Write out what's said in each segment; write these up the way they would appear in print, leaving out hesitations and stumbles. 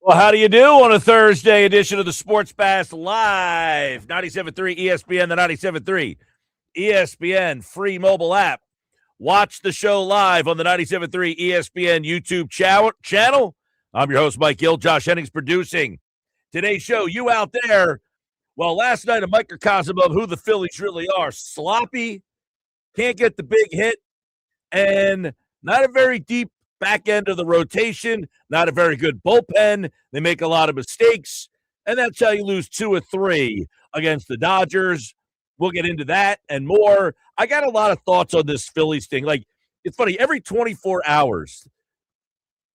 Well, how do you do on a Thursday edition of the Sports Bass Live? 97.3 ESPN, the 97.3 ESPN free mobile app. Watch the show live on the 97.3 ESPN YouTube channel. I'm your host, Mike Gill. Josh Hennings producing today's show. You out there, well, last night a microcosm of who the Phillies really are. Sloppy, can't get the big hit, and not a very deep back end of the rotation, not a very good bullpen. They make a lot of mistakes, and that's how you lose 2 or 3 against the Dodgers. We'll get into that and more. I got a lot of thoughts on this Phillies thing. Like, it's funny, every 24 hours,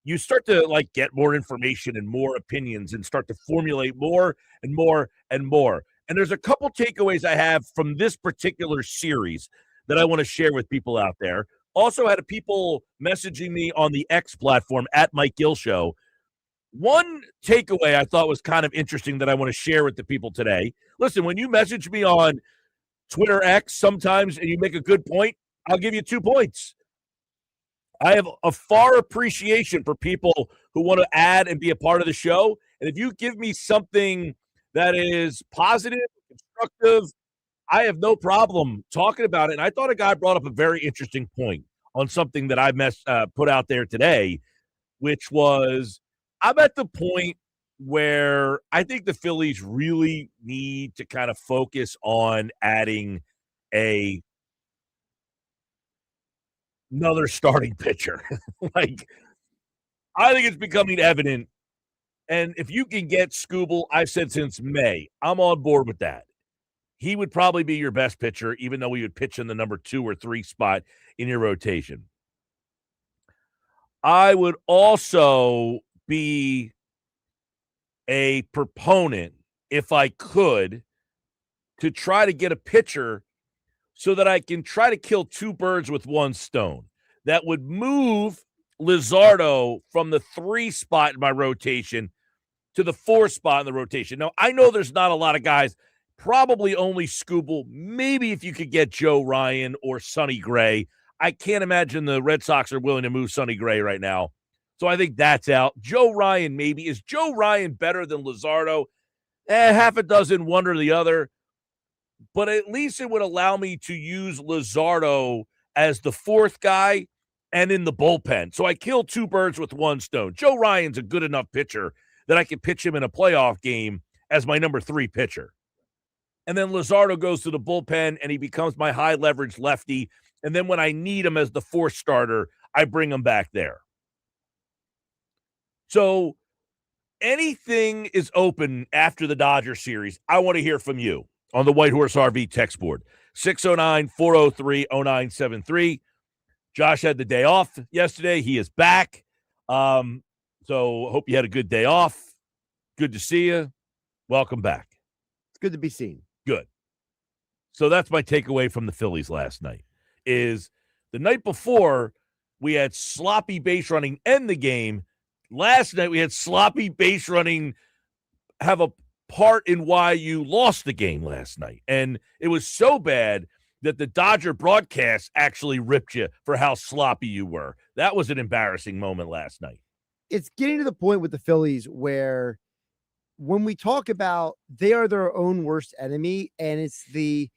you start to, get more information and more opinions and start to formulate more and more and more. And there's a couple takeaways I have from this particular series that I want to share with people out there. Also had people messaging me on the X platform at Mike Gill Show. One takeaway I thought was kind of interesting that I want to share with the people today. Listen, when you message me on Twitter X sometimes and you make a good point, I'll give you 2 points. I have a far appreciation for people who want to add and be a part of the show. And if you give me something that is positive, constructive, I have no problem talking about it. And I thought a guy brought up a very interesting point on something that I put out there today, which was I'm at the point where I think the Phillies really need to kind of focus on adding another starting pitcher. I think it's becoming evident. And if you can get Skubal, I've said since May, I'm on board with that. He would probably be your best pitcher, even though he would pitch in the number 2 or 3 spot in your rotation. I would also be a proponent, if I could, to try to get a pitcher so that I can try to kill 2 birds with 1 stone. That would move Luzardo from the 3 spot in my rotation to the 4 spot in the rotation. Now, I know there's not a lot of guys. Probably only Skubal. Maybe if you could get Joe Ryan or Sonny Gray. I can't imagine the Red Sox are willing to move Sonny Gray right now. So I think that's out. Joe Ryan, maybe. Is Joe Ryan better than Luzardo? Half a dozen, one or the other. But at least it would allow me to use Luzardo as the 4th guy and in the bullpen. So I kill 2 birds with 1 stone. Joe Ryan's a good enough pitcher that I can pitch him in a playoff game as my number 3 pitcher. And then Luzardo goes to the bullpen, and he becomes my high-leverage lefty. And then when I need him as the 4th starter, I bring him back there. So anything is open after the Dodger series. I want to hear from you on the White Horse RV text board. 609-403-0973. Josh had the day off yesterday. He is back. So hope you had a good day off. Good to see you. Welcome back. It's good to be seen. Good. So that's my takeaway from the Phillies last night is the night before we had sloppy base running end the game. Last night we had sloppy base running have a part in why you lost the game last night. And it was so bad that the Dodger broadcast actually ripped you for how sloppy you were. That was an embarrassing moment last night. It's getting to the point with the Phillies where when we talk about they are their own worst enemy, and it's if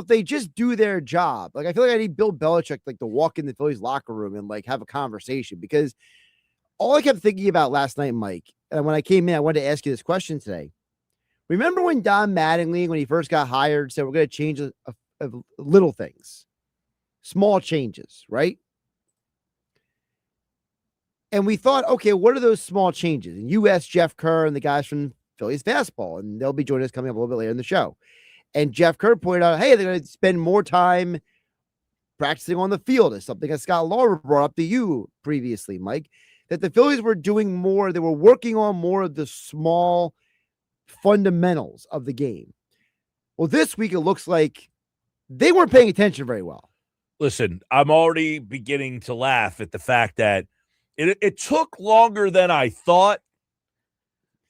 they just do their job, I feel like I need Bill Belichick to walk in the Phillies locker room and have a conversation, because all I kept thinking about last night, Mike, and when I came in, I wanted to ask you this question today. Remember when Don Mattingly, when he first got hired, said we're going to change little things, small changes, right? And we thought, okay, what are those small changes? And you asked Jeff Kerr and the guys from Phillies Fastball, and they'll be joining us coming up a little bit later in the show. And Jeff Kerr pointed out, hey, they're going to spend more time practicing on the field. Is something that Scott Lauber brought up to you previously, Mike, that the Phillies were doing more. They were working on more of the small fundamentals of the game. Well, this week, it looks like they weren't paying attention very well. Listen, I'm already beginning to laugh at the fact that it took longer than I thought.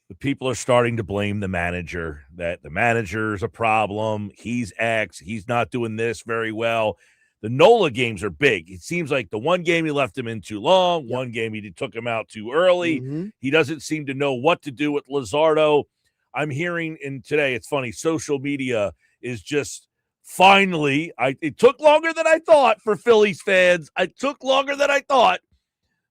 The people are starting to blame the manager, that the manager's a problem. He's X. He's not doing this very well. The Nola games are big. It seems like the one game he left him in too long, Yep. one game he took him out too early. Mhm. He doesn't seem to know what to do with Luzardo. I'm hearing today, it's funny, social media is just finally, it took longer than I thought for Phillies fans. It took longer than I thought.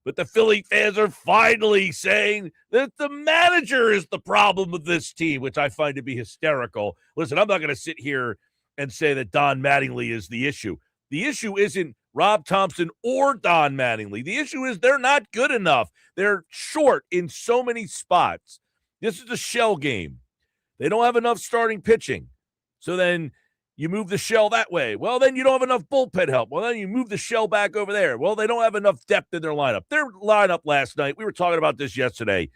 But the Philly fans are finally saying that the manager is the problem with this team, which I find to be hysterical. Listen, I'm not going to sit here and say that Don Mattingly is the issue. The issue isn't Rob Thompson or Don Mattingly. The issue is they're not good enough. They're short in so many spots. This is a shell game. They don't have enough starting pitching. So then you move the shell that way. Well, then you don't have enough bullpen help. Well, then you move the shell back over there. Well, they don't have enough depth in their lineup. Their lineup last night, we were talking about this yesterday.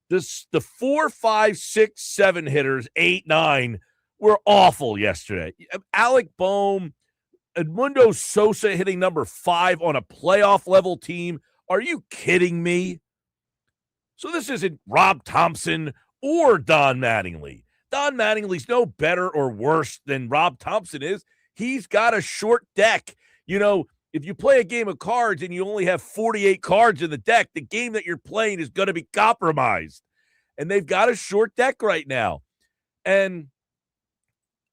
The 4, 5, 6, 7 hitters, 8, 9 were awful yesterday. Alec Boehm, Edmundo Sosa hitting number 5 on a playoff level team. Are you kidding me? So this isn't Rob Thompson or Don Mattingly. Don Mattingly's no better or worse than Rob Thompson is. He's got a short deck. You know, if you play a game of cards and you only have 48 cards in the deck, the game that you're playing is going to be compromised. And they've got a short deck right now. And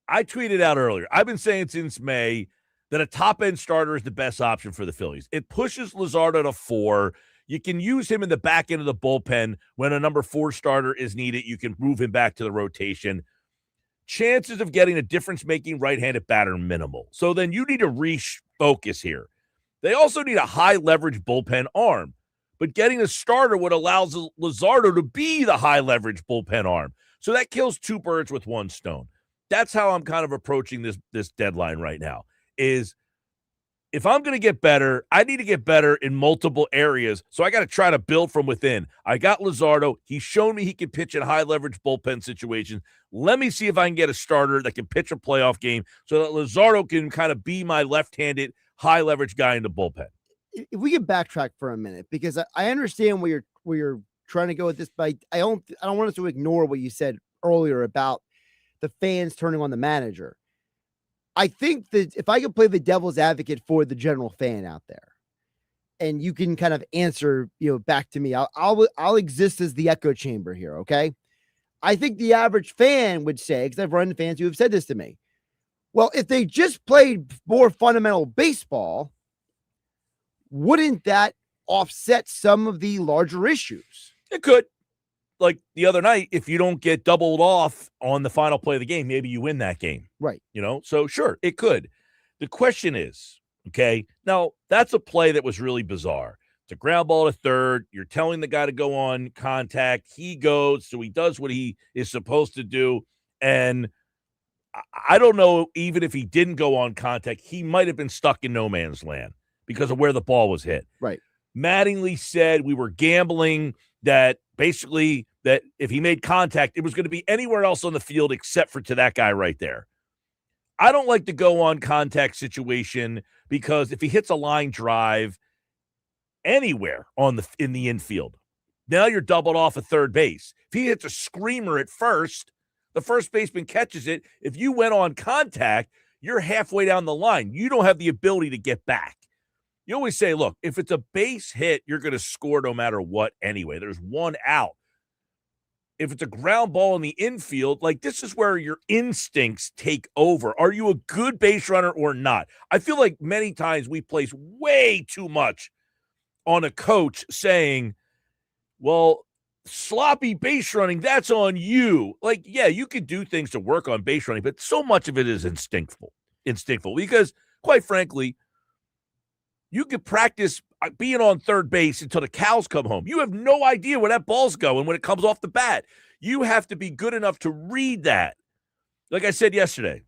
I tweeted out earlier, I've been saying since May that a top-end starter is the best option for the Phillies. It pushes Luzardo to 4. You can use him in the back end of the bullpen when a number 4 starter is needed. You can move him back to the rotation. Chances of getting a difference-making right-handed batter are minimal. So then you need to refocus here. They also need a high-leverage bullpen arm. But getting a starter would allow Luzardo to be the high-leverage bullpen arm. So that kills 2 birds with 1 stone. That's how I'm kind of approaching this deadline right now, is if I'm going to get better, I need to get better in multiple areas. So I got to try to build from within. I got Luzardo. He's shown me he can pitch in high-leverage bullpen situations. Let me see if I can get a starter that can pitch a playoff game so that Luzardo can kind of be my left-handed high-leverage guy in the bullpen. If we can backtrack for a minute, because I understand where you're trying to go with this, but I don't want us to ignore what you said earlier about the fans turning on the manager. I think that if I could play the devil's advocate for the general fan out there, and you can kind of answer, back to me, I'll exist as the echo chamber here. Okay. I think the average fan would say, because I've run fans who have said this to me, well, if they just played more fundamental baseball, wouldn't that offset some of the larger issues? It could. Like the other night, if you don't get doubled off on the final play of the game, maybe you win that game. Right. So sure, it could. The question is, okay, now that's a play that was really bizarre. It's a ground ball to third. You're telling the guy to go on contact. He goes, so he does what he is supposed to do. And I don't know, even if he didn't go on contact, he might have been stuck in no man's land because of where the ball was hit. Right. Mattingly said we were gambling that basically that if he made contact, it was going to be anywhere else on the field except for to that guy right there. I don't like to go on contact situation because if he hits a line drive anywhere in the infield, now you're doubled off at third base. If he hits a screamer at first, the first baseman catches it. If you went on contact, you're halfway down the line. You don't have the ability to get back. You always say, look, if it's a base hit, you're going to score no matter what anyway. There's one out. If it's a ground ball in the infield, like this is where your instincts take over. Are you a good base runner or not? I feel like many times we place way too much on a coach saying, well, sloppy base running, that's on you. Like, yeah, you could do things to work on base running, but so much of it is instinctful because, quite frankly, you could practice being on third base until the cows come home. You have no idea where that ball's going when it comes off the bat. You have to be good enough to read that. Like I said yesterday,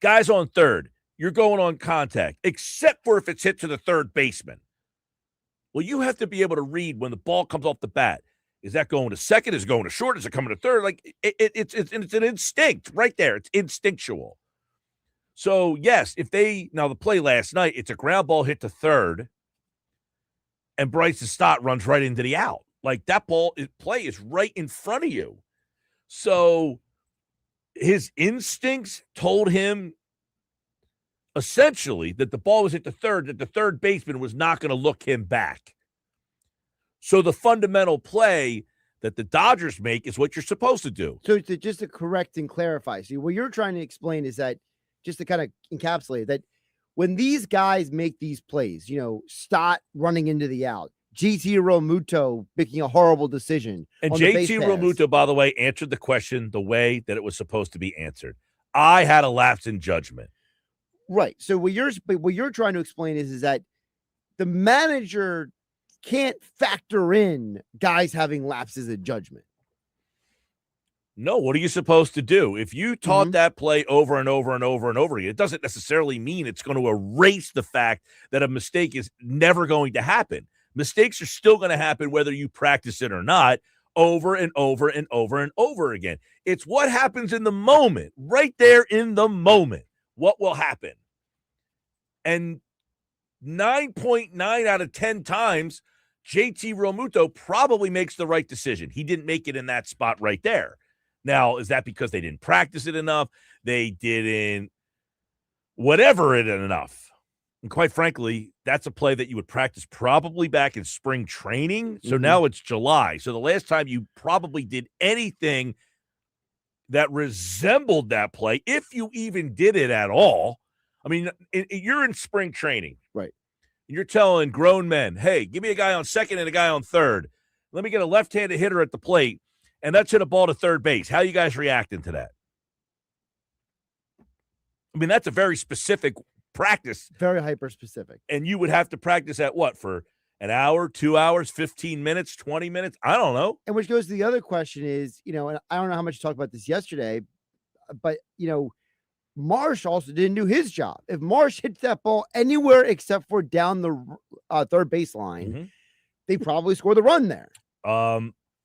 guys on third, you're going on contact, except for if it's hit to the third baseman. Well, you have to be able to read when the ball comes off the bat. Is that going to second? Is it going to short? Is it coming to third? Like it's an instinct right there. It's instinctual. So, yes, now the play last night, it's a ground ball hit to third, and Bryce's Stott runs right into the out. Like, that play is right in front of you. So, his instincts told him essentially that the ball was at the third, that the third baseman was not going to look him back. So the fundamental play that the Dodgers make is what you're supposed to do. So just to correct and clarify, see, what you're trying to explain is that, just to kind of encapsulate that, when these guys make these plays, Stott running into the out, JT Realmuto making a horrible decision. And JT Realmuto, by the way, answered the question the way that it was supposed to be answered. I had a lapse in judgment. Right. So what you're trying to explain is that the manager can't factor in guys having lapses in judgment. No, what are you supposed to do? If you taught that play over and over and over and over again, it doesn't necessarily mean it's going to erase the fact that a mistake is never going to happen. Mistakes are still going to happen whether you practice it or not, over and over and over and over again. It's what happens in the moment, right there in the moment. What will happen? And 9.9 out of 10 times, JT Realmuto probably makes the right decision. He didn't make it in that spot right there. Now, is that because they didn't practice it enough? They didn't whatever it enough. And quite frankly, that's a play that you would practice probably back in spring training. So now it's July. So the last time you probably did anything that resembled that play, if you even did it at all. I mean, you're in spring training. Right. You're telling grown men, hey, give me a guy on second and a guy on third. Let me get a left-handed hitter at the plate, and let's hit a ball to third base. How are you guys reacting to that? I mean, that's a very specific practice. Very hyper-specific. And you would have to practice at what, for an hour, 2 hours, 15 minutes, 20 minutes? I don't know. And which goes to the other question is, and I don't know how much you talked about this yesterday, but, Marsh also didn't do his job. If Marsh hits that ball anywhere except for down the third baseline, they probably score the run there.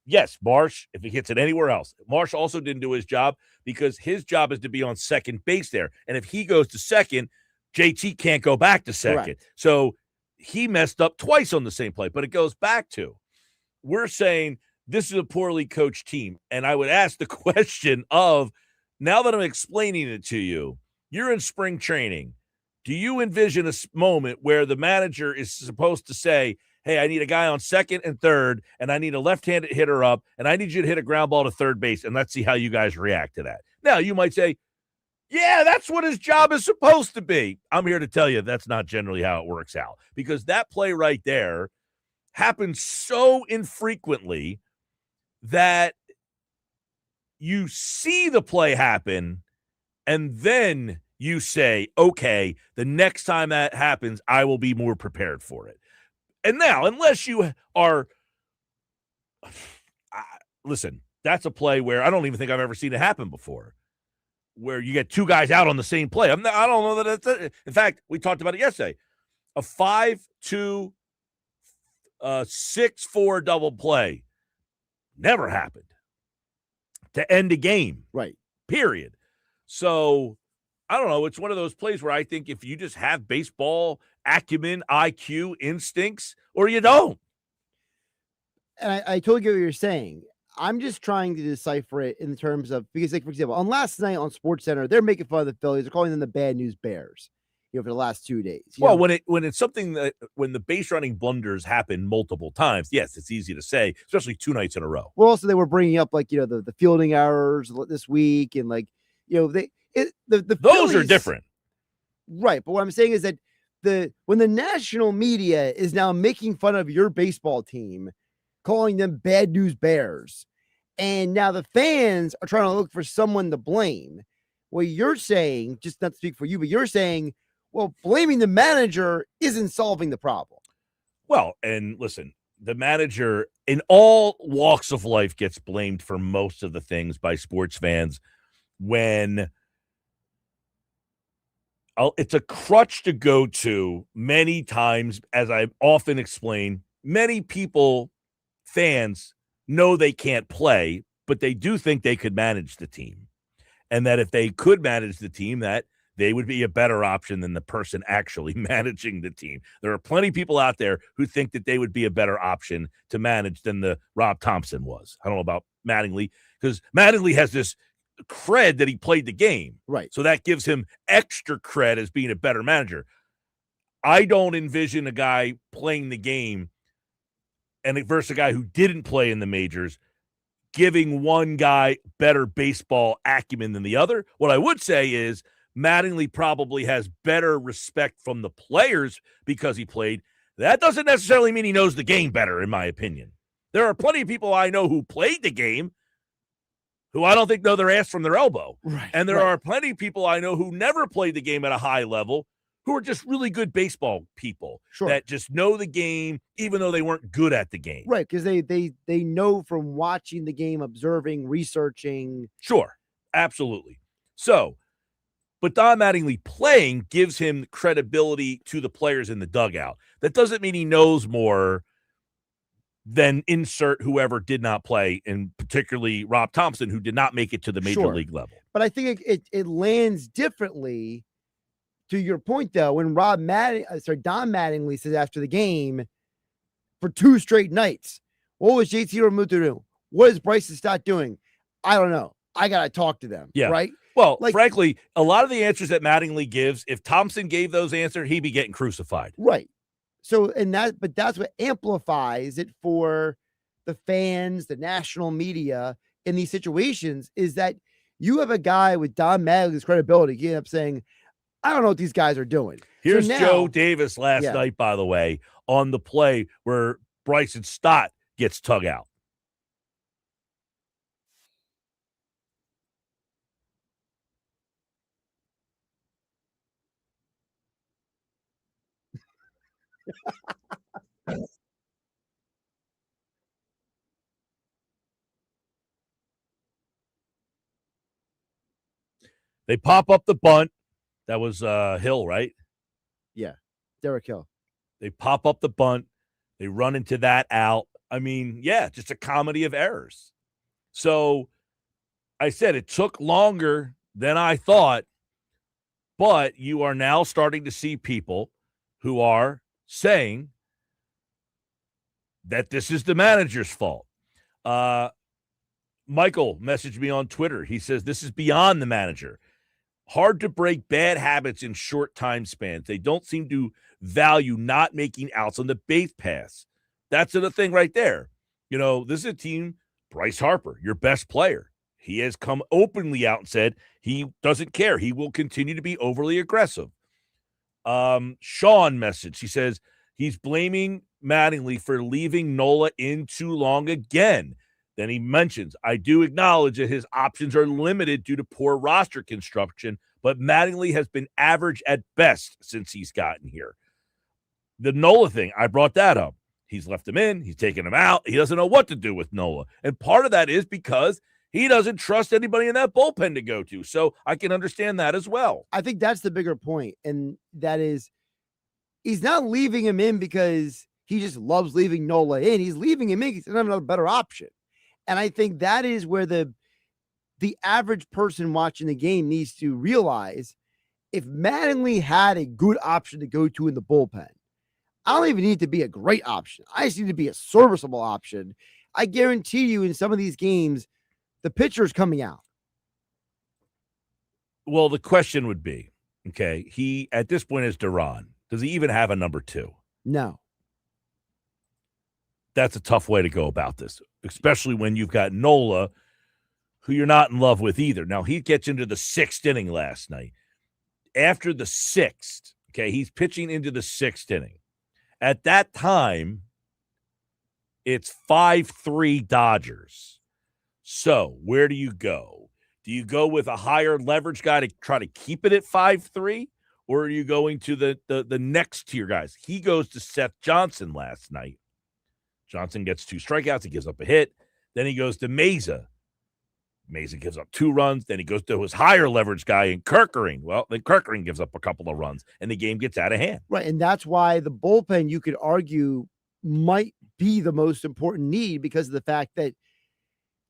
Yes, Marsh, if he hits it anywhere else. Marsh also didn't do his job because his job is to be on second base there. And if he goes to second, JT can't go back to second. Correct. So he messed up twice on the same play. But it goes back to, we're saying this is a poorly coached team. And I would ask the question of, now that I'm explaining it to you, you're in spring training. Do you envision a moment where the manager is supposed to say, hey, I need a guy on second and third, and I need a left-handed hitter up, and I need you to hit a ground ball to third base, and let's see how you guys react to that. Now, you might say, yeah, that's what his job is supposed to be. I'm here to tell you that's not generally how it works out, because that play right there happens so infrequently that you see the play happen, and then you say, okay, the next time that happens, I will be more prepared for it. And now, unless you are listen, that's a play where I don't even think I've ever seen it happen before, where you get two guys out on the same play. I don't know that it's it. In fact, we talked about it yesterday. A 5-2, 6-4 double play never happened to end a game. Right. Period. So I don't know. It's one of those plays where I think if you just have baseball acumen, IQ, instincts, or you don't. And I totally get what you're saying. I'm just trying to decipher it in terms of, because, like, for example, on last night on SportsCenter, they're making fun of the Phillies. They're calling them the Bad News Bears, for the last 2 days. Well, when it's something that, when the base running blunders happen multiple times, yes, it's easy to say, especially 2 nights in a row. Well, also they were bringing up, like, the fielding errors this week, and, like, the those Phillies are different. Right. But what I'm saying is that when the national media is now making fun of your baseball team, calling them Bad News Bears, and now the fans are trying to look for someone to blame. Well, you're saying, just not to speak for you, but you're saying, well, blaming the manager isn't solving the problem. Well, and listen, the manager in all walks of life gets blamed for most of the things by sports fans when it's a crutch to go to many times. As I often explain, many people, fans, know they can't play, but they do think they could manage the team. And that if they could manage the team, that they would be a better option than the person actually managing the team. There are plenty of people out there who think that they would be a better option to manage than the Rob Thompson was. I don't know about Mattingly, because Mattingly has this cred that he played the game. Right. So that gives him extra cred as being a better manager. I don't envision a guy playing the game and versus a guy who didn't play in the majors giving one guy better baseball acumen than the other. What I would say is Mattingly probably has better respect from the players because he played. That doesn't necessarily mean he knows the game better, in my opinion. There are plenty of people I know who played the game who I don't think know their ass from their elbow. Right. And there are plenty of people I know who never played the game at a high level who are just really good baseball people that just know the game, even though they weren't good at the game. Right, because they know from watching the game, observing, researching. Sure, absolutely. So, but Don Mattingly playing gives him credibility to the players in the dugout. That doesn't mean he knows more than insert whoever did not play, and particularly Rob Thompson, who did not make it to the major league level. But I think it lands differently. To your point, though, when Don Mattingly says after the game for 2 straight nights, what was JT Realmuto doing? What is Bryson Stott doing? I don't know. I got to talk to them. Yeah. Right. Well, frankly, a lot of the answers that Mattingly gives, if Thompson gave those answers, he'd be getting crucified. Right. So, but that's what amplifies it for the fans, the national media in these situations is that you have a guy with Don Mattingly's credibility. He ended up saying, I don't know what these guys are doing. Here's Joe Davis last night, by the way, on the play where Bryson Stott gets tug out. They pop up the bunt. That was Hill, right? Yeah, Derek Hill. They pop up the bunt. They run into that out. I mean, yeah, just a comedy of errors. So I said it took longer than I thought, but you are now starting to see people who are saying that this is the manager's fault. Michael messaged me on Twitter. He says this is beyond the manager. Hard to break bad habits in short time spans. They don't seem to value not making outs on the base pass. That's the thing right there. You know, this is a team, Bryce Harper, your best player. He has come openly out and said he doesn't care. He will continue to be overly aggressive. Sean messaged. He says he's blaming Mattingly for leaving Nola in too long again. Then he mentions, I do acknowledge that his options are limited due to poor roster construction, but Mattingly has been average at best since he's gotten here. The Nola thing, I brought that up. He's left him in. He's taken him out. He doesn't know what to do with Nola. And part of that is because he doesn't trust anybody in that bullpen to go to. So I can understand that as well. I think that's the bigger point, and that is he's not leaving him in because he just loves leaving Nola in. He's leaving him in because he doesn't have another better option. And I think that is where the average person watching the game needs to realize if Mattingly had a good option to go to in the bullpen, I don't even need to be a great option. I just need to be a serviceable option. I guarantee you in some of these games, the pitcher's coming out. Well, the question would be, okay, he at this point is Duran. Does he even have a number 2? No. That's a tough way to go about this, especially when you've got Nola, who you're not in love with either. Now, he gets into the 6th inning last night. After the 6th, okay, he's pitching into the 6th inning. At that time, it's 5-3 Dodgers. So where do you go? Do you go with a higher leverage guy to try to keep it at 5-3? Or are you going to the next tier guys? He goes to Seth Johnson last night. Johnson gets 2 strikeouts. He gives up a hit. Then he goes to Meza. Meza gives up 2 runs. Then he goes to his higher leverage guy in Kerkering. Well, then Kerkering gives up a couple of runs, and the game gets out of hand. Right, and that's why the bullpen, you could argue, might be the most important need because of the fact that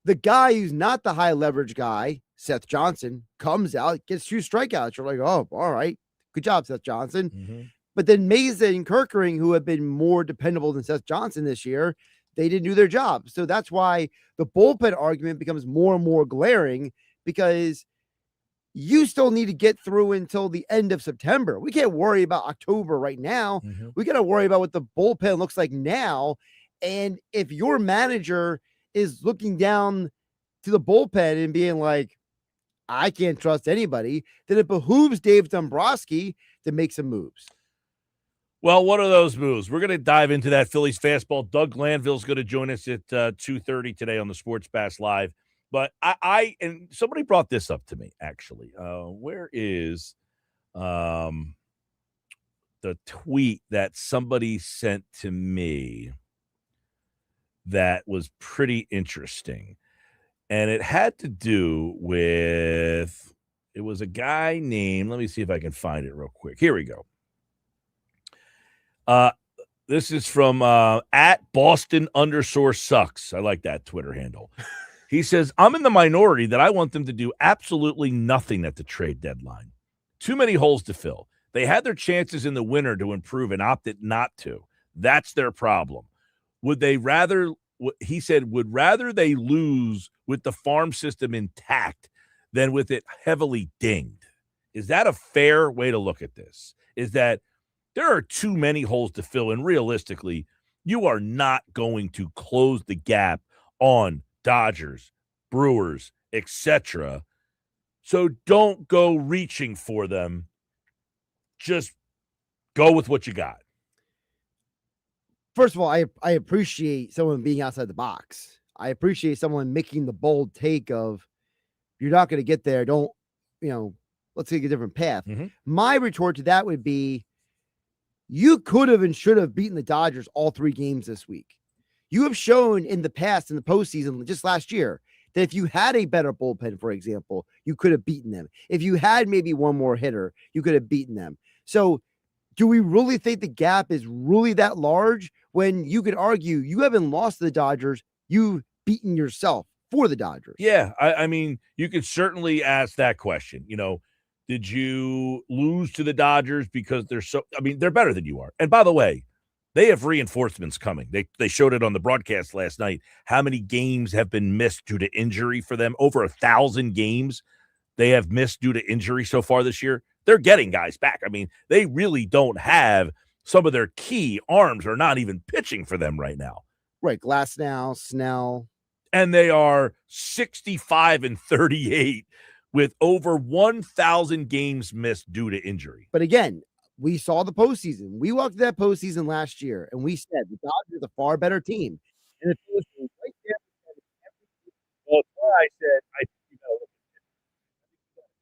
the guy who's not the high leverage guy, Seth Johnson, comes out, gets 2 strikeouts. You're like, oh, all right. Good job, Seth Johnson. Mm-hmm. But then Meza and Kerkering, who have been more dependable than Seth Johnson this year, they didn't do their job. So that's why the bullpen argument becomes more and more glaring because you still need to get through until the end of September. We can't worry about October right now. Mm-hmm. We got to worry about what the bullpen looks like now. And if your manager is looking down to the bullpen and being like, I can't trust anybody, then it behooves Dave Dombrowski to make some moves. Well, what are those moves? We're going to dive into that Phillies fastball. Doug Glanville is going to join us at 2:30 today on the Sports Bash Live. But I and somebody brought this up to me, actually. Where is the tweet that somebody sent to me that was pretty interesting? And it had to do with, it was a guy named, let me see if I can find it real quick. Here we go. This is from at Boston_sucks. I like that Twitter handle. He says, I'm in the minority that I want them to do absolutely nothing at the trade deadline. Too many holes to fill. They had their chances in the winter to improve and opted not to. That's their problem. Would they rather, he said, would rather they lose with the farm system intact than with it heavily dinged. Is that a fair way to look at this? Is that there are too many holes to fill, and realistically, you are not going to close the gap on Dodgers, Brewers, etc. So don't go reaching for them. Just go with what you got. First of all, I appreciate someone being outside the box. I appreciate someone making the bold take of, you're not going to get there. Don't, let's take a different path. Mm-hmm. My retort to that would be, you could have and should have beaten the Dodgers all 3 games this week. You have shown in the past, in the postseason, just last year, that if you had a better bullpen, for example, you could have beaten them. If you had maybe one more hitter, you could have beaten them. So do we really think the gap is really that large when you could argue you haven't lost to the Dodgers, you've beaten yourself for the Dodgers? Yeah, I mean, you could certainly ask that question. Did you lose to the Dodgers because they're better than you are? And by the way, they have reinforcements coming. They showed it on the broadcast last night. How many games have been missed due to injury for them? Over 1,000 games they have missed due to injury so far this year. They're getting guys back. I mean, they really don't have some of their key arms are not even pitching for them right now. Right. Glasnow, Snell. And they are 65-38 with over 1,000 games missed due to injury. But again, we saw the postseason. We walked that postseason last year, and we said the Dodgers are a far better team. And it was right there. Well, I said,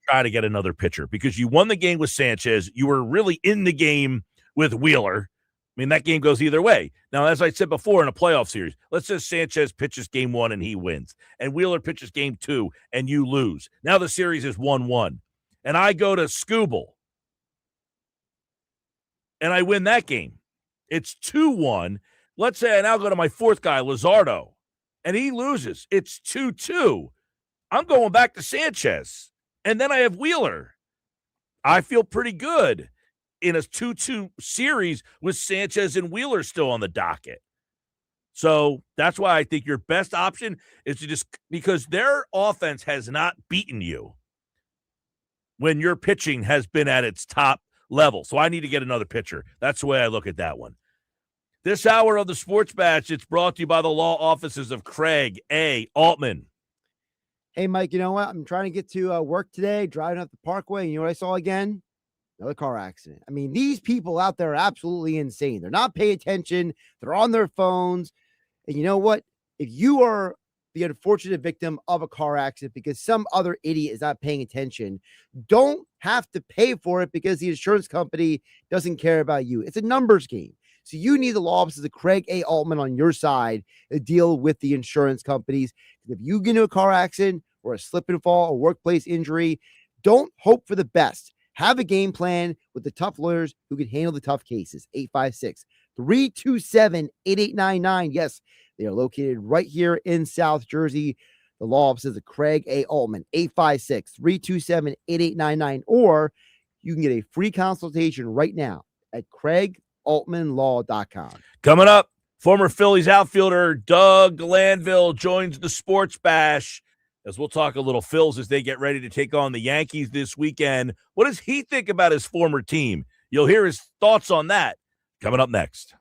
try to get another pitcher because you won the game with Sanchez. You were really in the game with Wheeler. I mean, that game goes either way. Now, as I said before in a playoff series, let's say Sanchez pitches game 1 and he wins, and Wheeler pitches game 2 and you lose. Now the series is 1-1, and I go to Scooble, and I win that game. It's 2-1. Let's say I now go to my 4th guy, Luzardo, and he loses. It's 2-2. I'm going back to Sanchez, and then I have Wheeler. I feel pretty good in a 2-2 series with Sanchez and Wheeler still on the docket. So that's why I think your best option is to just, because their offense has not beaten you when your pitching has been at its top level. So I need to get another pitcher. That's the way I look at that one. This hour of the Sports Batch, it's brought to you by the law offices of Craig A. Altman. Hey, Mike, you know what? I'm trying to get to work today, driving up the Parkway. And you know what I saw again? Another car accident. I mean, these people out there are absolutely insane. They're not paying attention. They're on their phones. And you know what? If you are the unfortunate victim of a car accident because some other idiot is not paying attention, don't have to pay for it because the insurance company doesn't care about you. It's a numbers game. So you need the law offices of Craig A. Altman on your side to deal with the insurance companies. If you get into a car accident or a slip and fall, a workplace injury, don't hope for the best. Have a game plan with the tough lawyers who can handle the tough cases. 856-327-8899. Yes, they are located right here in South Jersey. The law offices of Craig A. Altman, 856-327-8899. Or you can get a free consultation right now at CraigAltmanLaw.com. Coming up, former Phillies outfielder Doug Glanville joins the Sports Bash. as we'll talk a little Phils as they get ready to take on the Yankees this weekend. What does he think about his former team? You'll hear his thoughts on that coming up next.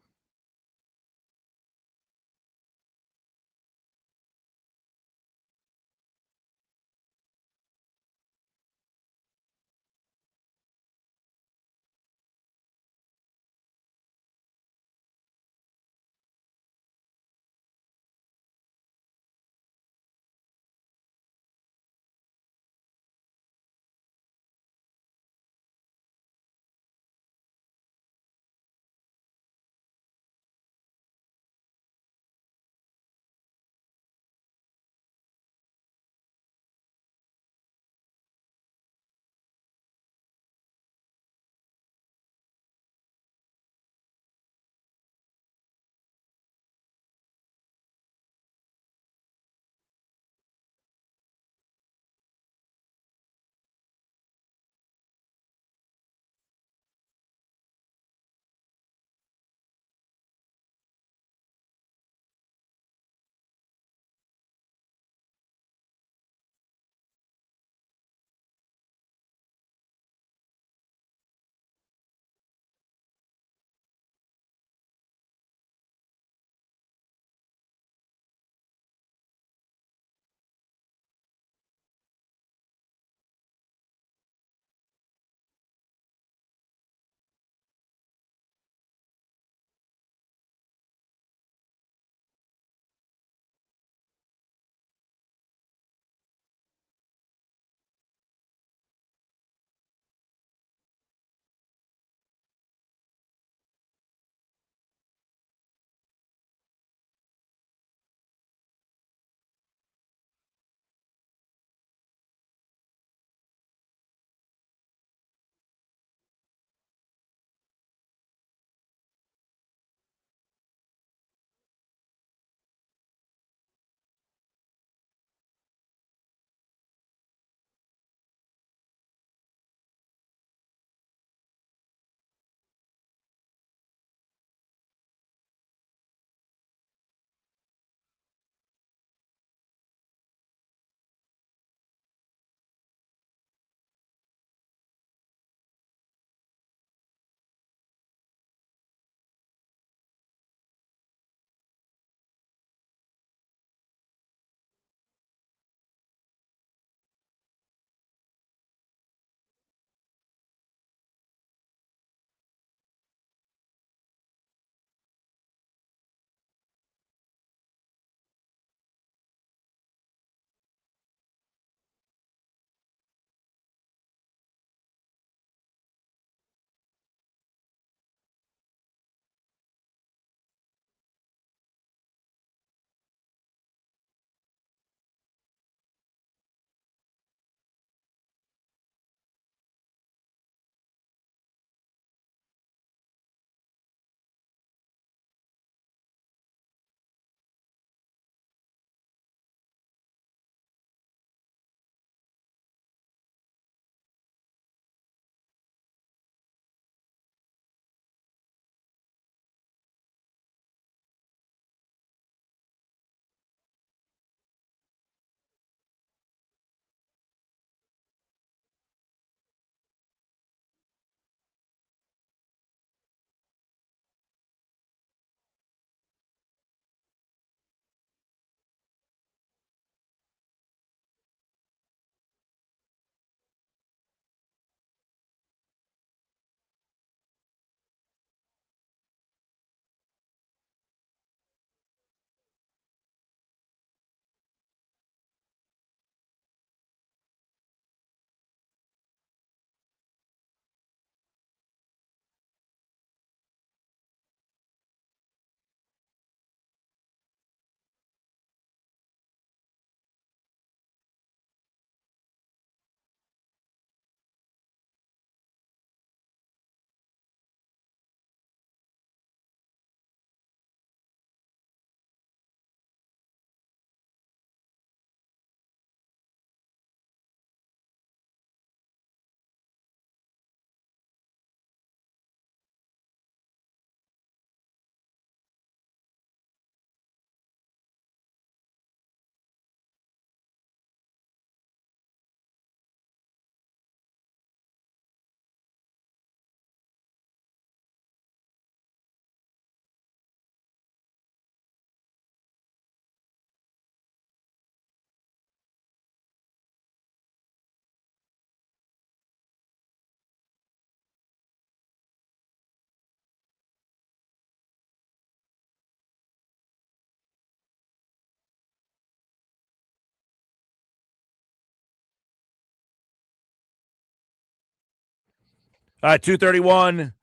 All right, 231.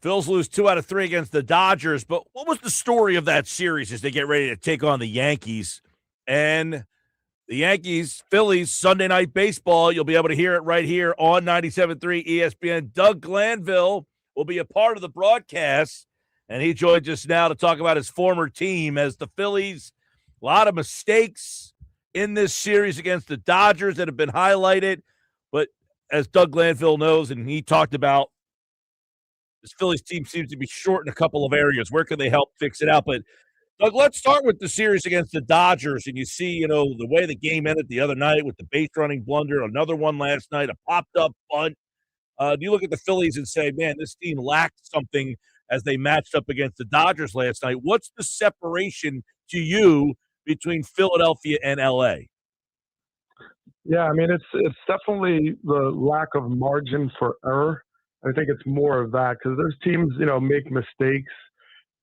Phils lose 2 out of 3 against the Dodgers. But what was the story of that series as they get ready to take on the Yankees? And the Yankees, Phillies, Sunday Night Baseball. You'll be able to hear it right here on 97.3 ESPN. Doug Glanville will be a part of the broadcast, and he joins us now to talk about his former team as the Phillies. A lot of mistakes in this series against the Dodgers that have been highlighted. But as Doug Glanville knows, and he talked about, this Phillies team seems to be short in a couple of areas. Where can they help fix it out? But Doug, let's start with the series against the Dodgers. And you see, the way the game ended the other night with the base running blunder, another one last night, a popped-up bunt. Do you look at the Phillies and say, man, this team lacked something as they matched up against the Dodgers last night? What's the separation to you between Philadelphia and L.A.? Yeah, I mean, it's definitely the lack of margin for error. I think it's more of that because there's teams, make mistakes,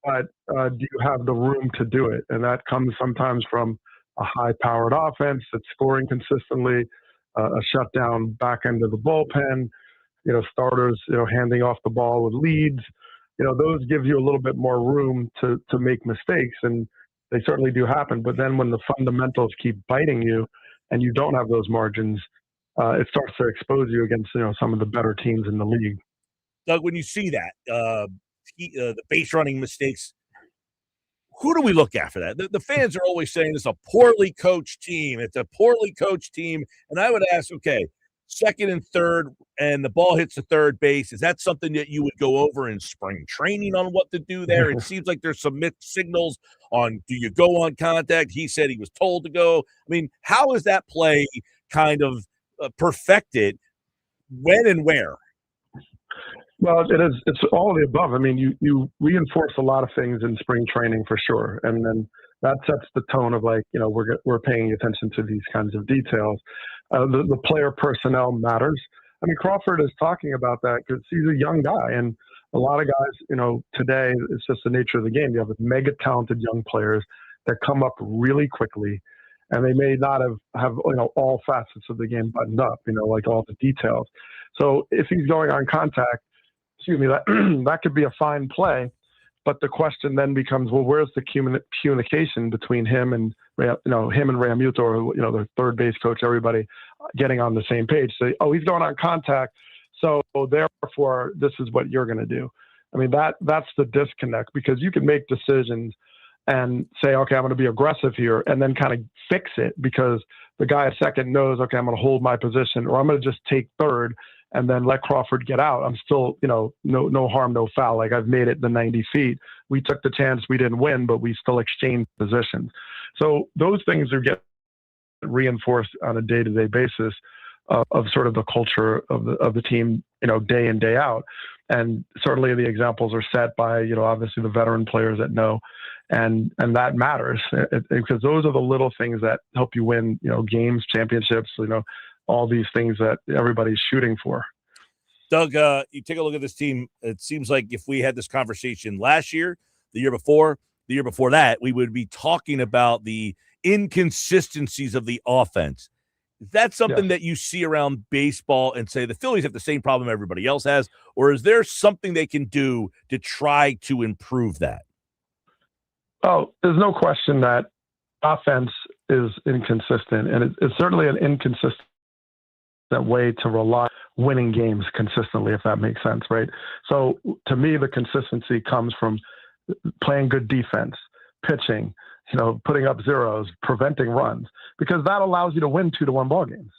but do you have the room to do it? And that comes sometimes from a high-powered offense that's scoring consistently, a shutdown back end of the bullpen, starters, handing off the ball with leads. Those give you a little bit more room to make mistakes, and they certainly do happen. But then when the fundamentals keep biting you and you don't have those margins, it starts to expose you against, some of the better teams in the league. Doug, when you see that, the base running mistakes, who do we look at for that? The fans are always saying it's a poorly coached team. It's a poorly coached team. And I would ask, okay, second and third, and the ball hits the third base. Is that something that you would go over in spring training on what to do there? It seems like there's some mixed signals on, do you go on contact? He said he was told to go. I mean, how is that play kind of perfected? When and where? Well, it's all of the above. I mean, you reinforce a lot of things in spring training for sure. And then that sets the tone of we're paying attention to these kinds of details. The player personnel matters. I mean, Crawford is talking about that because he's a young guy. And a lot of guys, today, it's just the nature of the game. You have mega talented young players that come up really quickly. And they may not have all facets of the game buttoned up, like all the details. So if he's going on contact, that could be a fine play, but the question then becomes, well, where's the communication between him and Realmuto, or the third base coach, everybody getting on the same page? Say, oh, he's going on contact, so therefore this is what you're going to do. I mean, that's the disconnect, because you can make decisions and say, okay, I'm going to be aggressive here, and then kind of fix it because the guy at second knows, okay, I'm going to hold my position, or I'm going to just take third and then let Crawford get out. I'm still, no harm, no foul. Like, I've made it the 90 feet. We took the chance. We didn't win, but we still exchanged positions. So those things are getting reinforced on a day-to-day basis of sort of the culture of the team, day in, day out. And certainly the examples are set by, obviously the veteran players that know, and that matters because those are the little things that help you win, games, championships, all these things that everybody's shooting for. Doug, you take a look at this team. It seems like if we had this conversation last year, the year before that, we would be talking about the inconsistencies of the offense. Is that something that you see around baseball and say the Phillies have the same problem everybody else has, or is there something they can do to try to improve that? Oh, there's no question that offense is inconsistent, and it's certainly an inconsistent way to rely on winning games consistently, if that makes sense, right? So to me, the consistency comes from playing good defense, pitching, putting up zeros, preventing runs, because that allows you to win 2-1 ball games,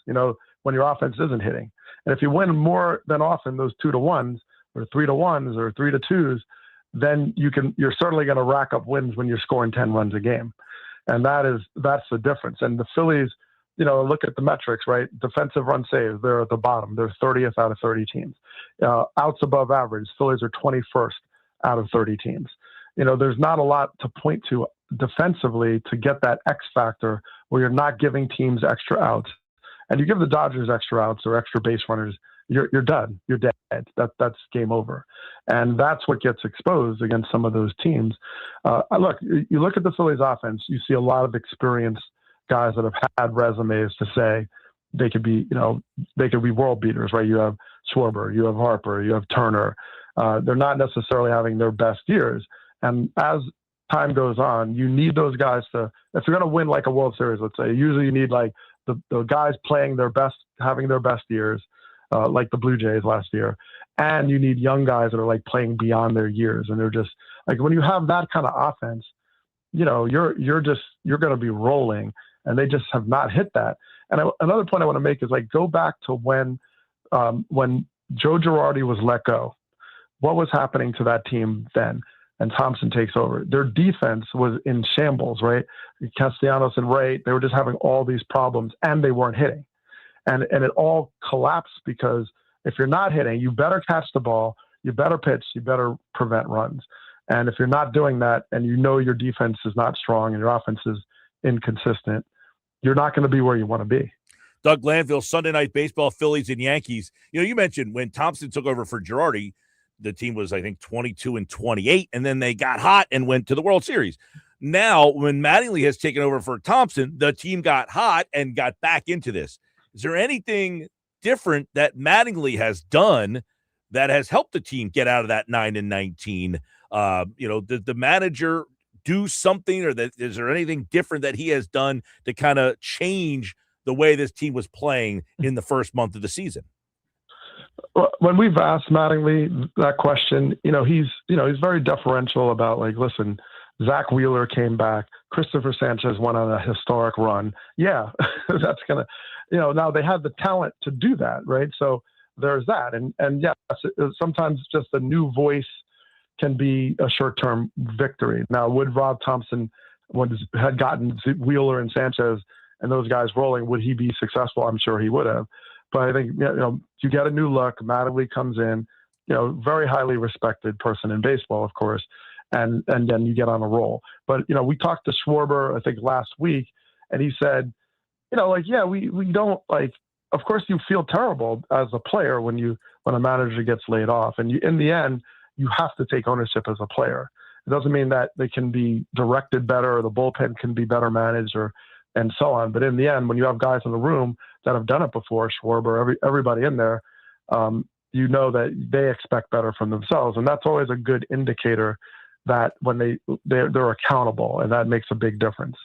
when your offense isn't hitting. And if you win more than often those 2-1s or 3-1s or 3-2s, then you're certainly going to rack up wins when you're scoring 10 runs a game. And that's the difference. And the Phillies, look at the metrics, right? Defensive run saves, they're at the bottom. They're 30th out of 30 teams. Outs above average, Phillies are 21st out of 30 teams. There's not a lot to point to defensively to get that X factor where you're not giving teams extra outs. And you give the Dodgers extra outs or extra base runners, you're done. You're dead. That's game over. And that's what gets exposed against some of those teams. You look at the Phillies offense, you see a lot of experienced guys that have had resumes to say they could be world beaters, right? You have Schwarber, you have Harper, you have Turner. They're not necessarily having their best years. And as time goes on, you need those guys to, if you're going to win like a World Series, let's say, usually you need like the guys playing their best, having their best years, like the Blue Jays last year. And you need young guys that are like playing beyond their years. And they're just like, when you have that kind of offense, you know, you're going to be rolling, and they just have not hit that. And another point I want to make is like, go back to when Joe Girardi was let go. What was happening to that team then? And Thompson takes over. Their defense was in shambles, right? Castellanos and Ray, they were just having all these problems, and they weren't hitting. And it all collapsed because if you're not hitting, you better catch the ball, you better pitch, you better prevent runs. And if you're not doing that, and you know your defense is not strong and your offense is inconsistent, you're not going to be where you want to be. Doug Glanville, Sunday Night Baseball, Phillies and Yankees. You know, you mentioned when Thompson took over for Girardi, the team was, I think, 22-28, and then they got hot and went to the World Series. Now, when Mattingly has taken over for Thompson, the team got hot and got back into this. Is there anything different that Mattingly has done that has helped the team get out of that 9-19? You know, did the manager do something, or is there anything different that he has done to kind of change the way this team was playing in the first month of the season? When we've asked Mattingly that question, he's very deferential about, like, listen, Zach Wheeler came back, Christopher Sanchez went on a historic run. Yeah, that's going to, now they have the talent to do that, right? So there's that. And yes, sometimes just a new voice can be a short-term victory. Now, would Rob Thompson, had gotten Wheeler and Sanchez and those guys rolling, would he be successful? I'm sure he would have. But I think, you get a new look. Mattingly comes in, very highly respected person in baseball, of course, and then you get on a roll. But, we talked to Schwarber, I think, last week, and he said, we don't, like, of course you feel terrible as a player when a manager gets laid off. And in the end, you have to take ownership as a player. It doesn't mean that they can be directed better, or the bullpen can be better managed, and so on. But in the end, when you have guys in the room that have done it before, Schwarber, everybody in there, that they expect better from themselves. And that's always a good indicator that when they're accountable, and that makes a big difference.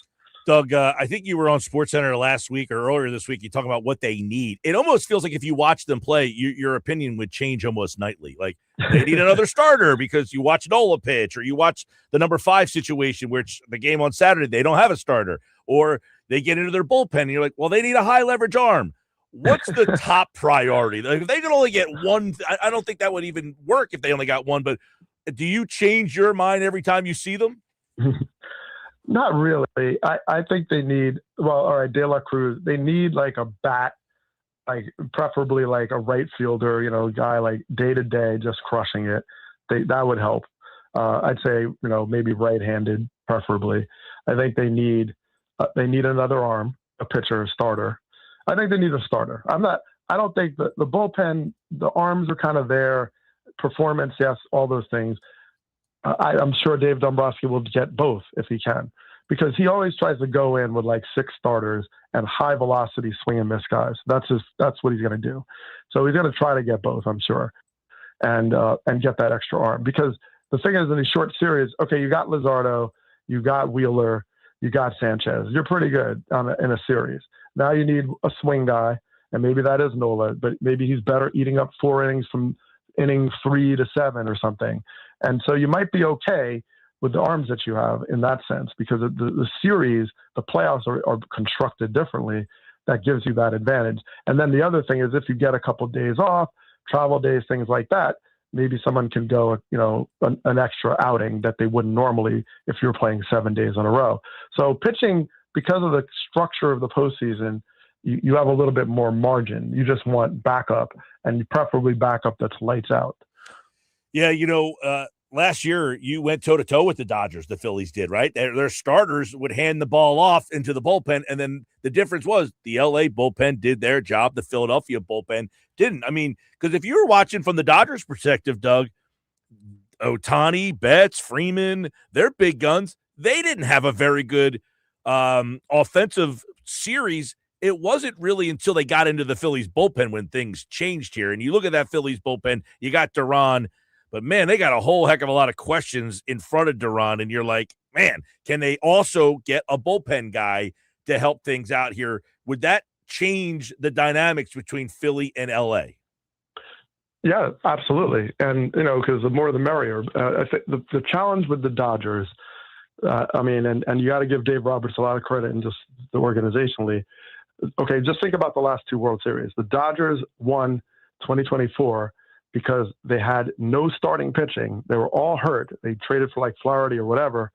Doug, I think you were on SportsCenter last week or earlier this week. You talk about what they need. It almost feels like if you watch them play, your opinion would change almost nightly. Like, they need another starter because you watch Nola pitch, or you watch the number 5 situation, which the game on Saturday, they don't have a starter, or they get into their bullpen and you're like, well, they need a high leverage arm. What's the top priority? Like, if they can only get one, I don't think that would even work if they only got one, but do you change your mind every time you see them? Not really. I think they need, all right, De La Cruz, they need like a bat, like preferably like a right fielder, guy like day to day, just crushing it. That would help. I'd say, maybe right-handed, preferably. I think they need another arm, a pitcher, a starter. I think they need a starter. I don't think the bullpen, the arms are kind of there. Performance, yes, all those things. I'm sure Dave Dombrowski will get both if he can, because he always tries to go in with like 6 starters and high velocity swing and miss guys. That's what he's going to do. So he's going to try to get both, I'm sure, and get that extra arm. Because the thing is, in these short series, okay, you got Luzardo, you got Wheeler, you got Sanchez. You're pretty good in a series. Now you need a swing guy, and maybe that is Nola, but maybe he's better eating up 4 innings from inning 3 to 7 or something. And so you might be okay with the arms that you have in that sense, because the series, the playoffs are constructed differently. That gives you that advantage. And then the other thing is, if you get a couple of days off, travel days, things like that, maybe someone can go, an extra outing that they wouldn't normally if you're playing 7 days in a row. So pitching, because of the structure of the postseason, you have a little bit more margin. You just want backup, and preferably backup that's lights out. Yeah, last year you went toe-to-toe with the Dodgers, the Phillies did, right? Their starters would hand the ball off into the bullpen, and then the difference was the L.A. bullpen did their job, the Philadelphia bullpen didn't. I mean, because if you were watching from the Dodgers' perspective, Doug, Ohtani, Betts, Freeman, they're big guns. They didn't have a very good offensive series it wasn't really until they got into the Phillies bullpen when things changed here. And you look at that Phillies bullpen, you got Duran, but man, they got a whole heck of a lot of questions in front of Duran. And you're like, man, can they also get a bullpen guy to help things out here? Would that change the dynamics between Philly and LA? Yeah, absolutely. And, because the more the merrier. I think the challenge with the Dodgers, and you got to give Dave Roberts a lot of credit and just the organizationally. Okay, just think about the last two World Series. The Dodgers won 2024 because they had no starting pitching. They were all hurt. They traded for like Flaherty or whatever.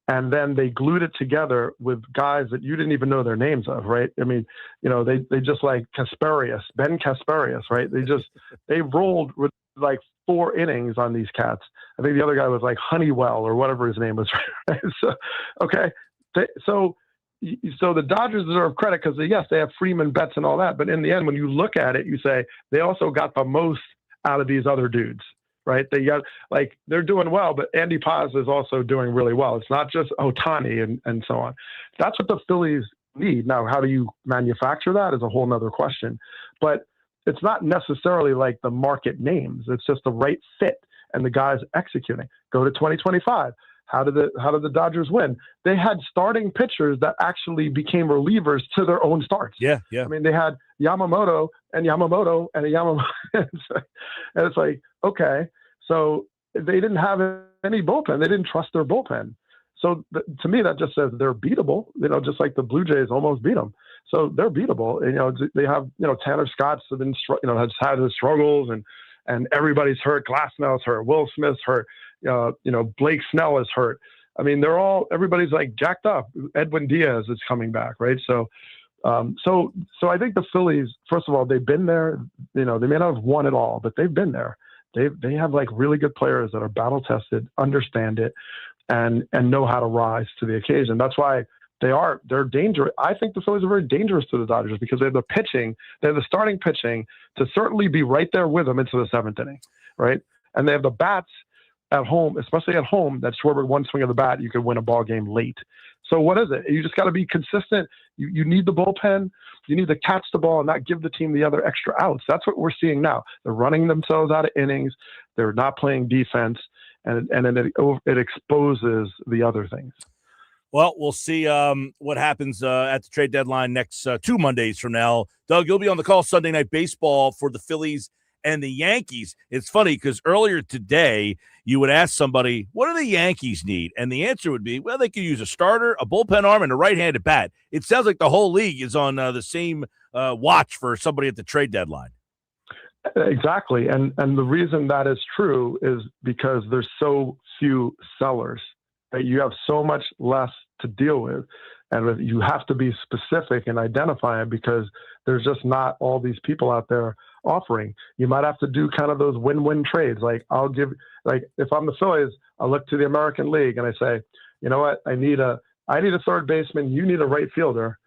And then they glued it together with guys that you didn't even know their names of, right? I mean, they just like Ben Kasparius, right? They rolled with like 4 innings on these cats. I think the other guy was like Honeywell or whatever his name was. Right? So, okay. So the Dodgers deserve credit because, yes, they have Freeman, Betts, and all that. But in the end, when you look at it, you say they also got the most out of these other dudes. Right. They got they're doing well, but Andy Paz is also doing really well. It's not just Ohtani and so on. That's what the Phillies need. Now, how do you manufacture that is a whole nother question, but it's not necessarily like the market names. It's just the right fit and the guys executing. Go to 2025. How did the Dodgers win? They had starting pitchers that actually became relievers to their own starts. Yeah. I mean, they had Yamamoto and a Yamamoto. And it's like, okay. So they didn't have any bullpen. They didn't trust their bullpen. So to me, that just says they're beatable, just like the Blue Jays almost beat them. So they're beatable. And, they have, Tanner Scott's has had his struggles and everybody's hurt. Glasnow's hurt. Will Smith's hurt. Blake Snell is hurt. I mean, everybody's like jacked up. Edwin Diaz is coming back. Right. So I think the Phillies, first of all, they've been there, they may not have won it all, but they've been there. They have like really good players that are battle tested, understand it, and know how to rise to the occasion. That's why they're dangerous. I think the Phillies are very dangerous to the Dodgers because they have the pitching, they have the starting pitching to certainly be right there with them into the 7th inning, right? And they have the bats at home, especially at home, that Schwarber, one swing of the bat, you could win a ball game late. So what is it? You just got to be consistent. You need the bullpen. You need to catch the ball and not give the team the other extra outs. That's what we're seeing now. They're running themselves out of innings. They're not playing defense, and then it exposes the other things. Well, we'll see what happens at the trade deadline next 2 Mondays from now. Doug, you'll be on the call Sunday Night Baseball for the Phillies and the Yankees. It's funny because earlier today you would ask somebody, what do the Yankees need? And the answer would be, well, they could use a starter, a bullpen arm, and a right-handed bat. It sounds like the whole league is on the same watch for somebody at the trade deadline. Exactly. And the reason that is true is because there's so few sellers that you have so much less to deal with. And you have to be specific and identify it because there's just not all these people out there offering. You might have to do kind of those win-win trades. Like if I'm the Phillies, I look to the American League and I say, you know what, I need a third baseman. You need a right fielder.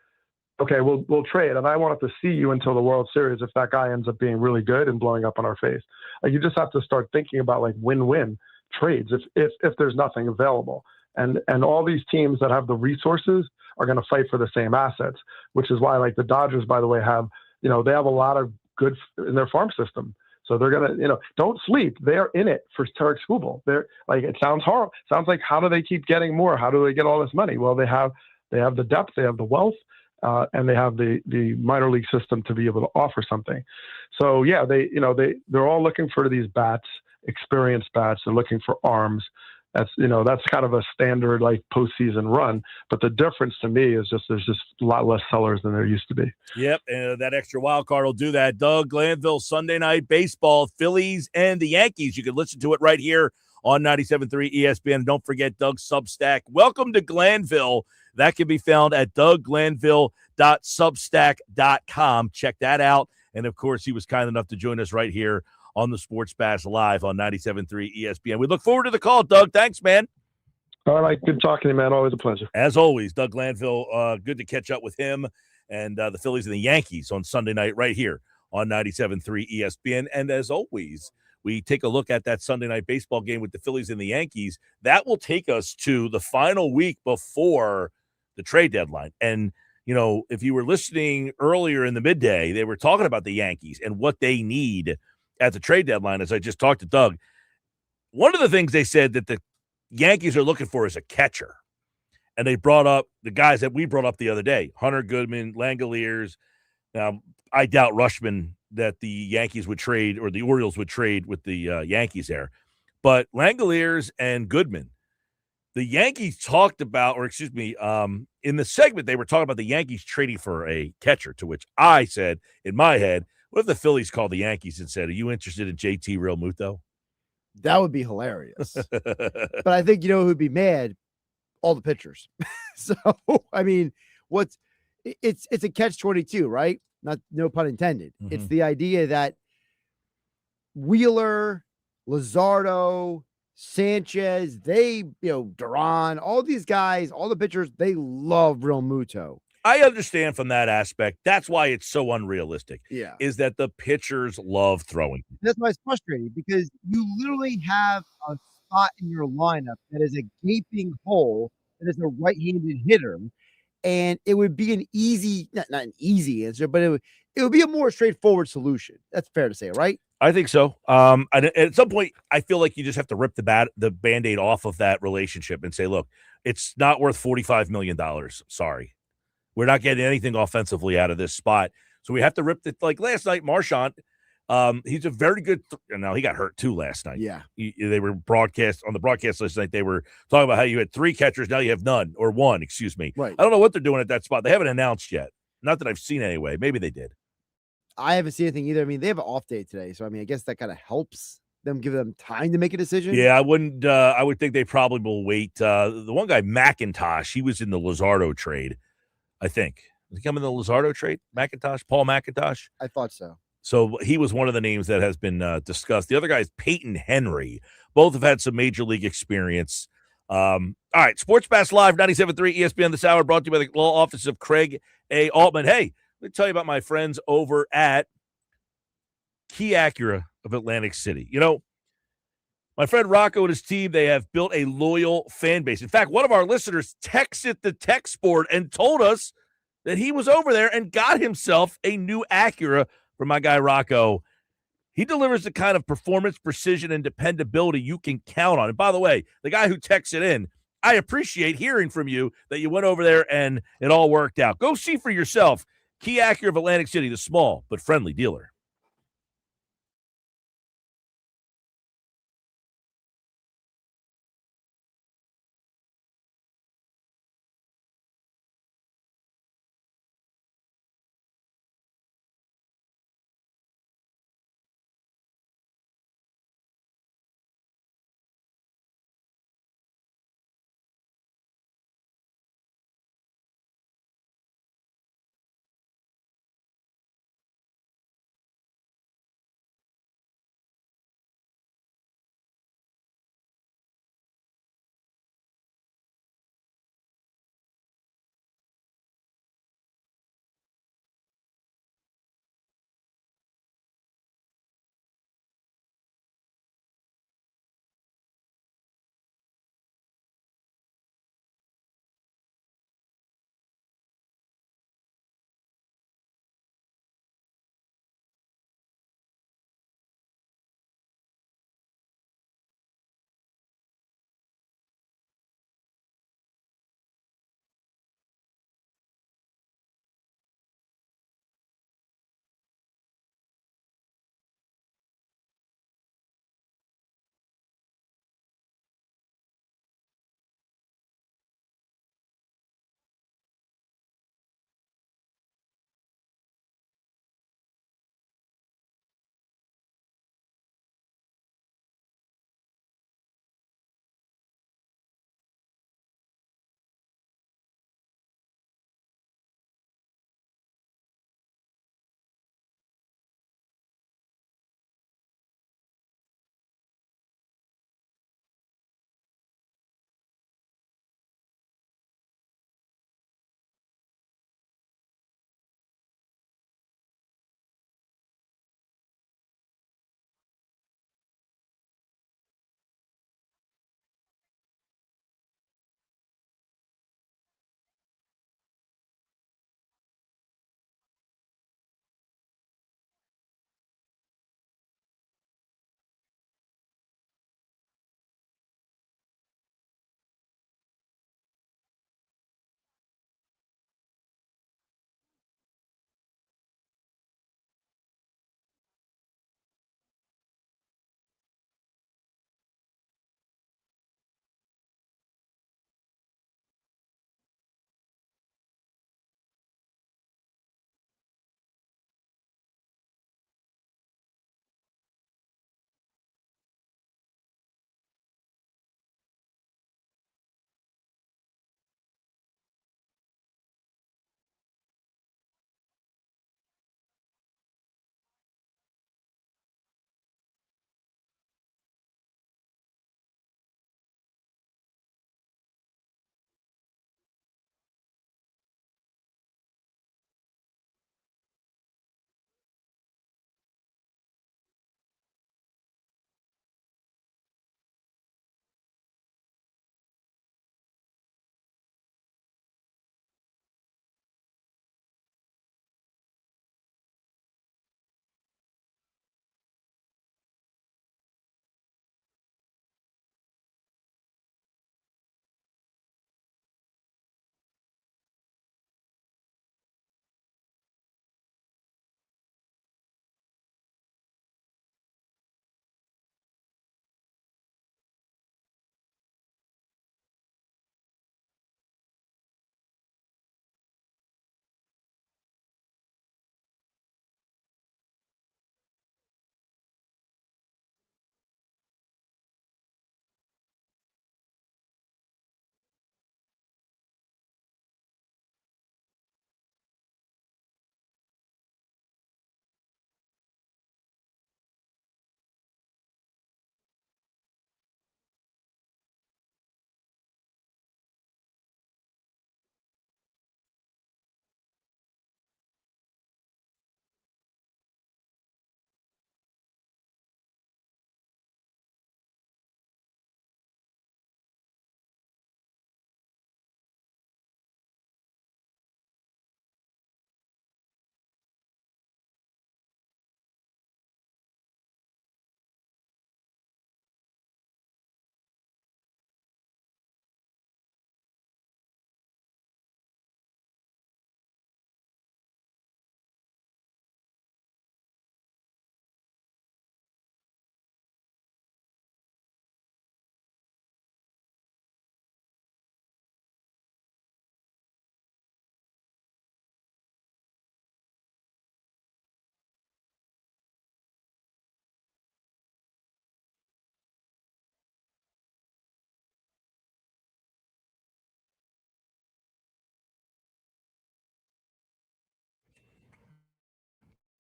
Okay, we'll trade. And I won't have to see you until the World Series if that guy ends up being really good and blowing up on our face. Like you just have to start thinking about like win-win trades if there's nothing available. And all these teams that have the resources are going to fight for the same assets, which is why like the Dodgers, by the way, have they have a lot of good in their farm system. So they're going to, don't sleep. They're in it for Tarek Skubal. They're like, it sounds horrible. Sounds like, how do they keep getting more? How do they get all this money? Well, they have the depth, they have the wealth, and they have the minor league system to be able to offer something. So yeah, they're all looking for these bats, experienced bats. They're looking for arms. That's kind of a standard like postseason run. But the difference to me is there's just a lot less sellers than there used to be. Yep, and that extra wild card will do that. Doug, Glanville, Sunday Night Baseball, Phillies and the Yankees. You can listen to it right here on 97.3 ESPN. Don't forget Doug's Substack. Welcome to Glanville. That can be found at dougglanville.substack.com. Check that out. And, of course, he was kind enough to join us right here on the Sports Bash Live on 97.3 ESPN. We look forward to the call, Doug. Thanks, man. All right. Good talking to you, man. Always a pleasure. As always, Doug Glanville, good to catch up with him and the Phillies and the Yankees on Sunday night right here on 97.3 ESPN. And as always, we take a look at that Sunday night baseball game with the Phillies and the Yankees. That will take us to the final week before the trade deadline. And if you were listening earlier in the midday, they were talking about the Yankees and what they need at the trade deadline. As I just talked to Doug, one of the things they said that the Yankees are looking for is a catcher. And they brought up the guys that we brought up the other day, Hunter Goodman, Langoliers. Now, I doubt Rushman that the Yankees would trade or the Orioles would trade with the Yankees there. But Langoliers and Goodman, the Yankees talked about, in the segment, they were talking about the Yankees trading for a catcher, to which I said in my head, what if the Phillies called the Yankees and said, are you interested in JT Realmuto? That would be hilarious. But I think, who'd be mad? All the pitchers. So, I mean, it's a catch-22, right? No pun intended. Mm-hmm. It's the idea that Wheeler, Luzardo, Sanchez, Duran, all these guys, all the pitchers, they love Realmuto. I understand from that aspect. That's why it's so unrealistic. Yeah. Is that the pitchers love throwing. That's why it's frustrating, because you literally have a spot in your lineup that is a gaping hole that is a right-handed hitter, and it would be an easy, not an easy answer, but it would be a more straightforward solution. That's fair to say, right? I think so. And at some point, I feel like you just have to rip the Band-Aid off of that relationship and say, look, it's not worth $45 million. Sorry. We're not getting anything offensively out of this spot. So we have to rip it. Like last night, Marchand, he's a very good now he got hurt too last night. Yeah. They were broadcast last night. They were talking about how you had 3 catchers. Now you have none, or 1, excuse me. Right. I don't know what they're doing at that spot. They haven't announced yet. Not that I've seen anyway. Maybe they did. I haven't seen anything either. I mean, they have an off day today. So, I mean, I guess that kind of helps them, give them time to make a decision. Yeah, I wouldn't. I would think they probably will wait. The one guy, McIntosh, he was in the Luzardo trade, I think. Did he come in the Luzardo trade? Paul McIntosh? I thought so. So he was one of the names that has been discussed. The other guy is Peyton Henry. Both have had some major league experience. All right, Sports Bass Live, 97.3 ESPN this hour, brought to you by the law office of Craig A. Altman. Hey, let me tell you about my friends over at Key Acura of Atlantic City. My friend Rocco and his team, they have built a loyal fan base. In fact, one of our listeners texted the text board and told us that he was over there and got himself a new Acura from my guy Rocco. He delivers the kind of performance, precision, and dependability you can count on. And by the way, the guy who texted in, I appreciate hearing from you that you went over there and it all worked out. Go see for yourself. Key Acura of Atlantic City, the small but friendly dealer.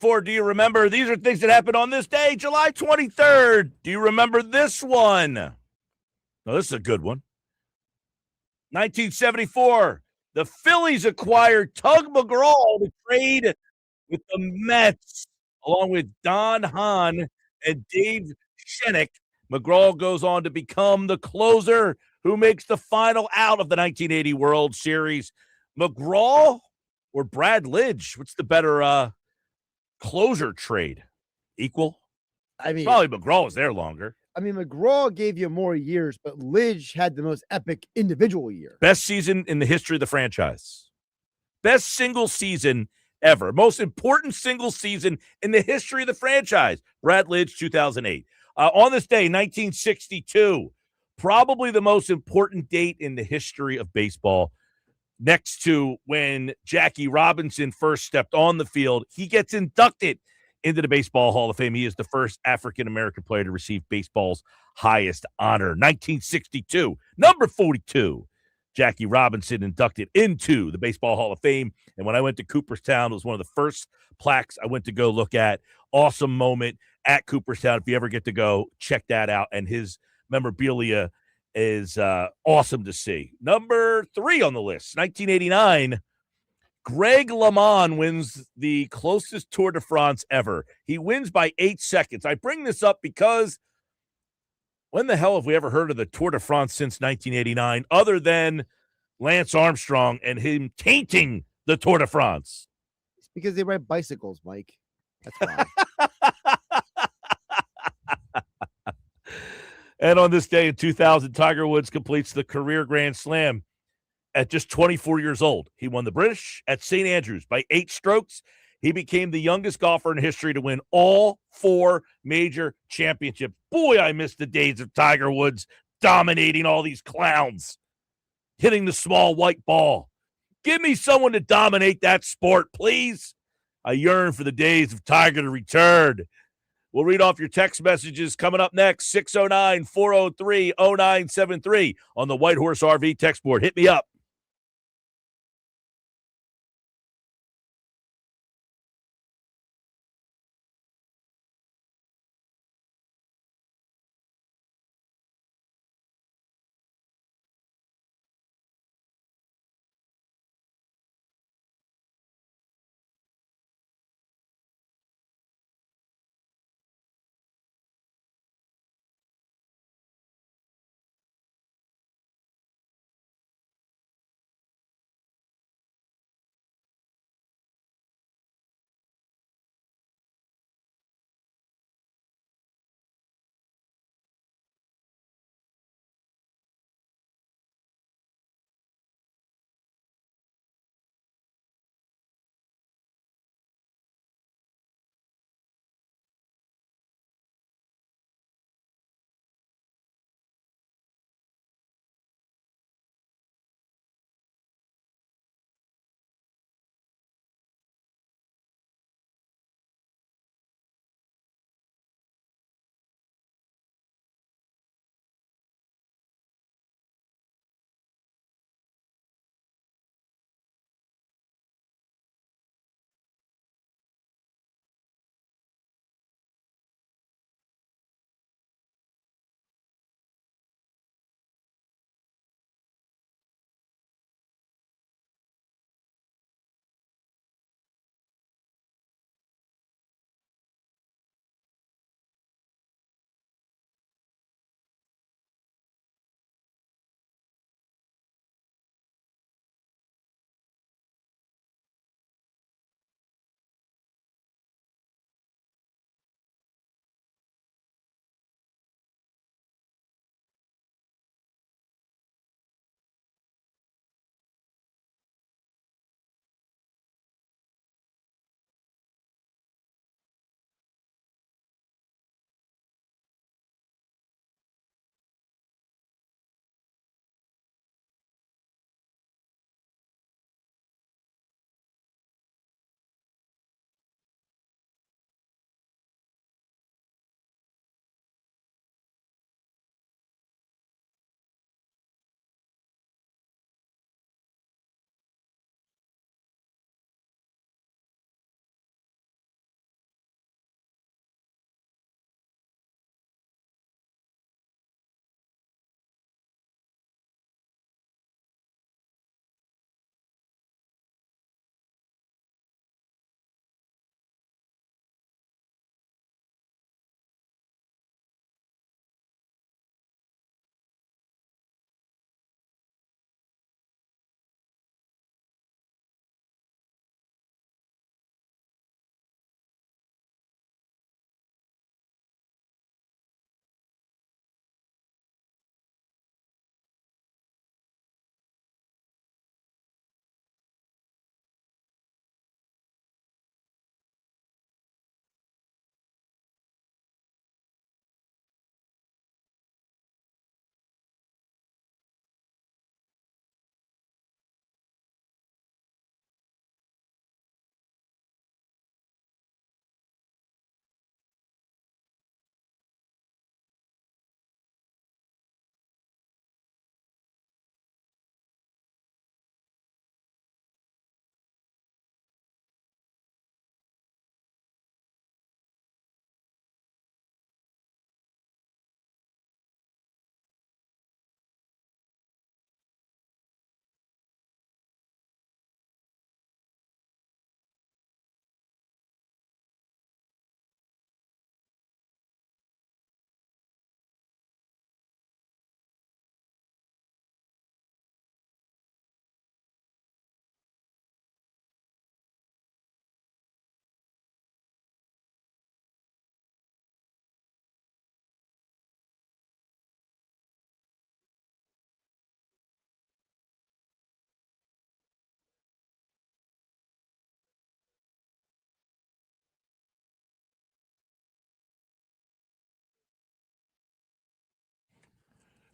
for Do You Remember? These are things that happened on this day, July 23rd. Do you remember this one? Now, this is a good one. 1974, the Phillies acquired Tug McGraw to trade with the Mets, along with Don Hahn and Dave Schenek. McGraw goes on to become the closer who makes the final out of the 1980 World Series. McGraw or Brad Lidge? What's the better closer trade? Equal? I mean, Probably McGraw was there longer. I mean, McGraw gave you more years, but Lidge had the most epic individual year. Best season in the history of the franchise. Best single season ever. Most important single season in the history of the franchise. Brad Lidge, 2008. On this day, 1962, probably the most important date in the history of baseball. Next to when Jackie Robinson first stepped on the field, he gets inducted into the Baseball Hall of Fame. He is the first African-American player to receive baseball's highest honor. 1962, number 42. Jackie Robinson inducted into the Baseball Hall of Fame. And when I went to Cooperstown, it was one of the first plaques I went to go look at. Awesome moment at Cooperstown. If you ever get to go, check that out. And his memorabilia is awesome to see. Number 3 on the list, 1989. Greg LeMond wins the closest Tour de France ever. He wins by 8 seconds. I bring this up because when the hell have we ever heard of the Tour de France since 1989 other than Lance Armstrong and him tainting the Tour de France? It's because they ride bicycles, Mike. That's why. And on this day in 2000, Tiger Woods completes the career Grand Slam at just 24 years old. He won the British at St. Andrews by 8 strokes. He became the youngest golfer in history to win all 4 major championships. Boy, I miss the days of Tiger Woods dominating all these clowns, hitting the small white ball. Give me someone to dominate that sport, please. I yearn for the days of Tiger to return. We'll read off your text messages coming up next, 609-403-0973 on the White Horse RV text board. Hit me up.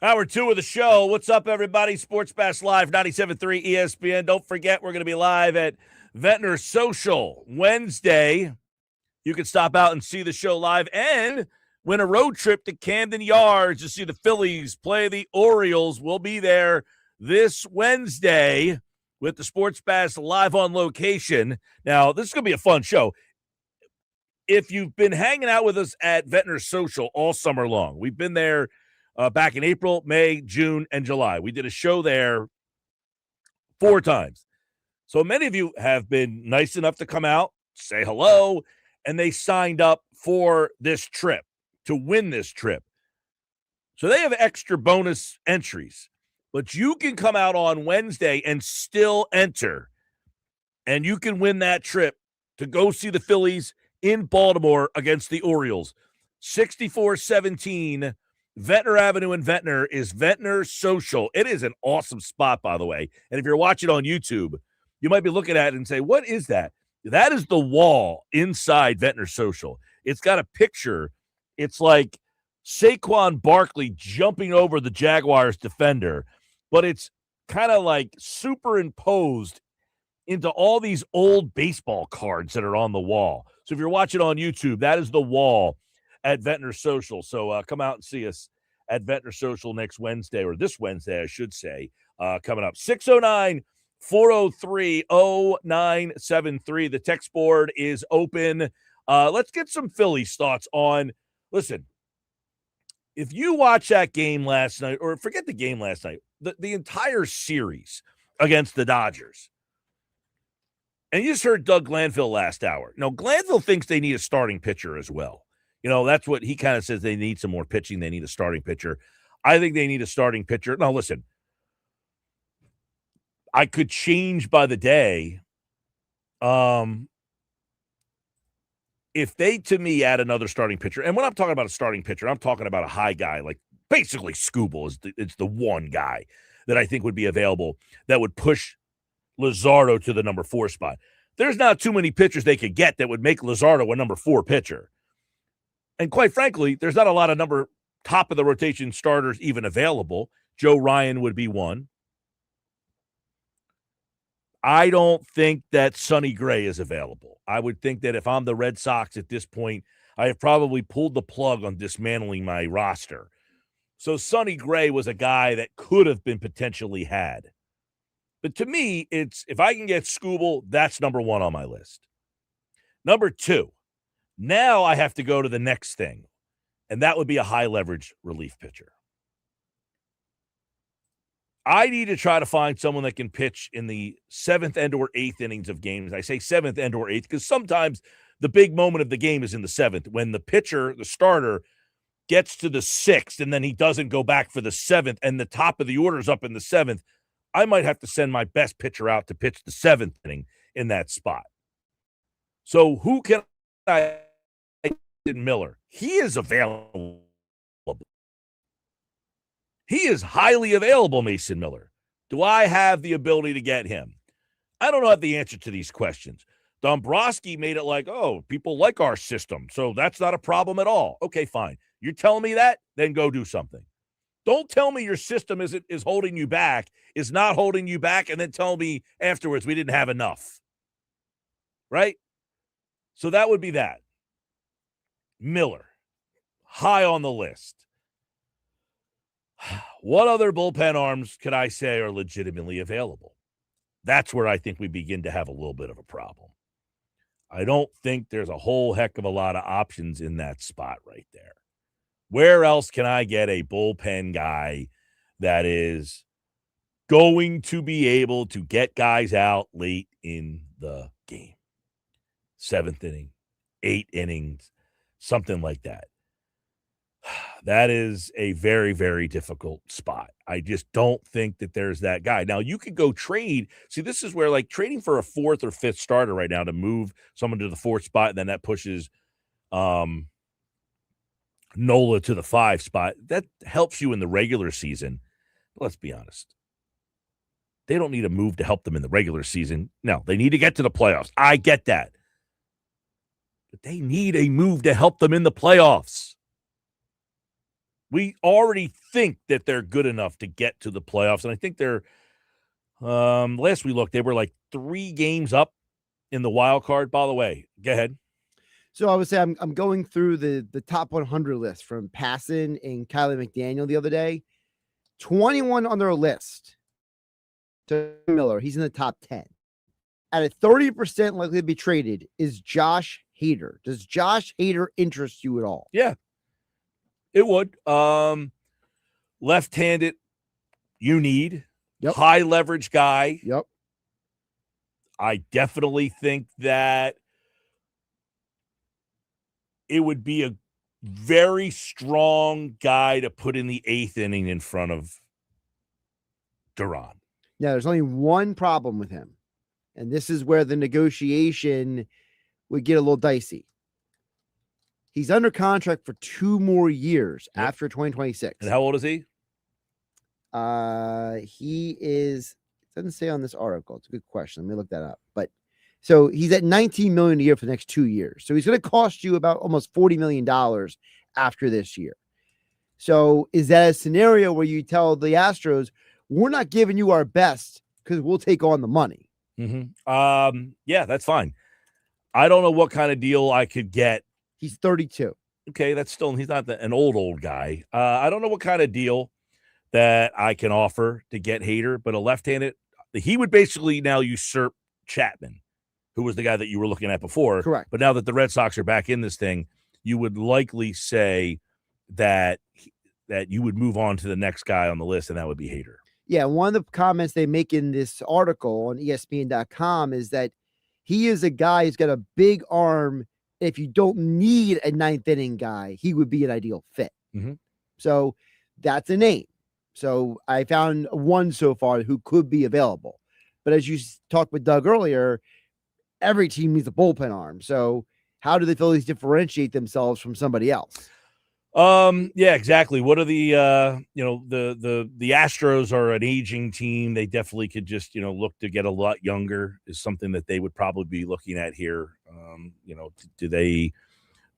Hour 2 of the show. What's up, everybody? Sports Bash Live, 97.3 ESPN. Don't forget, we're going to be live at Ventnor Social Wednesday. You can stop out and see the show live and win a road trip to Camden Yards to see the Phillies play the Orioles. We'll be there this Wednesday with the Sports Bash live on location. Now, this is going to be a fun show. If you've been hanging out with us at Ventnor Social all summer long, we've been there back in April, May, June, and July. We did a show there 4 times. So many of you have been nice enough to come out, say hello, and they signed up for this trip, to win this trip. So they have extra bonus entries. But you can come out on Wednesday and still enter, and you can win that trip to go see the Phillies in Baltimore against the Orioles. 6417 Ventnor Avenue in Ventnor is Ventnor Social. It is an awesome spot, by the way. And if you're watching on YouTube, you might be looking at it and say, what is that? That is the wall inside Ventnor Social. It's got a picture. It's like Saquon Barkley jumping over the Jaguars defender, but it's kind of like superimposed into all these old baseball cards that are on the wall. So if you're watching on YouTube, that is the wall at Ventnor Social. So come out and see us at Ventnor Social next Wednesday, or this Wednesday, I should say, coming up. 609-403-0973. The text board is open. Let's get some Phillies thoughts on, listen, if you watch that game last night, or forget the game last night, the entire series against the Dodgers, and you just heard Doug Glanville last hour. Now, Glanville thinks they need a starting pitcher as well. You know, that's what he kind of says. They need some more pitching. They need a starting pitcher. I think they need a starting pitcher. Now, listen, I could change by the day. If they, to me, add another starting pitcher, and when I'm talking about a starting pitcher, I'm talking about a high guy, like basically Skubal it's the one guy that I think would be available that would push Luzardo to the number 4 spot. There's not too many pitchers they could get that would make Luzardo a number 4 pitcher. And quite frankly, there's not a lot of top of the rotation starters even available. Joe Ryan would be one. I don't think that Sonny Gray is available. I would think that if I'm the Red Sox at this point, I have probably pulled the plug on dismantling my roster. So Sonny Gray was a guy that could have been potentially had. But to me, it's if I can get Skubal, that's number 1 on my list. Number 2, now I have to go to the next thing, and that would be a high-leverage relief pitcher. I need to try to find someone that can pitch in the 7th and or 8th innings of games. I say 7th and or 8th because sometimes the big moment of the game is in the 7th when the pitcher, the starter, gets to the 6th and then he doesn't go back for the 7th and the top of the order is up in the 7th. I might have to send my best pitcher out to pitch the 7th inning in that spot. So who can I – Miller? He is available. He is highly available, Mason Miller. Do I have the ability to get him? I don't know the answer to these questions. Dombrowski made it like, oh, people like our system, so that's not a problem at all. Okay, fine. You're telling me that? Then go do something. Don't tell me your system is holding you back, is not holding you back, and then tell me afterwards we didn't have enough. Right? So that would be that. Miller, high on the list. What other bullpen arms could I say are legitimately available? That's where I think we begin to have a little bit of a problem. I don't think there's a whole heck of a lot of options in that spot right there. Where else can I get a bullpen guy that is going to be able to get guys out late in the game? 7th inning, 8 innings, something like that. That is a very, very difficult spot. I just don't think that there's that guy. Now, you could go trade. See, this is where, like, trading for a 4th or 5th starter right now to move someone to the 4th spot, and then that pushes Nola to the 5 spot. That helps you in the regular season. But let's be honest. They don't need a move to help them in the regular season. No, they need to get to the playoffs. I get that. But they need a move to help them in the playoffs. We already think that they're good enough to get to the playoffs, and I think they're last we looked, they were like 3 games up in the wild card. By the way, go ahead. So I would say I'm going through the top 100 list from Passan and Kylie McDaniel the other day. 21 on their list. To Miller, he's in the top 10. At a 30% likely to be traded is Josh Hader. Does Josh Hader interest you at all? Yeah, it would. Left-handed, you need. Yep. High leverage guy. Yep. I definitely think that it would be a very strong guy to put in the 8th inning in front of Duran. Yeah, there's only one problem with him. And this is where the negotiation would get a little dicey. He's under contract for 2 more years after 2026. And how old is he? He is, it doesn't say on this article. It's a good question. Let me look that up. But so he's at $19 million a year for the next 2 years. So he's going to cost you about almost $40 million after this year. So is that a scenario where you tell the Astros, we're not giving you our best because we'll take on the money? Mm-hmm. Yeah, that's fine. I don't know what kind of deal I could get. He's 32. Okay, that's still, he's not an old guy. I don't know what kind of deal that I can offer to get Hader, but a left-handed, he would basically now usurp Chapman, who was the guy that you were looking at before. Correct. But now that the Red Sox are back in this thing, you would likely say that you would move on to the next guy on the list, and that would be Hader. Yeah, one of the comments they make in this article on ESPN.com is that he is a guy who's got a big arm. If you don't need a 9th inning guy, he would be an ideal fit. Mm-hmm. So that's a name. So I found one so far who could be available. But as you talked with Doug earlier, every team needs a bullpen arm. So how do the Phillies differentiate themselves from somebody else? Yeah, exactly. What are the the Astros are an aging team. They definitely could just, look to get a lot younger is something that they would probably be looking at here.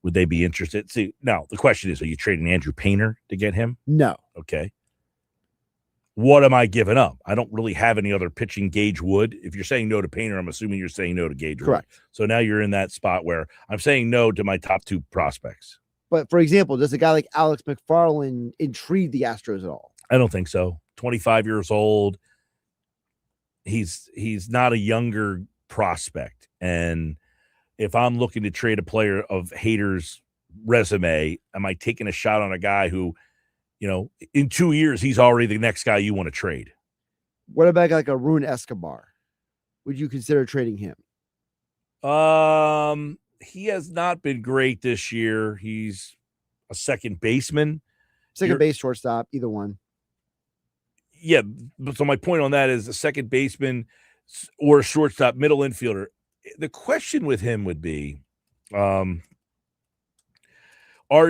Would they be interested? See, now the question is, are you trading Andrew Painter to get him? No. Okay. What am I giving up? I don't really have any other pitching. Gage Wood. If you're saying no to Painter, I'm assuming you're saying no to Gage Correct. Wood. So now you're in that spot where I'm saying no to my top 2 prospects. But for example, does a guy like Alex McFarland intrigue the Astros at all? I don't think so. 25 years old. He's not a younger prospect. And if I'm looking to trade a player of Hader's resume, am I taking a shot on a guy who, in 2 years, he's already the next guy you want to trade? What about like a Rune Escobar? Would you consider trading him? He has not been great this year. He's a second baseman. Second base, shortstop, either one. Yeah. So my point on that is a second baseman or a shortstop, middle infielder. The question with him would be, are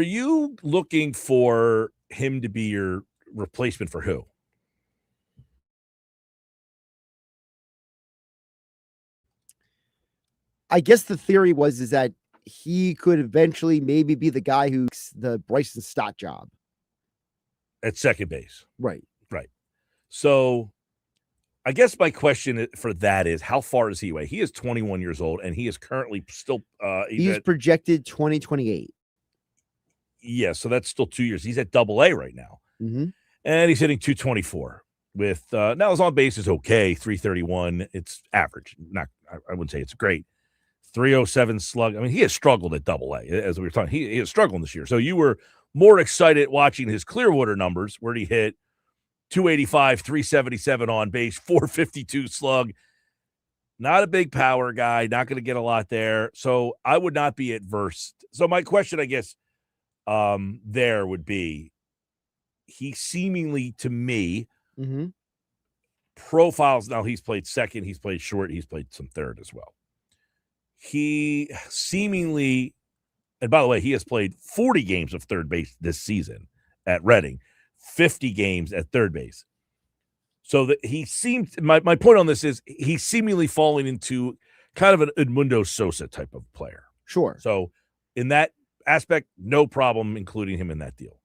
you looking for him to be your replacement for who? I guess the theory is that he could eventually maybe be the guy who's the Bryson Stott job at second base. Right. So I guess my question for that is, how far is he away? He is 21 years old, and he is currently still he's projected 2028. Yeah, so that's still 2 years. He's at AA right now. Mm-hmm. And he's hitting 224 with now his on base is okay, 331. It's average. I wouldn't say it's great. 307 slug. I mean, he has struggled at AA, as we were talking. He is struggling this year. So you were more excited watching his Clearwater numbers, where he hit 285, 377 on base, 452 slug. Not a big power guy, not going to get a lot there. So I would not be adverse. So my question, I guess, there would be, he seemingly, to me, profiles. Now, he's played second, he's played short, he's played some third as well. He seemingly, and by the way, he has played 40 games of third base this season at Reading, 50 games at third base. So that he seems, my point on this is he's seemingly falling into kind of an Edmundo Sosa type of player. Sure. So in that aspect, no problem including him in that deal.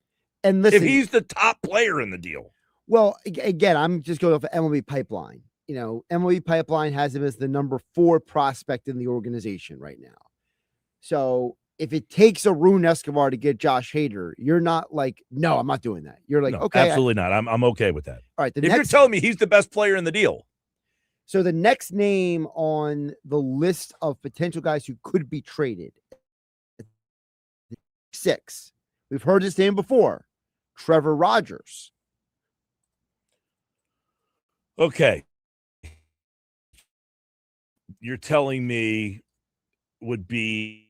And listen, if he's the top player in the deal. Well, again, I'm just going off of MLB Pipeline. MLB Pipeline has him as the number 4 prospect in the organization right now. So if it takes Arun Escobar to get Josh Hader, you're not like, no, I'm not doing that. You're like, no, okay, absolutely not. I'm okay with that. All right. If you're telling me he's the best player in the deal. So the next name on the list of potential guys who could be traded, 6. We've heard his name before, Trevor Rogers. Okay. You're telling me would be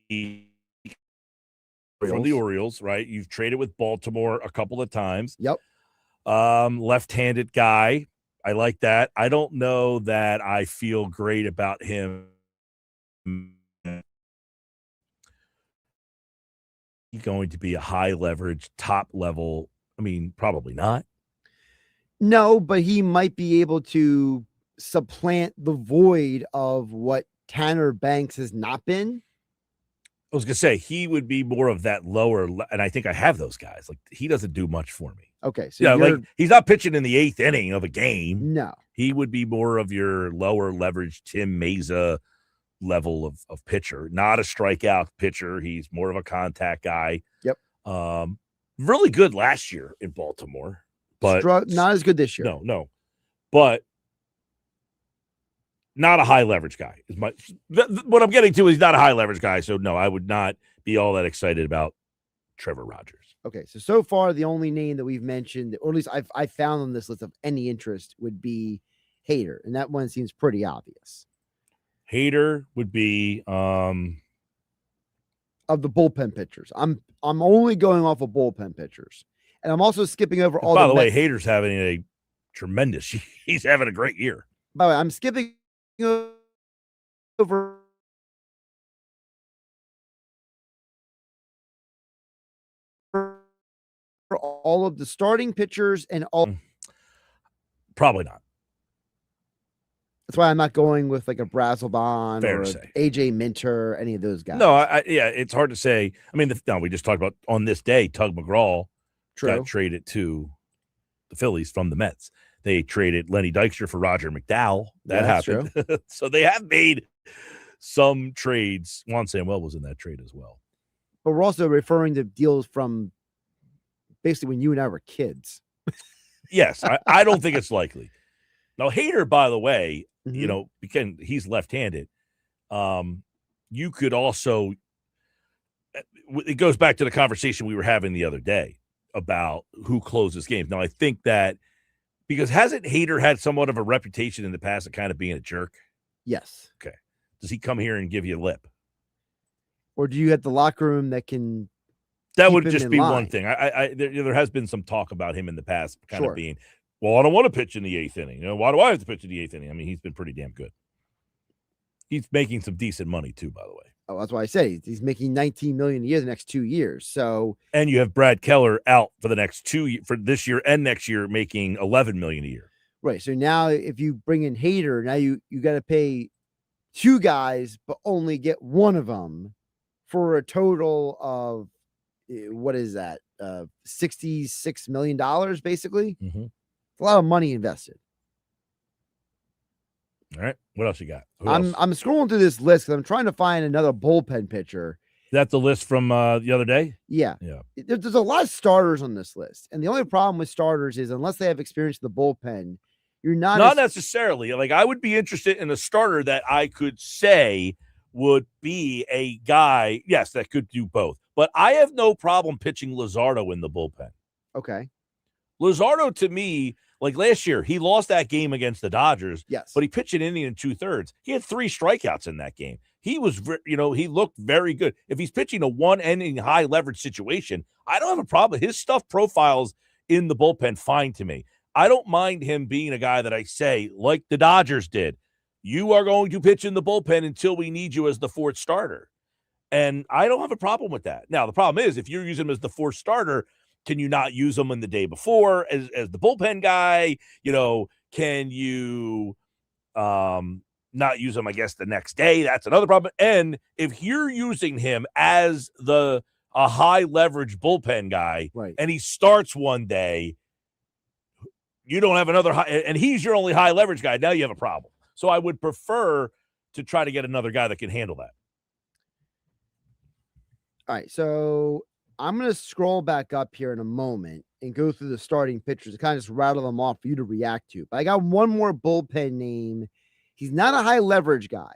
from the Orioles, right? You've traded with Baltimore a couple of times. Yep. Left-handed guy. I like that. I don't know that I feel great about him. He's going to be a high leverage, top level. I mean, probably not. No, but he might be able to supplant the void of what Tanner Banks has not been. I was going to say he would be more of that lower, and I think I have those guys. Like, he doesn't do much for me. Okay. So yeah, like he's not pitching in the 8th inning of a game. No. He would be more of your lower leverage Tim Mesa level of pitcher, not a strikeout pitcher. He's more of a contact guy. Yep. Really good last year in Baltimore, but not as good this year. No. But not a high leverage guy. What I'm getting to is not a high leverage guy. So no, I would not be all that excited about Trevor Rogers. Okay, so far the only name that we've mentioned, or at least I found on this list of any interest, would be Hader, and that one seems pretty obvious. Hader would be of the bullpen pitchers. I'm only going off of bullpen pitchers, and I'm also skipping over all. By the way, Hader's having a tremendous. He's having a great year. By the way, I'm skipping over. All of the starting pitchers and all. Probably not. That's why I'm not going with like a Brazelbon Fair or to say. AJ Minter, any of those guys. No, yeah, it's hard to say. I mean, we just talked about on this day, Tug McGraw got traded to the Phillies from the Mets. They traded Lenny Dykstra for Roger McDowell. That happened. So they have made some trades. Juan Samuel was in that trade as well. But we're also referring to deals from basically when you and I were kids. Yes, I don't think it's likely. Now, Hader, by the way, because he's left-handed, you could also – it goes back to the conversation we were having the other day about who closes games. Now, I think that because hasn't Hader had somewhat of a reputation in the past of kind of being a jerk? Yes. Okay. Does he come here and give you a lip? Or do you have the locker room that can – that would just be one thing. There has been some talk about him in the past kind of being, well, I don't want to pitch in the 8th inning. Why do I have to pitch in the 8th inning? I mean, he's been pretty damn good. He's making some decent money too, by the way. Oh, that's why I say he's making $19 million a year the next 2 years. So, and you have Brad Keller out for the next for this year and next year, making $11 million a year. Right. So now, if you bring in Hader, now you got to pay 2 guys, but only get one of them for a total of what is that? $66 million, basically. Mm-hmm. A lot of money invested. All right. What else you got? I'm scrolling through this list because I'm trying to find another bullpen pitcher. Is that the list from the other day? Yeah. There's a lot of starters on this list. And the only problem with starters is unless they have experience in the bullpen, you're not necessarily. Like, I would be interested in a starter that I could say would be a guy, yes, that could do both. But I have no problem pitching Luzardo in the bullpen. Okay. Luzardo, to me, like last year, he lost that game against the Dodgers. Yes. But he pitched an inning and 2/3. He had 3 strikeouts in that game. He was, he looked very good. If he's pitching a 1-inning high leverage situation, I don't have a problem. His stuff profiles in the bullpen fine to me. I don't mind him being a guy that I say, like the Dodgers did, you are going to pitch in the bullpen until we need you as the 4th starter. And I don't have a problem with that. Now, the problem is if you're using him as the 4th starter, can you not use him in the day before as the bullpen guy? Can you not use him, I guess, the next day? That's another problem. And if you're using him as the a high leverage bullpen guy, Right. and he starts one day, you don't have another high, and he's your only high leverage guy. Now you have a problem. So I would prefer to try to get another guy that can handle that. All right, so I'm going to scroll back up here in a moment and go through the starting pitchers and kind of just rattle them off for you to react to. But I got one more bullpen name. He's not a high leverage guy,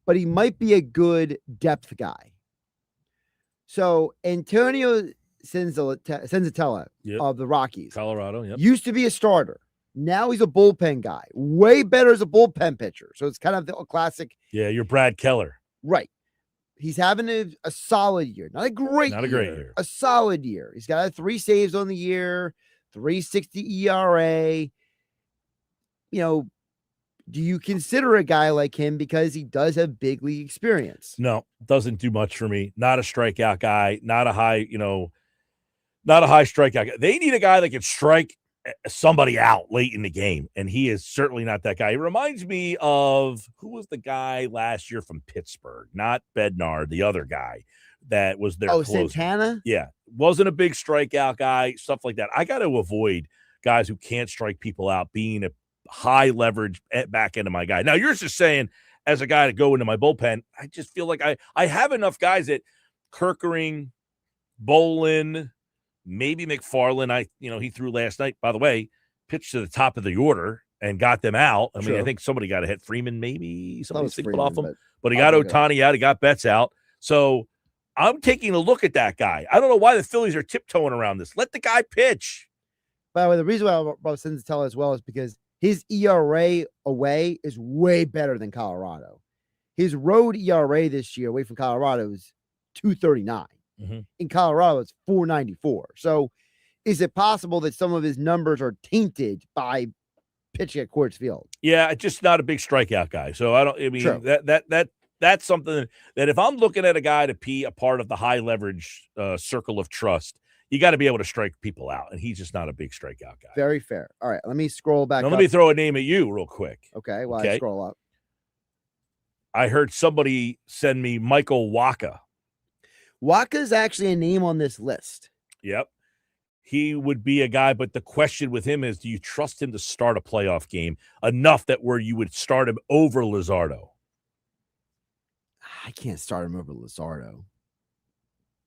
but he might be a good depth guy. So Antonio Senzatella of the Rockies, Colorado, used to be a starter. Now he's a bullpen guy. Way better as a bullpen pitcher. So it's kind of the classic. Yeah, you're Brad Keller. Right. He's having a solid year. Not a great year. A solid year. He's got 3 saves on the year, 3.60 ERA. You know, do you consider a guy like him because he does have big league experience? No, doesn't do much for me. Not a strikeout guy, not a high strikeout guy. They need a guy that can strike somebody out late in the game, and he is certainly not that guy. He reminds me of who was the guy last year from Pittsburgh, not Bednar, the other guy that was their closer. Santana? Yeah, wasn't a big strikeout guy, stuff like that. I got to avoid guys who can't strike people out being a high leverage back end of my guy. Now, you're just saying as a guy to go into my bullpen, I just feel like I have enough guys at Kerkering, Bolin, maybe McFarland. He threw last night, by the way, pitched to the top of the order and got them out. I mean, I think somebody got a hit. Freeman, maybe somebody singled off him, but he got Ohtani out. He got Betts out. So I'm taking a look at that guy. I don't know why the Phillies are tiptoeing around this. Let the guy pitch. By the way, the reason why I brought Senzatella as well is because his ERA away is way better than Colorado. His road ERA this year away from Colorado is 2.39. Mm-hmm. In Colorado, it's 4.94. So is it possible that some of his numbers are tainted by pitching at Coors Field? Yeah, just not a big strikeout guy. So that's something that if I'm looking at a guy to be a part of the high leverage circle of trust, you got to be able to strike people out, and he's just not a big strikeout guy. Very fair. All right, let me scroll back. Now, let me throw a name at you real quick. Okay, I scroll up. I heard somebody send me Michael Wacha. Wacha's actually a name on this list. Yep. He would be a guy, but the question with him is, do you trust him to start a playoff game enough that where you would start him over Luzardo? I can't start him over Luzardo.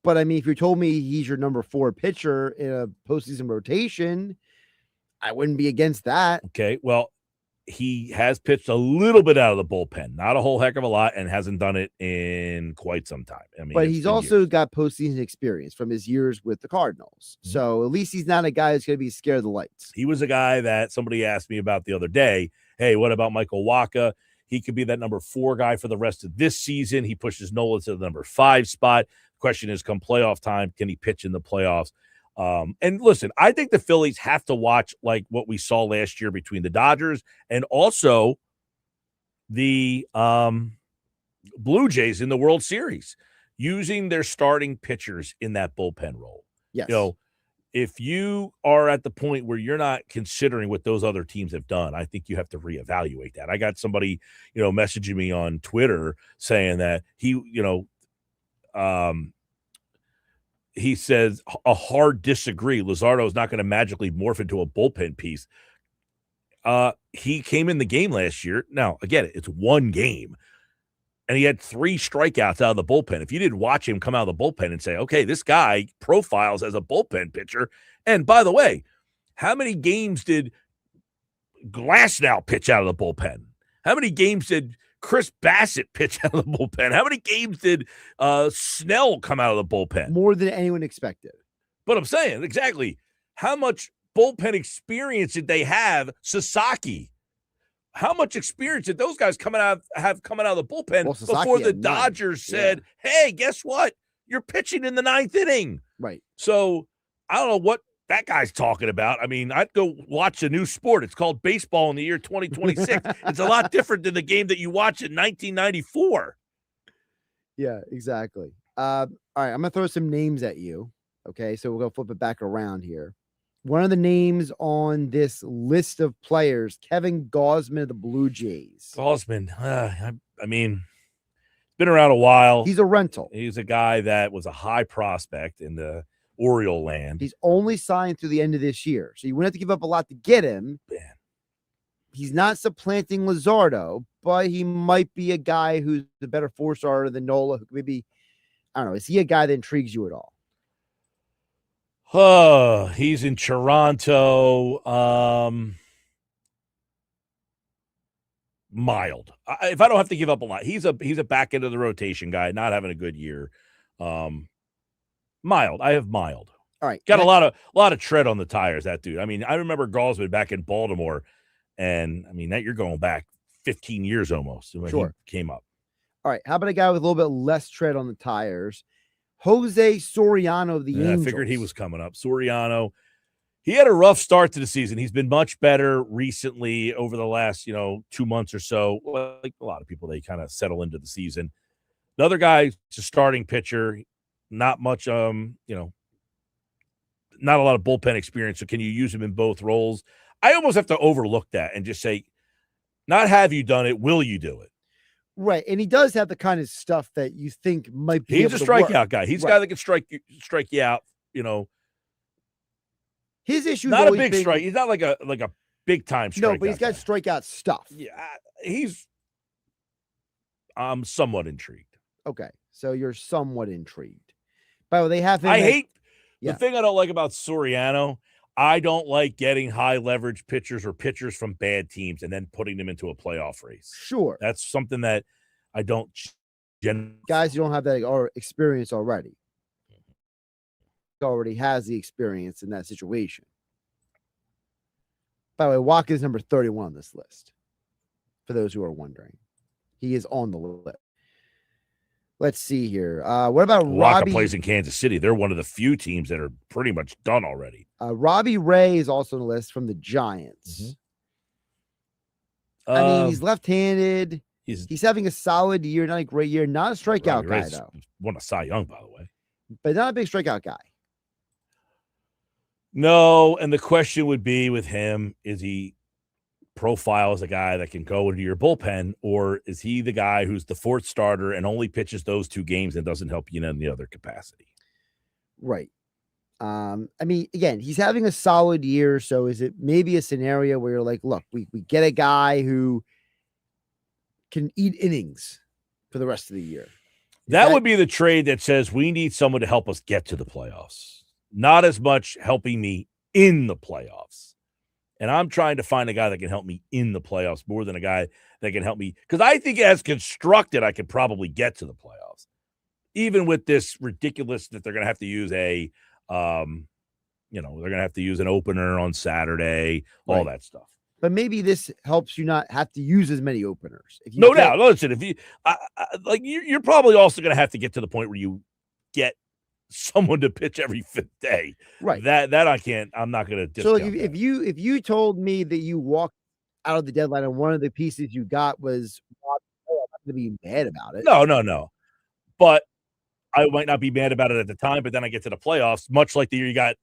But, I mean, if you told me he's your number 4 pitcher in a postseason rotation, I wouldn't be against that. Okay, well, he has pitched a little bit out of the bullpen, not a whole heck of a lot, and hasn't done it in quite some time. I mean, but he's also got postseason experience from his years with the Cardinals. Mm-hmm. So at least he's not a guy who's going to be scared of the lights. He was a guy that somebody asked me about the other day. Hey, what about Michael Wacha? He could be that number 4 guy for the rest of this season. He pushes Nola to the number 5 spot. The question is, come playoff time, can he pitch in the playoffs? And listen, I think the Phillies have to watch like what we saw last year between the Dodgers and also the Blue Jays in the World Series, using their starting pitchers in that bullpen role. Yes. If you are at the point where you're not considering what those other teams have done, I think you have to reevaluate that. I got somebody, messaging me on Twitter saying that he says a hard disagree. Luzardo is not going to magically morph into a bullpen piece. He came in the game last year. Now, again, it's one game, and he had 3 strikeouts out of the bullpen. If you didn't watch him come out of the bullpen and say, okay, this guy profiles as a bullpen pitcher. And by the way, how many games did Glasnow pitch out of the bullpen? How many games did Chris Bassett pitch out of the bullpen? How many games did Snell come out of the bullpen? More than anyone expected. But I'm saying, exactly, how much bullpen experience did they have? Sasaki. How much experience did those guys coming out of the bullpen before the Dodgers said, hey, guess what? You're pitching in the 9th inning. Right. So I don't know what that guy's talking about. I mean, I'd go watch a new sport. It's called baseball in the year 2026. It's a lot different than the game that you watched in 1994. Yeah, exactly. All right, I'm going to throw some names at you. Okay, so we'll go flip it back around here. One of the names on this list of players, Kevin Gausman of the Blue Jays. Gausman, I mean, it's been around a while. He's a rental. He's a guy that was a high prospect in the Oriole land. He's only signed through the end of this year, so you wouldn't have to give up a lot to get him. Man. He's not supplanting Luzardo, but he might be a guy who's the better four-starter than Nola. Who maybe, I don't know, is he a guy that intrigues you at all? Oh, he's in Toronto. Mild. If I don't have to give up a lot, he's a back end of the rotation guy, not having a good year. Mild. I have mild. All right. Got a lot of tread on the tires, that dude. I mean, I remember Galsman back in Baltimore, and I mean that you're going back 15 years almost when he came up. All right. How about a guy with a little bit less tread on the tires? Jose Soriano of the Angels. I figured he was coming up. Soriano. He had a rough start to the season. He's been much better recently over the last, 2 months or so. Like a lot of people, they kind of settle into the season. Another guy, it's a starting pitcher, not much, not a lot of bullpen experience. So can you use him in both roles? I almost have to overlook that and just say, not have you done it, will you do it? Right. And he does have the kind of stuff that you think might be. He's a strikeout guy. He's a guy that can strike you out, His issue not a big strike. He's not like a big time strikeout. No, but he's got strikeout stuff. Yeah, I'm somewhat intrigued. Okay, so you're somewhat intrigued. By the way, they have him. The thing I don't like about Soriano. I don't like getting high leverage pitchers or pitchers from bad teams and then putting them into a playoff race. Sure, that's something that I don't. Guys, you don't have that experience already. Already has the experience in that situation. By the way, Walker is number 31 on this list. For those who are wondering, he is on the list. Let's see here. What about Robbie? Plays in Kansas City. They're one of the few teams that are pretty much done already. Robbie Ray is also on the list from the Giants. Mm-hmm. I mean, he's left-handed. He's having a solid year, not a great year. Not a strikeout guy, though. Won a Cy Young, by the way. But not a big strikeout guy. No, and the question would be with him, is he profile as a guy that can go into your bullpen, or is he the guy who's the fourth starter and only pitches those 2 games and doesn't help you in any other capacity? Right. I mean, again, he's having a solid year, so is it maybe a scenario where you're like, look, we get a guy who can eat innings for the rest of the year? That would be the trade that says we need someone to help us get to the playoffs. Not as much helping me in the playoffs. And I'm trying to find a guy that can help me in the playoffs more than a guy that can help me. Because I think as constructed, I could probably get to the playoffs. Even with this ridiculous that they're going to have to use they're going to have to use an opener on Saturday, all that stuff. But maybe this helps you not have to use as many openers. If you no doubt. Listen, if you you're probably also going to have to get to the point where you get someone to pitch every 5th day. Right. That I can't. I'm not going to. So if you told me that you walked out of the deadline and one of the pieces you got was, I'm not going to be mad about it. No. But I might not be mad about it at the time. But then I get to the playoffs, much like the year you got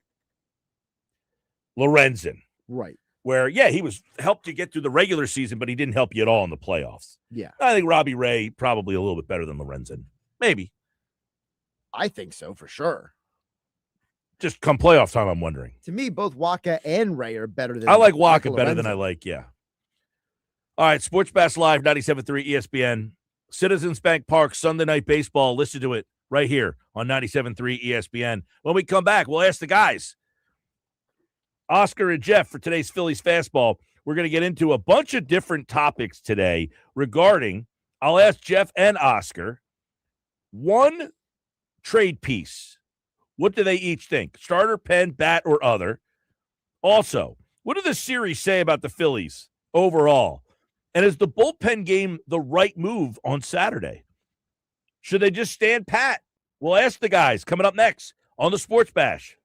Lorenzen. Right. Where, he was helped you get through the regular season, but he didn't help you at all in the playoffs. Yeah. I think Robbie Ray probably a little bit better than Lorenzen. Maybe. I think so, for sure. Just come playoff time, I'm wondering. To me, both Waka and Ray are better than I like Waka better than I like, All right, Sports Bass Live, 97.3 ESPN. Citizens Bank Park, Sunday Night Baseball. Listen to it right here on 97.3 ESPN. When we come back, we'll ask the guys, Oscar and Jeff, for today's Phillies Fastball. We're going to get into a bunch of different topics today regarding, I'll ask Jeff and Oscar, one trade piece. What do they each think? Starter, pen, bat, or other? Also, what do the series say about the Phillies overall? And is the bullpen game the right move on Saturday? Should they just stand pat? We'll ask the guys coming up next on the Sports Bash.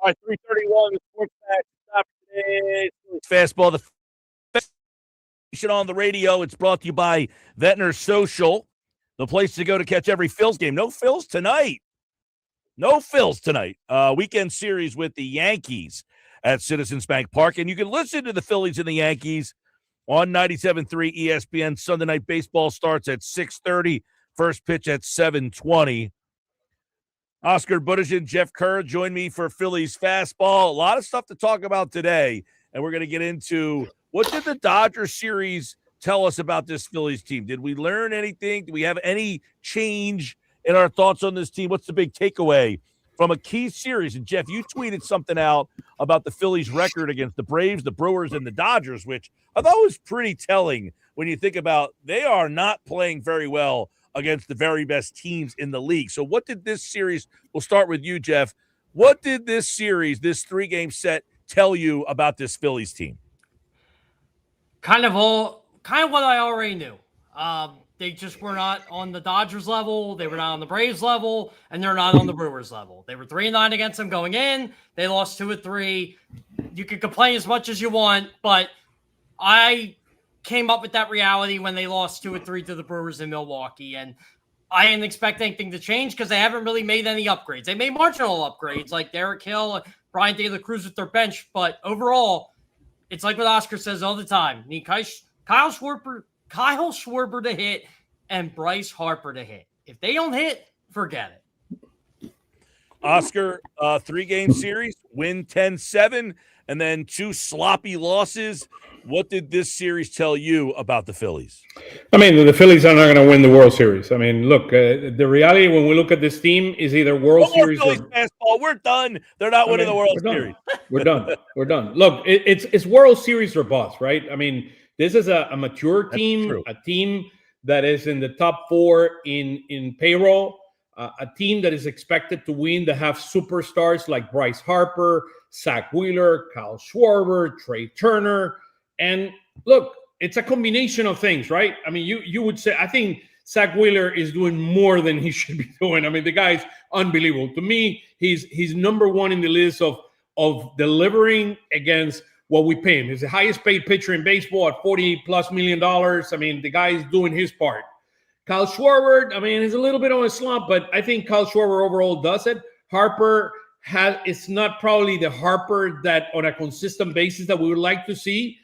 All right, 3:31. The sports back. Stop today. Fastball. The on the radio. It's brought to you by Ventnor Social, the place to go to catch every Phillies game. No Phillies tonight. No Phillies tonight. Weekend series with the Yankees at Citizens Bank Park, and you can listen to the Phillies and the Yankees on 97.3 ESPN. Sunday Night Baseball starts at 6:30. First pitch at 7:20. Oscar Budish, Jeff Kerr join me for Phillies Fastball. A lot of stuff to talk about today, and we're going to get into what did the Dodgers series tell us about this Phillies team? Did we learn anything? Do we have any change in our thoughts on this team? What's the big takeaway from a key series? And, Jeff, you tweeted something out about the Phillies' record against the Braves, the Brewers, and the Dodgers, which I thought was pretty telling when you think about they are not playing very well against the very best teams in the league. So what did this series, we'll start with you, Jeff. What did this series, this 3-game set, tell you about this Phillies team? Kind of what I already knew. They just were not on the Dodgers level. They were not on the Braves level, and they're not on the Brewers level. They were 3-9 against them going in. They lost 2 of 3. You can complain as much as you want, but I came up with that reality when they lost 2 of 3 to the Brewers in Milwaukee, and I didn't expect anything to change because they haven't really made any upgrades. They made marginal upgrades like Derek Hill and Brian De La Cruz with their bench, but overall, it's like what Oscar says all the time. Need Kyle Schwarber to hit and Bryce Harper to hit. If they don't hit, forget it. Oscar, 3-game series, win 10-7, and then 2 sloppy losses. What did this series tell you about the Phillies? I mean, the Phillies are not going to win the World Series. I mean, look, the reality when we look at this team is either World Series Phillies Fastball. We're done. They're not winning the World Series. We're done. We're done. Look, it's World Series or bust, right? I mean, this is a mature team, a team that is in the top 4 in payroll, a team that is expected to win, that have superstars like Bryce Harper, Zach Wheeler, Kyle Schwarber, Trey Turner. And look, it's a combination of things, right? I mean, you would say, I think Zach Wheeler is doing more than he should be doing. I mean, the guy's unbelievable. To me, he's number 1 in the list of delivering against what we pay him. He's the highest paid pitcher in baseball at $40+ million. I mean, the guy's doing his part. Kyle Schwarber, I mean, he's a little bit on a slump, but I think Kyle Schwarber overall does it. Harper it's not probably the Harper that on a consistent basis that we would like to see.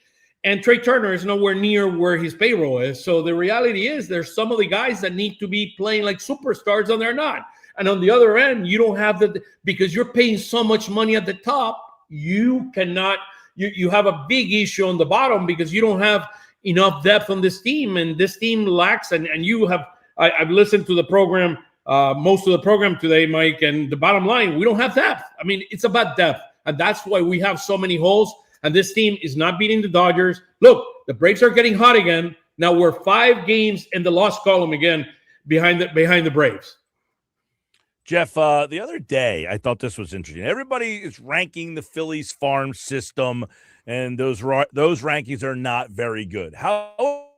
And Trey Turner is nowhere near where his payroll is. So the reality is there's some of the guys that need to be playing like superstars and they're not. And on the other end, you don't have because you're paying so much money at the top, you cannot, you have a big issue on the bottom because you don't have enough depth on this team. And this team lacks, and you have, I've listened to the program, most of the program today, Mike, and the bottom line, we don't have depth. I mean, it's about depth. And that's why we have so many holes. And this team is not beating the Dodgers. Look, the Braves are getting hot again. Now we're 5 games in the loss column again behind the Braves. Jeff, the other day, I thought this was interesting. Everybody is ranking the Phillies farm system, and those rankings are not very good. However,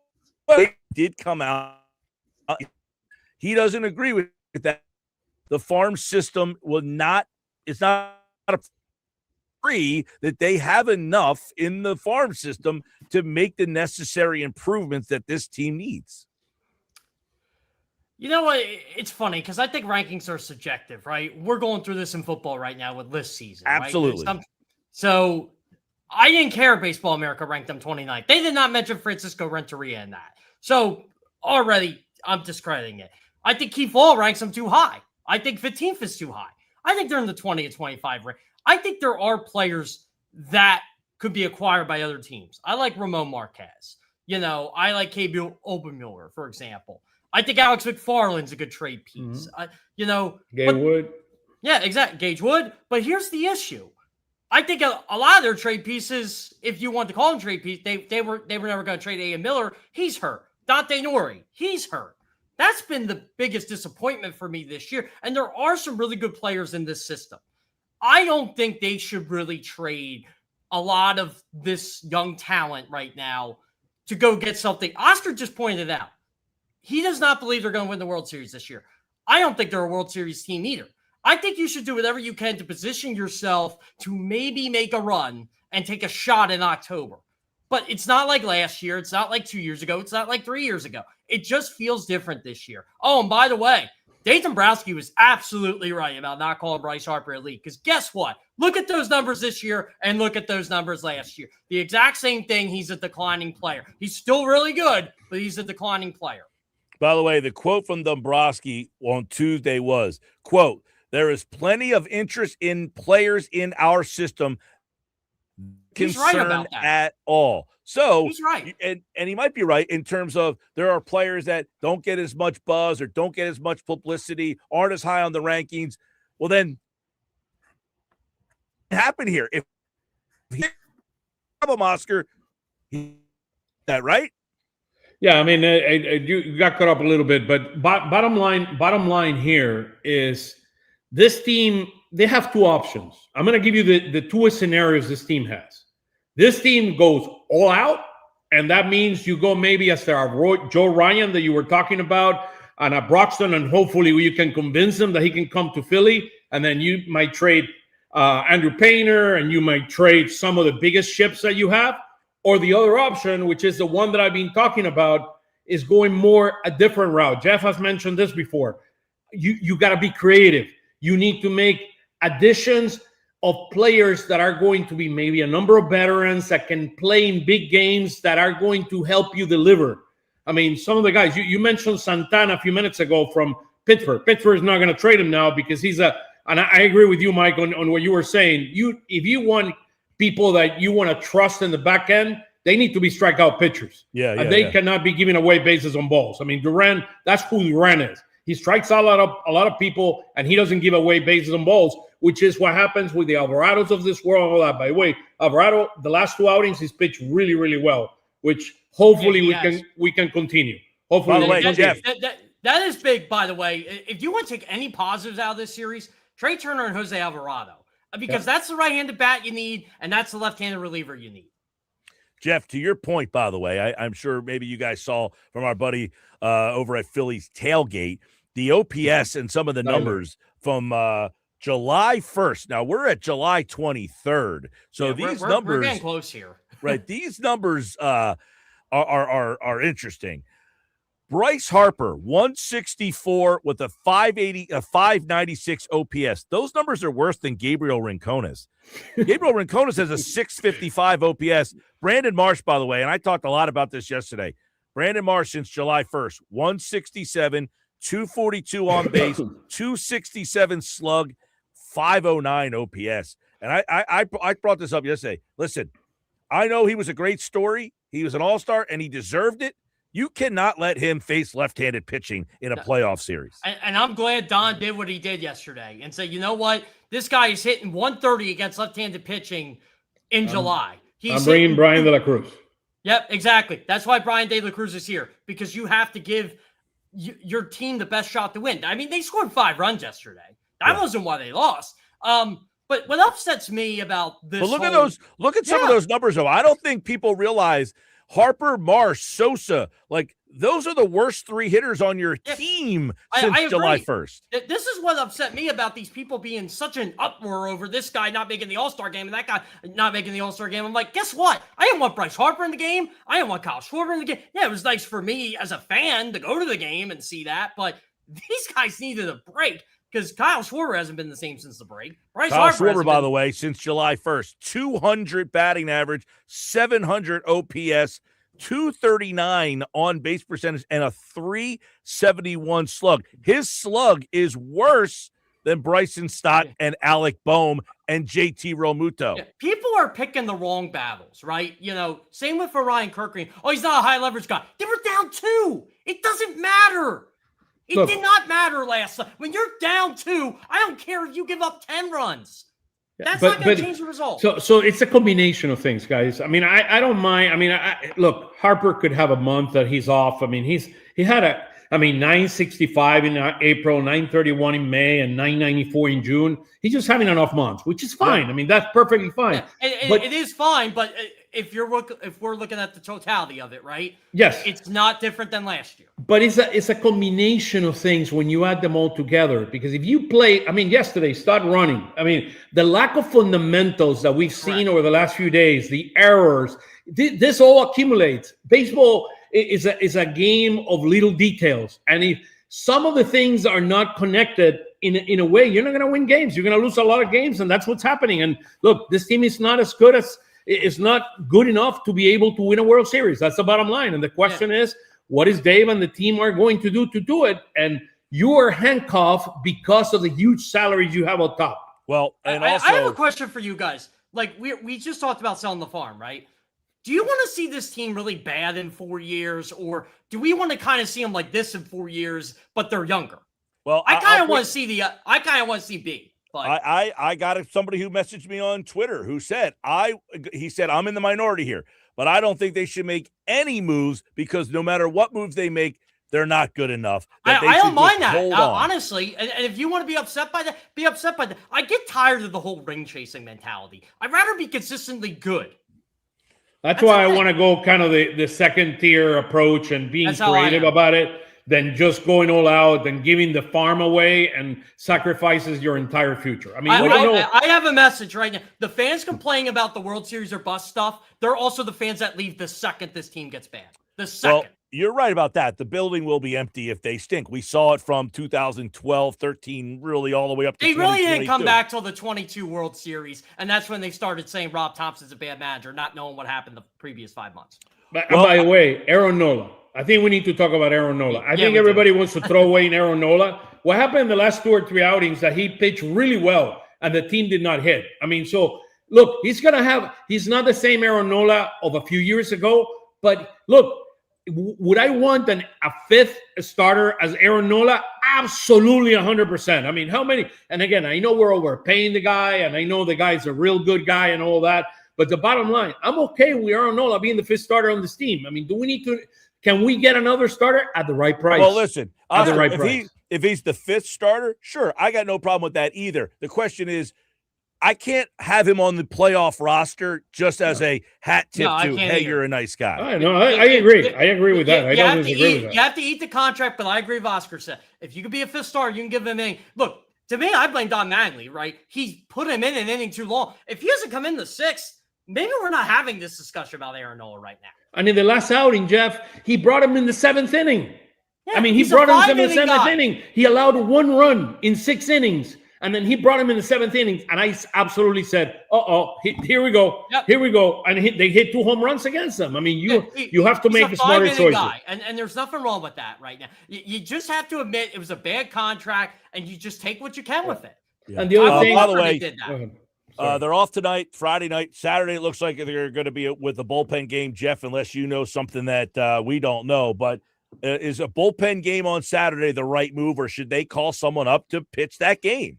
it did come out. He doesn't agree with that. The farm system it's not a agree that they have enough in the farm system to make the necessary improvements that this team needs. You know what? It's funny because I think rankings are subjective, right? We're going through this in football right now with list season. Absolutely. Right? So I didn't care if Baseball America ranked them 29th. They did not mention Francisco Renteria in that. So already I'm discrediting it. I think Keith Law ranks them too high. I think 15th is too high. I think they're in the 20 and 25 range. I think there are players that could be acquired by other teams. I like Ramon Marquez. I like K.B. Obermuller, for example. I think Alex McFarland's a good trade piece. Gage Wood. Yeah, exactly. Gage Wood. But here's the issue. I think a lot of their trade pieces, if you want to call them trade pieces, they were never going to trade A.M. Miller. He's hurt. Dante Nori. He's hurt. That's been the biggest disappointment for me this year. And there are some really good players in this system. I don't think they should really trade a lot of this young talent right now to go get something. Oscar just pointed out, he does not believe they're going to win the World Series this year. I don't think they're a World Series team either. I think you should do whatever you can to position yourself to maybe make a run and take a shot in October. But it's not like last year. It's not like 2 years ago. It's not like 3 years ago. It just feels different this year. Oh, and by the way, Dave Dombrowski was absolutely right about not calling Bryce Harper elite. Because guess what? Look at those numbers this year and look at those numbers last year. The exact same thing. He's a declining player. He's still really good, but he's a declining player. By the way, the quote from Dombrowski on Tuesday was, quote, "There is plenty of interest in players in our system. He's right about that. At all." So he's right. And he might be right in terms of there are players that don't get as much buzz or don't get as much publicity, aren't as high on the rankings. Well, then what happened here? If he have a Oscar, that right? Yeah, I mean, you got caught up a little bit, but bottom line here is this team, they have two options. I'm going to give you the two scenarios this team has. This team goes all out, and that means you go maybe as Joe Ryan that you were talking about, and a Broxton, and hopefully you can convince him that he can come to Philly, and then you might trade Andrew Painter, and you might trade some of the biggest ships that you have. Or the other option, which is the one that I've been talking about, is going more a different route. Jeff has mentioned this before. You got to be creative. You need to make additions of players that are going to be maybe a number of veterans that can play in big games that are going to help you deliver. I mean, some of the guys, you mentioned Santana a few minutes ago from Pittsburgh. Pittsburgh is not going to trade him now because he's and I agree with you, Mike, on what you were saying. If you want people that you want to trust in the back end, they need to be strikeout pitchers. They cannot be giving away bases on balls. I mean, Duran, that's who Duran is. He strikes out a lot of people, and he doesn't give away bases on balls, which is what happens with the Alvarados of this world and all that. By the way, Alvarado, the last two outings, he's pitched really, really well, which hopefully we can continue. Hopefully, by the way, Jeff, that is big. By the way, if you want to take any positives out of this series, Trey Turner and Jose Alvarado, because that's the right-handed bat you need, and that's the left-handed reliever you need. Jeff, to your point, by the way, I'm sure maybe you guys saw from our buddy over at Phillies Tailgate, the OPS and some of the numbers from July 1st. Now, we're at July 23rd. So these numbers – we're getting close here. Right. These numbers are interesting. Bryce Harper, 164 with a 596 OPS. Those numbers are worse than Gabriel Rincones. Gabriel Rincones has a 655 OPS. Brandon Marsh, by the way, and I talked a lot about this yesterday. Brandon Marsh since July 1st, 167, 242 on base, 267 slug, 509 OPS. And I brought this up yesterday. Listen, I know he was a great story. He was an all-star, and he deserved it. You cannot let him face left-handed pitching in a playoff series. And I'm glad Don did what he did yesterday and said, you know what? This guy is hitting 130 against left-handed pitching in July. I'm bringing Brian De La Cruz. Yep, exactly. That's why Brian De La Cruz is here, because you have to give your team the best shot to win. I mean, they scored 5 runs yesterday. That wasn't why they lost. But what upsets me about this? But look at some of those numbers, though. I don't think people realize Harper, Marsh, Sosa, like those are the worst 3 hitters on your team since July 1st. This is what upset me about these people being such an uproar over this guy not making the All-Star game and that guy not making the All-Star game. I'm like, guess what? I didn't want Bryce Harper in the game. I didn't want Kyle Schwarber in the game. Yeah, it was nice for me as a fan to go to the game and see that, but these guys needed a break. Because Kyle Schwarber hasn't been the same since the break. Kyle Schwarber, by the way, since July 1st, 200 batting average, 700 OPS, 239 on base percentage, and a 371 slug. His slug is worse than Bryson Stott and Alec Boehm and JT Realmuto. Yeah, people are picking the wrong battles, right? You know, same with Ryan Kirkgreen. Oh, he's not a high leverage guy. They were down 2. It doesn't matter. It did not matter last time. When you're down 2, I don't care if you give up 10 runs. That's not going to change the result. So it's a combination of things, guys. I mean, I don't mind. I mean, look, Harper could have a month that he's off. I mean, he had 965 in April, 931 in May, and 994 in June. He's just having an off month, which is fine. I mean, that's perfectly fine. Yeah. It is fine, but if we're looking at the totality of it, right? Yes. It's not different than last year. But it's a combination of things when you add them all together. Because if you play, yesterday, start running. The lack of fundamentals that we've seen over the last few days, the errors, this all accumulates. Baseball is a game of little details. And if some of the things are not connected in a way, you're not going to win games. You're going to lose a lot of games, and that's what's happening. And look, this team is not as good as it's not good enough to be able to win a World Series. That's the bottom line. And the question is, what is Dave and the team are going to do it? And you are handcuffed because of the huge salaries you have on top. Well, and I also, have a question for you guys. Like we just talked about selling the farm, right? Do you want to see this team really bad in 4 years, or do we want to kind of see them like this in 4 years, but they're younger? Well, I kind of want to see B. But I got somebody who messaged me on Twitter who said he said I'm in the minority here, but I don't think they should make any moves because no matter what moves they make, they're not good enough. I don't mind that, honestly. And if you want to be upset by that, be upset by that. I get tired of the whole ring chasing mentality. I'd rather be consistently good. That's why I want to go kind of the second tier approach and being creative about it than just going all out and giving the farm away and sacrifices your entire future. I have a message right now. The fans complaining about the World Series or bust stuff, they're also the fans that leave the second this team gets banned. The second. Well, you're right about that. The building will be empty if they stink. We saw it from 2012, 13, really all the way up to 2022. They really didn't come back till the 22 World Series, and that's when they started saying Rob Thompson's a bad manager, not knowing what happened the previous 5 months. By the way, Aaron Nola. I think we need to talk about Aaron Nola. I think everybody wants to throw away Aaron Nola. What happened in the last 2 or 3 outings that he pitched really well and the team did not hit? So look, he's not the same Aaron Nola of a few years ago, but look, would I want a fifth starter as Aaron Nola? Absolutely 100%. How many? And again, I know we're overpaying the guy and I know the guy's a real good guy and all that, but the bottom line, I'm okay with Aaron Nola being the fifth starter on this team. Do we need to? Can we get another starter at the right price? Well, listen, at the right price. If he's the fifth starter, sure, I got no problem with that either. The question is, I can't have him on the playoff roster just as a hat tip hey, you're a nice guy. I agree. I agree with that. I don't disagree with that. You have to eat the contract, but I agree with Oscar said. If you could be a fifth starter, you can give him a look. To me, I blame Don Mattingly, right? He put him in an inning too long. If he doesn't come in the sixth, maybe we're not having this discussion about Aaron Nola right now. And in the last outing, Jeff, he brought him in the 7th inning. Yeah, he brought him in the 7th inning. He allowed 1 run in 6 innings. And then he brought him in the 7th inning. And I absolutely said, here we go. Yep. Here we go. And they hit 2 home runs against them. You have to make the smarter choices. Guy, and there's nothing wrong with that right now. You just have to admit it was a bad contract, and you just take what you can with it. Yeah. And the other thing, by the way, they're off tonight, Friday night. Saturday, it looks like they're going to be with a bullpen game, Jeff, unless you know something that we don't know. But is a bullpen game on Saturday the right move, or should they call someone up to pitch that game?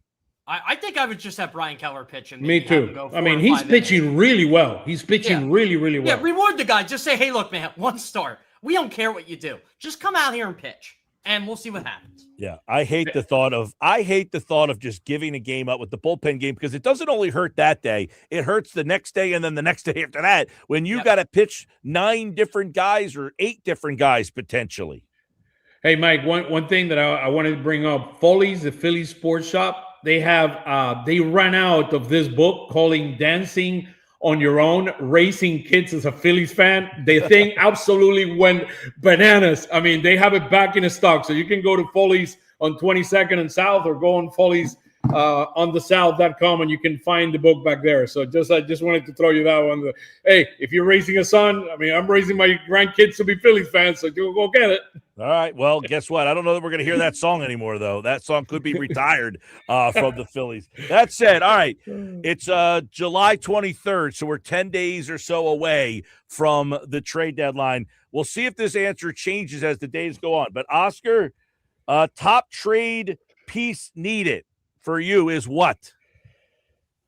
I think I would just have Brian Keller pitch him. Me too. He's pitching really well. He's pitching really, really well. Yeah, reward the guy. Just say, hey, look, man, 1 start. We don't care what you do. Just come out here and pitch, and we'll see what happens. Yeah, I hate the thought of just giving a game up with the bullpen game because it doesn't only hurt that day. It hurts the next day and then the next day after that when you got to pitch 9 different guys or 8 different guys potentially. Hey, Mike, one thing that I wanted to bring up, Phillies, the Phillies Sports Shop, they ran out of this book calling Dancing on Your Own, Raising Kids as a Phillies fan. The thing absolutely went bananas. They have it back in stock. So you can go to Phillies on 22nd and South or go on Phillies on the south.com and you can find the book back there. So I just wanted to throw you that one. Hey, if you're raising a son, I'm raising my grandkids to be Phillies fans, so go get it. All right. Well, guess what? I don't know that we're going to hear that song anymore, though. That song could be retired from the Phillies. That said, all right, it's July 23rd, so we're 10 days or so away from the trade deadline. We'll see if this answer changes as the days go on. But, Oscar, top trade piece needed for you is what?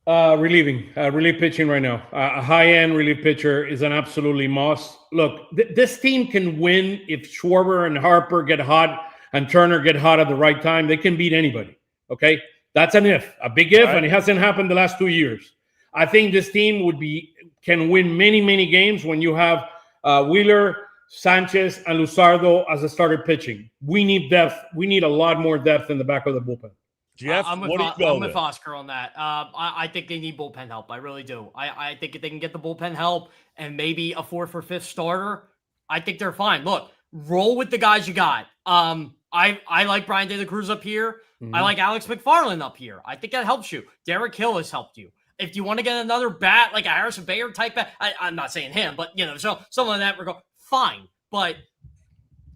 Relief pitching right now. A high-end relief pitcher is an absolutely must. Look, this team can win if Schwarber and Harper get hot and Turner get hot at the right time. They can beat anybody, okay? That's an if, a big if, right. And it hasn't happened the last 2 years. I think this team would be can win many, many games when you have Wheeler, Sanchez, and Luzardo as a starter pitching. We need depth. We need a lot more depth in the back of the bullpen. Jeff, I'm with Oscar on that. I think they need bullpen help. I really do. I think if they can get the bullpen help and maybe a 4th or 5th starter, I think they're fine. Look, roll with the guys you got. I like Brian De La Cruz up here. I like Alex McFarland up here. I think that helps you. Derek Hill has helped you. If you want to get another bat, like a Harrison Bader type bat, I'm not saying him, but so someone in that regard, fine. But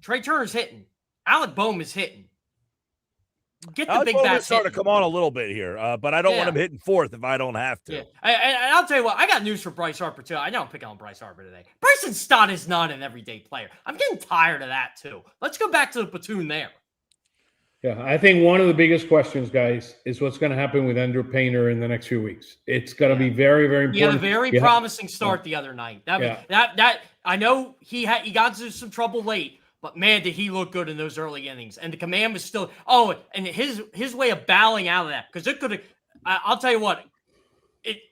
Trey Turner's hitting. Alec Boehm is hitting. Get the big bats starting to come on a little bit here, but I don't want him hitting 4th if I don't have to. Yeah. And I'll tell you what, I got news for Bryce Harper too. I know I'm picking on Bryce Harper today. Bryson Stott is not an everyday player. I'm getting tired of that too. Let's go back to the platoon there. Yeah, I think one of the biggest questions, guys, is what's going to happen with Andrew Painter in the next few weeks. It's going to be very, very important. He had a very promising start the other night. That I know he got into some trouble late. But man, did he look good in those early innings. And the command was still and his way of bowing out of that, because it could have I'll tell you what,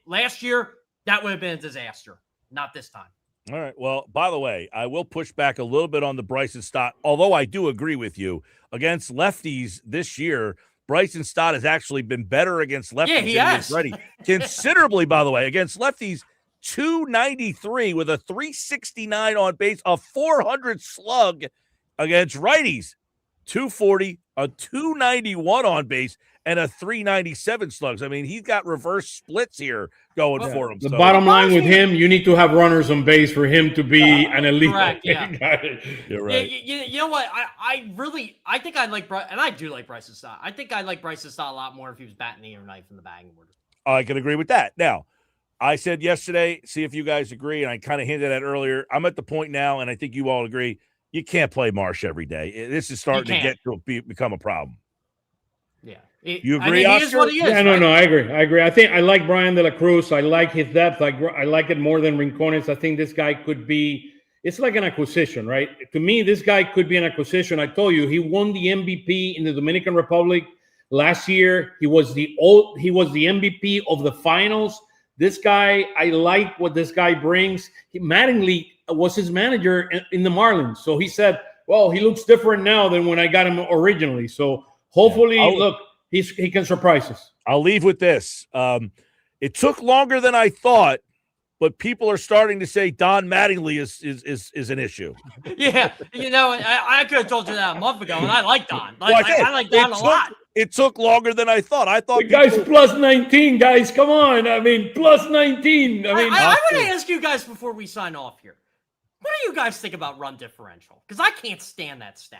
last year that would have been a disaster. Not this time. All right. Well, by the way, I will push back a little bit on the Bryson Stott, although I do agree with you. Against lefties this year, Bryson Stott has actually been better against lefties than he has. Righty. Considerably, by the way, against lefties. 293 with a 369 on base, a 400 slug against righties, 240, a 291 on base, and a 397 slugs. I mean, he's got reverse splits here going for him. The bottom line with him, you need to have runners on base for him to be an elite. Correct, yeah. You're right. You know what? I think I'd like Bryce, and I do like Bryson Stott. I think I'd like Bryson Stott a lot more if he was batting the knife in the batting order. I can agree with that. Now, I said yesterday, see if you guys agree, and I kind of hinted at earlier, I'm at the point now, and I think you all agree, you can't play Marsh every day. This is starting to become a problem. Yeah. You agree, he is what he is. Yeah, no, I agree. I think I like Brian De La Cruz. I like his depth. I like it more than Rincones. I think this guy could be – it's like an acquisition, right? To me, this guy could be an acquisition. I told you, he won the MVP in the Dominican Republic last year. He was the MVP of the finals. This guy, I like what this guy brings. Mattingly was his manager in the Marlins. So he said, well, he looks different now than when I got him originally. So hopefully, he can surprise us. I'll leave with this. It took longer than I thought, but people are starting to say Don Mattingly is an issue. Yeah. I could have told you that a month ago, and I like Don. I like Don a lot. It took longer than I thought. I thought the guy's plus 19, guys. Come on. I mean, plus 19. I want to ask you guys before we sign off here. What do you guys think about run differential? Because I can't stand that stat.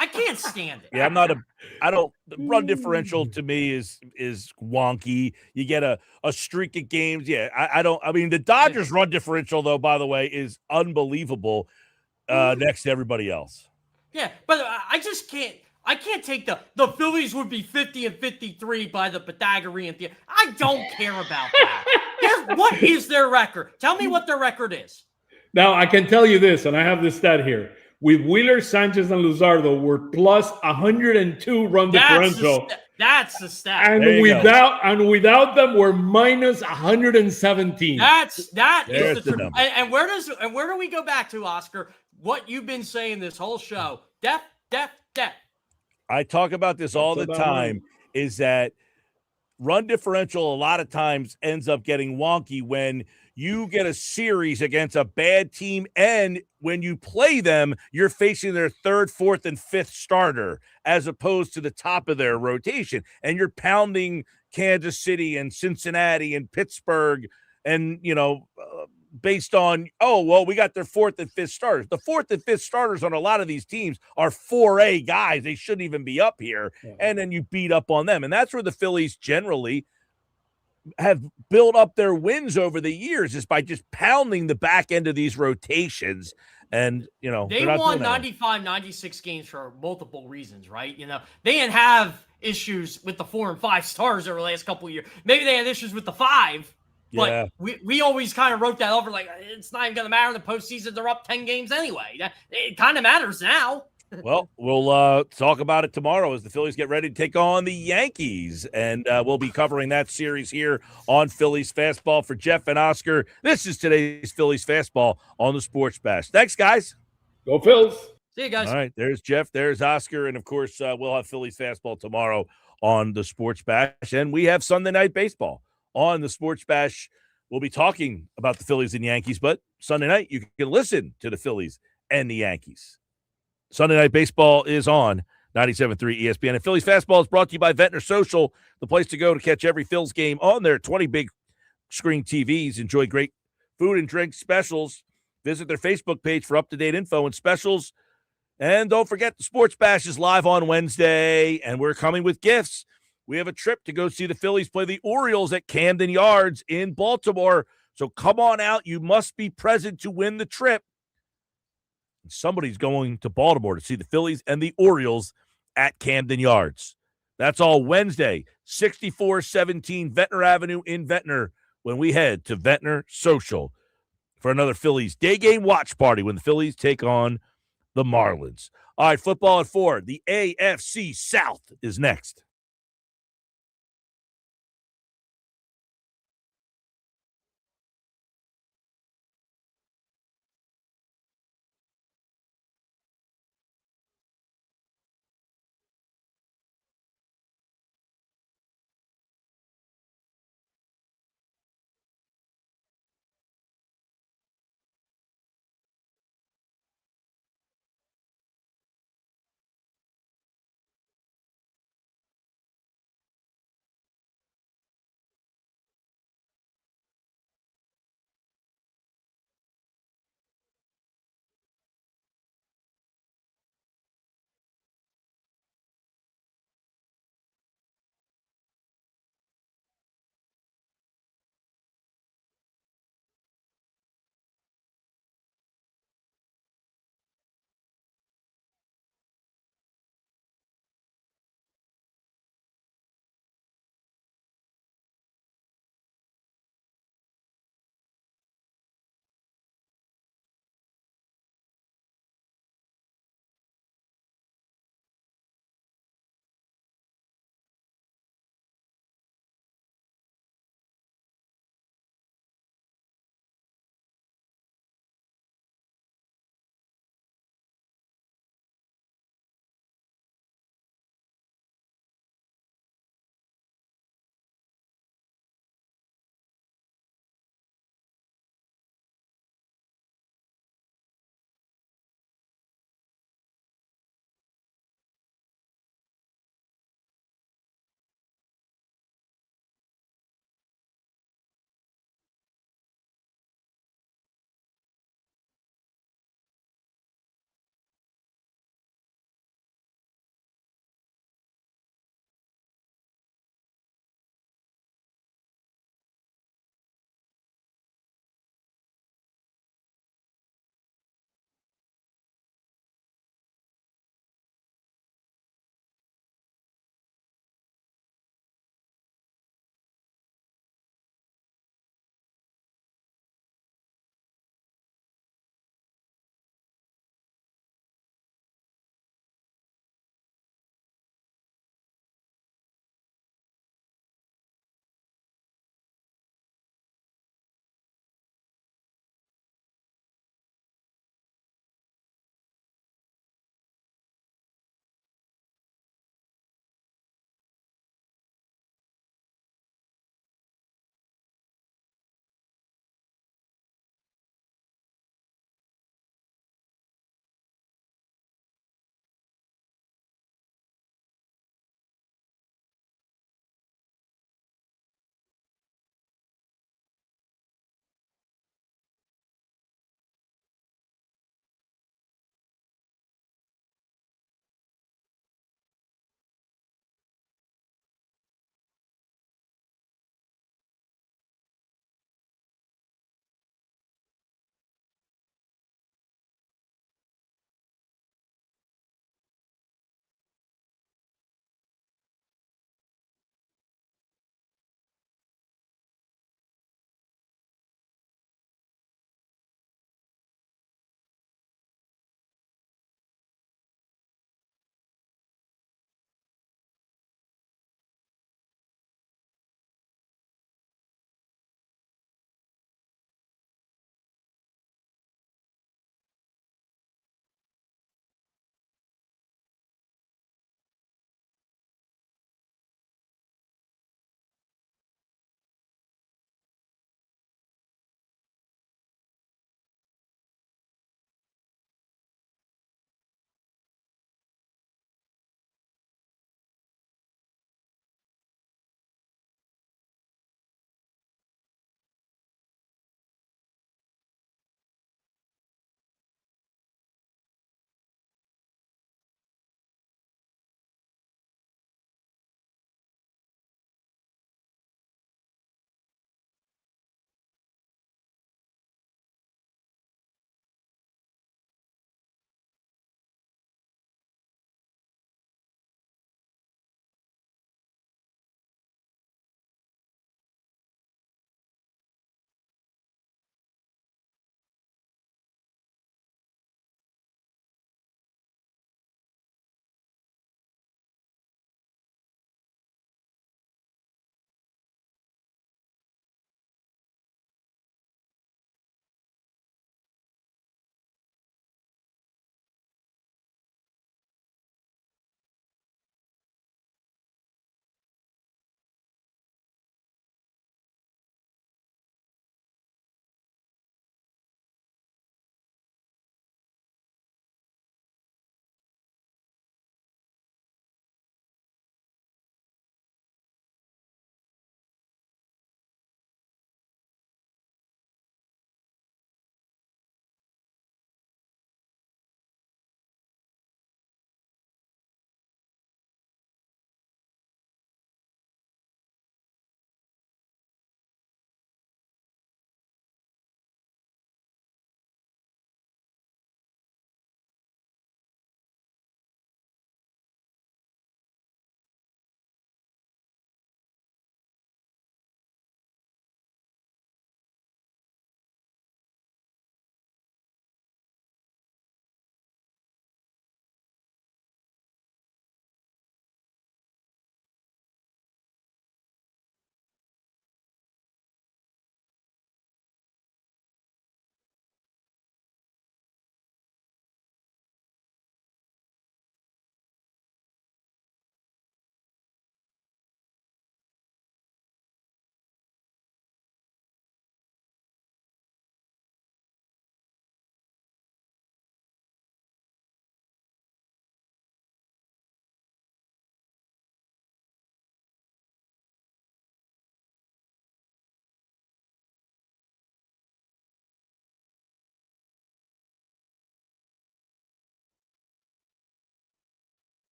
I can't stand it. Yeah, the run differential to me is wonky. You get a streak of games. Yeah, I mean, the Dodgers run differential, though, by the way, is unbelievable next to everybody else. Yeah, but I just can't. I can't take the Phillies would be 50 and 53 by the Pythagorean theory. I don't care about that. What is their record? Tell me what their record is. Now, I can tell you this, and I have this stat here. With Wheeler, Sanchez, and Luzardo, we're plus 102 run differential. That's the stat. And without them, we're minus 117. That is the truth. And where do we go back to, Oscar? What you've been saying this whole show. Depth. I talk about this all the time, is that run differential a lot of times ends up getting wonky when you get a series against a bad team, and when you play them, you're facing their 3rd, 4th, and 5th starter as opposed to the top of their rotation. And you're pounding Kansas City and Cincinnati and Pittsburgh and, based on, we got their 4th and 5th starters. The 4th and 5th starters on a lot of these teams are 4A guys. They shouldn't even be up here. Yeah. And then you beat up on them. And that's where the Phillies generally have built up their wins over the years, is by just pounding the back end of these rotations. And, they won 95, 96 games for multiple reasons, right? They didn't have issues with the 4 and 5 stars over the last couple of years. Maybe they had issues with the 5. But we always kind of wrote that over like it's not even going to matter in the postseason. They're up 10 games anyway. It kind of matters now. Well, we'll talk about it tomorrow as the Phillies get ready to take on the Yankees. And we'll be covering that series here on Phillies Fastball. For Jeff and Oscar, this is today's Phillies Fastball on the Sports Bash. Thanks, guys. Go Phils. See you guys. All right, there's Jeff, there's Oscar, and of course, we'll have Phillies Fastball tomorrow on the Sports Bash. And we have Sunday Night Baseball on the Sports Bash. We'll be talking about the Phillies and Yankees, but Sunday night, you can listen to the Phillies and the Yankees. Sunday Night Baseball is on 97.3 ESPN. And Phillies Fastball is brought to you by Ventnor Social, the place to go to catch every Phil's game on their 20 big screen TVs. Enjoy great food and drink specials. Visit their Facebook page for up-to-date info and specials. And don't forget, the Sports Bash is live on Wednesday, and we're coming with gifts. We have a trip to go see the Phillies play the Orioles at Camden Yards in Baltimore. So come on out. You must be present to win the trip. Somebody's going to Baltimore to see the Phillies and the Orioles at Camden Yards. That's all Wednesday, 6417 Ventnor Avenue in Ventnor, when we head to Ventnor Social for another Phillies day game watch party when the Phillies take on the Marlins. All right, football at 4. The AFC South is next.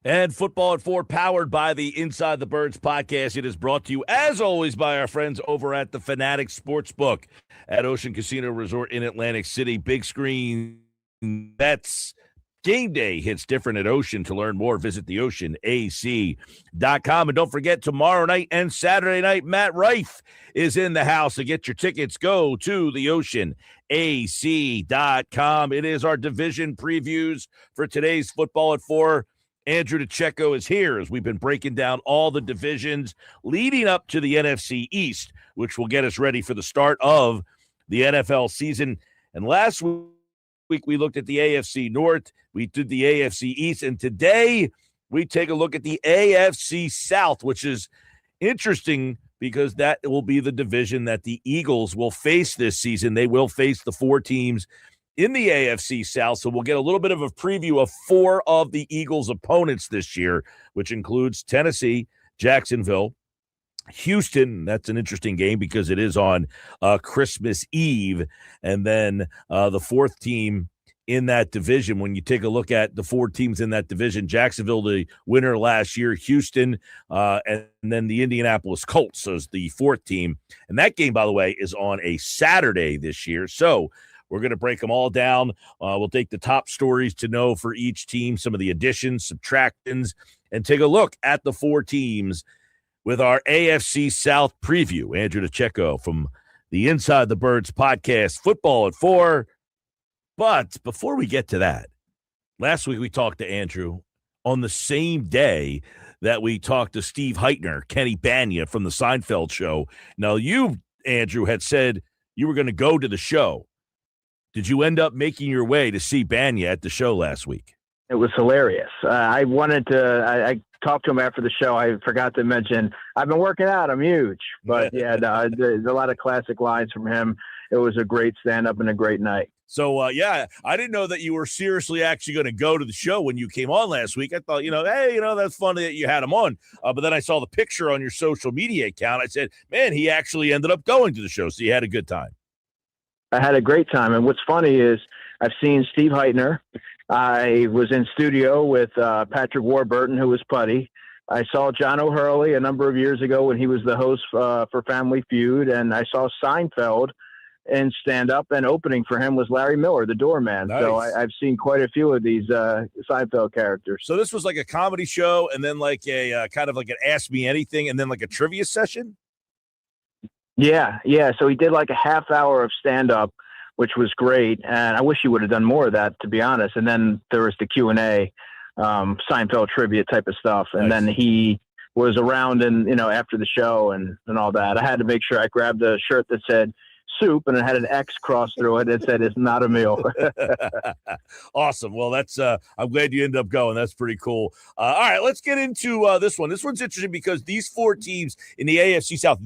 And Football at 4, powered by the Inside the Birds podcast. It is brought to you, as always, by our friends over at the Fanatic Sportsbook at Ocean Casino Resort in Atlantic City. Big screen bets. Game day hits different at Ocean. To learn more, visit theoceanac.com. And don't forget, tomorrow night and Saturday night, Matt Rife is in the house. To get your tickets, go to theoceanac.com. It is our division previews for today's Football at 4. Andrew DiCecco is here as we've been breaking down all the divisions leading up to the NFC East, which will get us ready for the start of the NFL season. And last week we looked at the AFC North, we did the AFC East, and today we take a look at the AFC South, which is interesting because that will be the division that the Eagles will face this season. They will face the 4 teams in the AFC South, so we'll get a little bit of a preview of 4 of the Eagles' opponents this year, which includes Tennessee, Jacksonville, Houston. That's an interesting game because it is on Christmas Eve, and then the 4th team in that division. When you take a look at the 4 teams in that division, Jacksonville, the winner last year, Houston, and then the Indianapolis Colts as the 4th team. And that game, by the way, is on a Saturday this year. So we're going to break them all down. We'll take the top stories to know for each team, some of the additions, subtractions, and take a look at the 4 teams with our AFC South preview. Andrew DiCecco from the Inside the Birds podcast, Football at 4. But before we get to that, last week we talked to Andrew on the same day that we talked to Steve Heitner, Kenny Bania from the Seinfeld show. Now, you, Andrew, had said you were going to go to the show. Did you end up making your way to see Bania at the show last week? It was hilarious. I talked to him after the show. I forgot to mention, I've been working out. I'm huge. But, there's a lot of classic lines from him. It was a great stand-up and a great night. So, I didn't know that you were seriously actually going to go to the show when you came on last week. I thought, hey, that's funny that you had him on. But then I saw the picture on your social media account. I said, man, he actually ended up going to the show. So you had a good time. I had a great time. And what's funny is I've seen Steve Heitner. I was in studio with Patrick Warburton, who was Putty. I saw John O'Hurley a number of years ago when he was the host for Family Feud. And I saw Seinfeld in stand-up, and opening for him was Larry Miller, the doorman. Nice. So I've seen quite a few of these Seinfeld characters. So this was like a comedy show and then like a kind of like an Ask Me Anything and then like a trivia session? Yeah. So he did like a half hour of stand-up, which was great. And I wish he would have done more of that, to be honest. And then there was the Q&A, Seinfeld trivia type of stuff. And nice. Then he was around and, after the show and all that. I had to make sure I grabbed a shirt that said soup and it had an X crossed through it. It said, it's not a meal. Awesome. Well, that's, I'm glad you ended up going. That's pretty cool. All right, let's get into this one. This one's interesting because these 4 teams in the AFC South,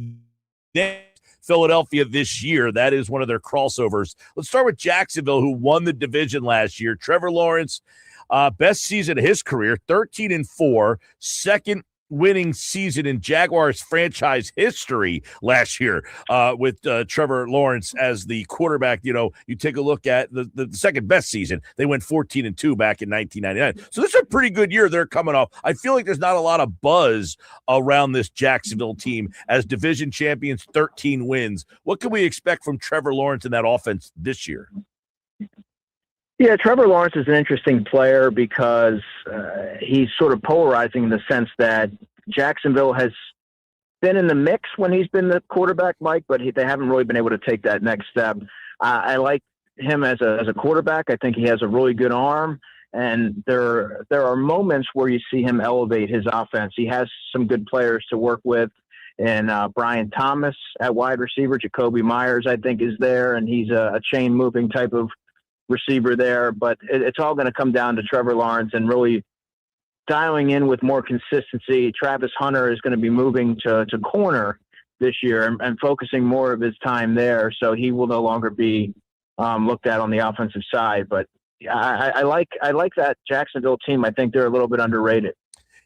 Philadelphia this year, that is one of their crossovers. Let's start with Jacksonville, who won the division last year. Trevor Lawrence, best season of his career, 13-4, second winning season in Jaguars franchise history last year with Trevor Lawrence as the quarterback. You take a look at the second best season. They went 14-2 back in 1999. So this is a pretty good year they're coming off. I feel like there's not a lot of buzz around this Jacksonville team as division champions, 13 wins. What can we expect from Trevor Lawrence in that offense this year? Yeah, Trevor Lawrence is an interesting player because he's sort of polarizing in the sense that Jacksonville has been in the mix when he's been the quarterback, Mike, but they haven't really been able to take that next step. I like him as a quarterback. I think he has a really good arm, and there are moments where you see him elevate his offense. He has some good players to work with, and Brian Thomas at wide receiver, Jacoby Myers, I think, is there, and he's a chain-moving type of receiver there, but it's all going to come down to Trevor Lawrence and really dialing in with more consistency. Travis Hunter is going to be moving to corner this year and focusing more of his time there, so he will no longer be looked at on the offensive side. But I like that Jacksonville team. I think they're a little bit underrated.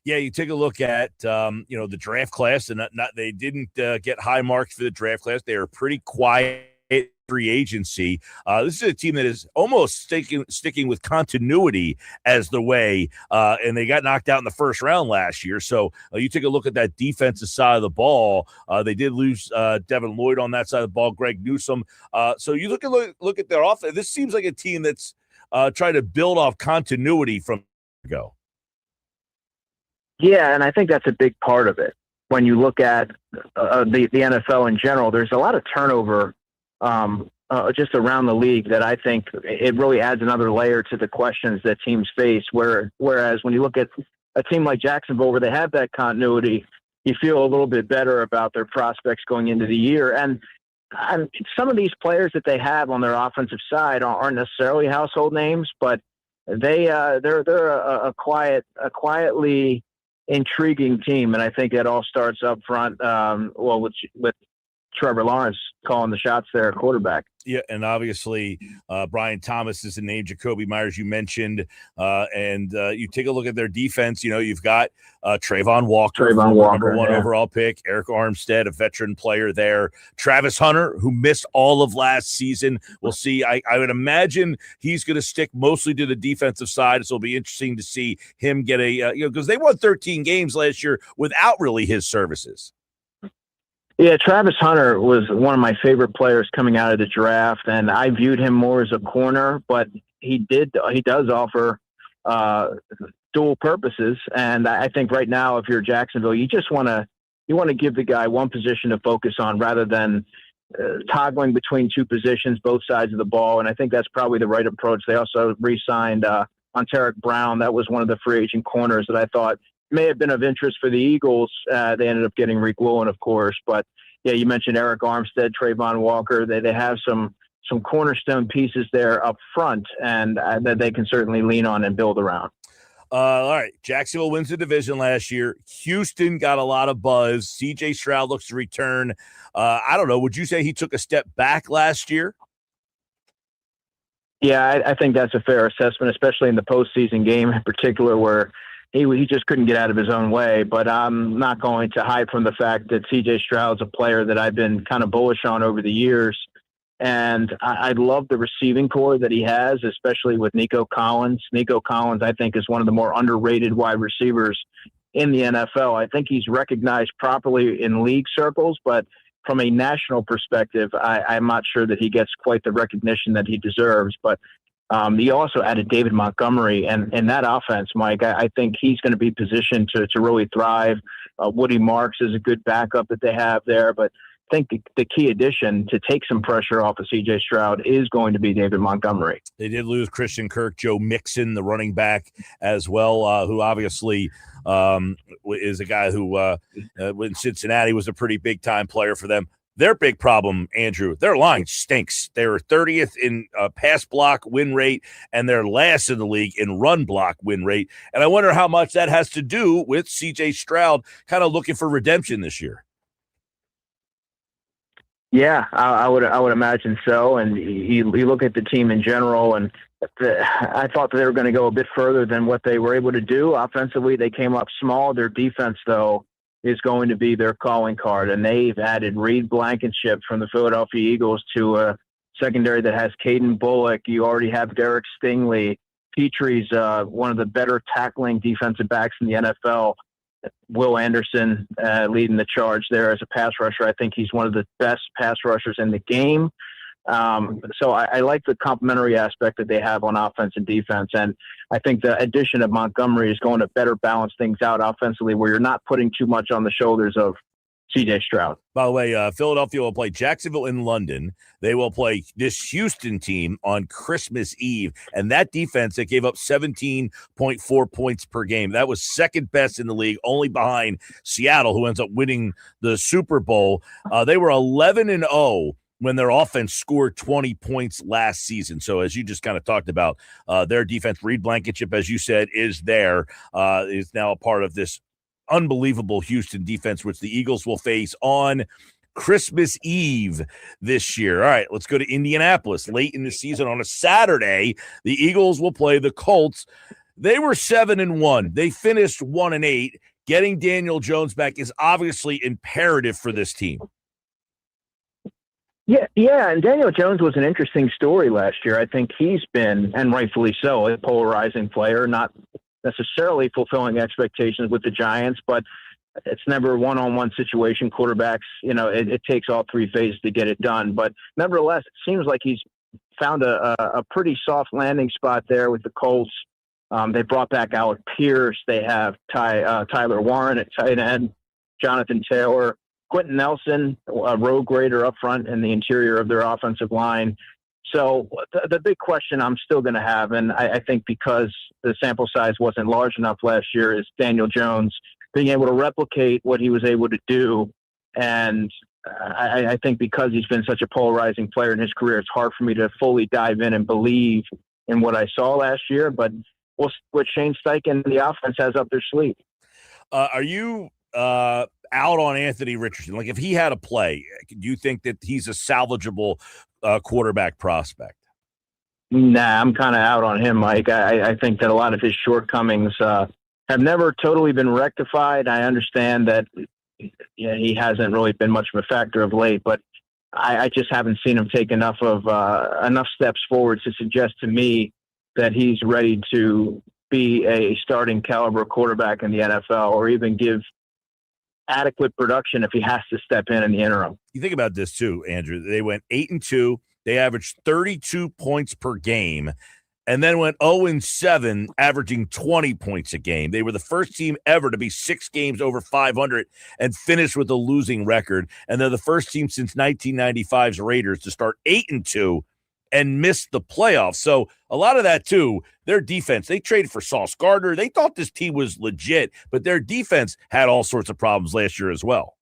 Yeah, you take a look at the draft class, and they didn't get high marks for the draft class. They were pretty quiet free agency. This is a team that is almost sticking with continuity as the way, and they got knocked out in the first round last year. So you take a look at that defensive side of the ball. They did lose Devin Lloyd on that side of the ball, Greg Newsome. So you look at their offense. This seems like a team that's trying to build off continuity from ago. Yeah, and I think that's a big part of it. When you look at the NFL in general, there's a lot of turnover just around the league that I think it really adds another layer to the questions that teams face. Whereas when you look at a team like Jacksonville, where they have that continuity, you feel a little bit better about their prospects going into the year. And some of these players that they have on their offensive side aren't necessarily household names, but they're a quietly intriguing team, and I think it all starts up front. With Trevor Lawrence calling the shots there at quarterback. Yeah, and obviously Brian Thomas is a name. Jacoby Myers, you mentioned, and you take a look at their defense. You know, you've got Trayvon Walker, number one overall pick. Eric Armstead, a veteran player there. Travis Hunter, who missed all of last season. We'll see. I would imagine he's going to stick mostly to the defensive side. So it'll be interesting to see him get because they won 13 games last year without really his services. Yeah, Travis Hunter was one of my favorite players coming out of the draft, and I viewed him more as a corner, but he does offer dual purposes. And I think right now, if you're Jacksonville, you want to give the guy one position to focus on rather than toggling between two positions, both sides of the ball. And I think that's probably the right approach. They also re-signed Onteric Brown. That was one of the free agent corners that I thought may have been of interest for the Eagles. They ended up getting Reek Woolen, of course. But, yeah, you mentioned Eric Armstead, Trayvon Walker. They have some cornerstone pieces there up front, and that they can certainly lean on and build around. All right. Jacksonville wins the division last year. Houston got a lot of buzz. C.J. Stroud looks to return. I don't know. Would you say he took a step back last year? Yeah, I think that's a fair assessment, especially in the postseason game in particular, where he just couldn't get out of his own way. But I'm not going to hide from the fact that C.J. Stroud's a player that I've been kind of bullish on over the years. And I love the receiving core that he has, especially with Nico Collins. Nico Collins, I think, is one of the more underrated wide receivers in the NFL. I think he's recognized properly in league circles, but from a national perspective, I'm not sure that he gets quite the recognition that he deserves. But he also added David Montgomery, and that offense, Mike, I think he's going to be positioned to really thrive. Woody Marks is a good backup that they have there, but I think the key addition to take some pressure off of C.J. Stroud is going to be David Montgomery. They did lose Christian Kirk, Joe Mixon, the running back as well, who obviously is a guy who in Cincinnati was a pretty big-time player for them. Their big problem, Andrew, their line stinks. They were 30th in pass block win rate, and they're last in the league in run block win rate. And I wonder how much that has to do with C.J. Stroud kind of looking for redemption this year. Yeah, I would imagine so. And you look at the team in general, and I thought that they were going to go a bit further than what they were able to do. Offensively, they came up small. Their defense, though, is going to be their calling card. And they've added Reed Blankenship from the Philadelphia Eagles to a secondary that has Caden Bullock. You already have Derek Stingley. Petrie's one of the better tackling defensive backs in the NFL. Will Anderson leading the charge there as a pass rusher. I think he's one of the best pass rushers in the game. So I like the complementary aspect that they have on offense and defense. And I think the addition of Montgomery is going to better balance things out offensively, where you're not putting too much on the shoulders of C.J. Stroud. By the way, Philadelphia will play Jacksonville in London. They will play this Houston team on Christmas Eve. And that defense that gave up 17.4 points per game, that was second best in the league, only behind Seattle, who ends up winning the Super Bowl. They were 11-0 when their offense scored 20 points last season. So as you just kind of talked about, their defense, Reed Blankenship, as you said, is now a part of this unbelievable Houston defense, which the Eagles will face on Christmas Eve this year. All right, let's go to Indianapolis. Late in the season on a Saturday, the Eagles will play the Colts. They were 7-1. They finished 1-8. Getting Daniel Jones back is obviously imperative for this team. Yeah, and Daniel Jones was an interesting story last year. I think he's been, and rightfully so, a polarizing player, not necessarily fulfilling expectations with the Giants, but it's never a one-on-one situation. Quarterbacks, it takes all three phases to get it done. But nevertheless, it seems like he's found a pretty soft landing spot there with the Colts. They brought back Alec Pierce. They have Tyler Warren at tight end, Jonathan Taylor, Quentin Nelson, a road grader up front in the interior of their offensive line. So the big question I'm still going to have, and I think because the sample size wasn't large enough last year, is Daniel Jones being able to replicate what he was able to do. And I think because he's been such a polarizing player in his career, it's hard for me to fully dive in and believe in what I saw last year. But what Shane Steichen and the offense has up their sleeve. Are you out on Anthony Richardson? Like, if he had a play, do you think that he's a salvageable quarterback prospect? Nah, I'm kind of out on him, Mike. I think that a lot of his shortcomings have never totally been rectified. I understand that he hasn't really been much of a factor of late, but I just haven't seen him take enough steps forward to suggest to me that he's ready to be a starting caliber quarterback in the NFL, or even give adequate production if he has to step in the interim. You think about this too, Andrew. They went 8-2. They averaged 32 points per game, and then went 0-7, averaging 20 points a game. They were the first team ever to be 6 games over 500 and finish with a losing record. And they're the first team since 1995's Raiders to start 8-2 and miss the playoffs. So a lot of that too, their defense, they traded for Sauce Gardner. They thought this team was legit, but their defense had all sorts of problems last year as well.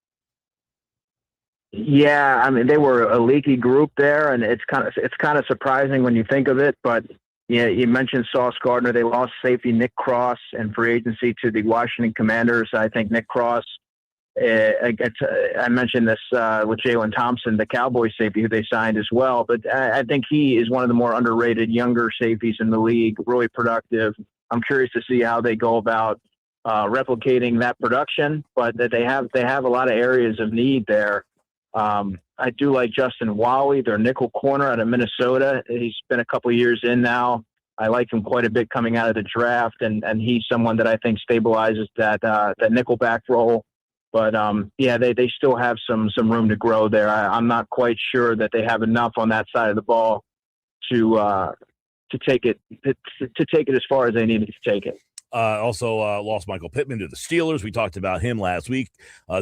Yeah, I mean, they were a leaky group there, and it's kind of surprising when you think of it. But yeah, you mentioned Sauce Gardner. They lost safety Nick Cross in free agency to the Washington Commanders. I think Nick Cross. I mentioned this with Jalen Thompson, the Cowboys safety who they signed as well. But I think he is one of the more underrated younger safeties in the league. Really productive. I'm curious to see how they go about replicating that production. But that they have a lot of areas of need there. I do like Justin Wally, their nickel corner out of Minnesota. He's been a couple of years in now. I like him quite a bit coming out of the draft, and he's someone that I think stabilizes that nickel back role. But they still have some room to grow there. I'm not quite sure that they have enough on that side of the ball to take it as far as they needed to take it. Also lost Michael Pittman to the Steelers. We talked about him last week.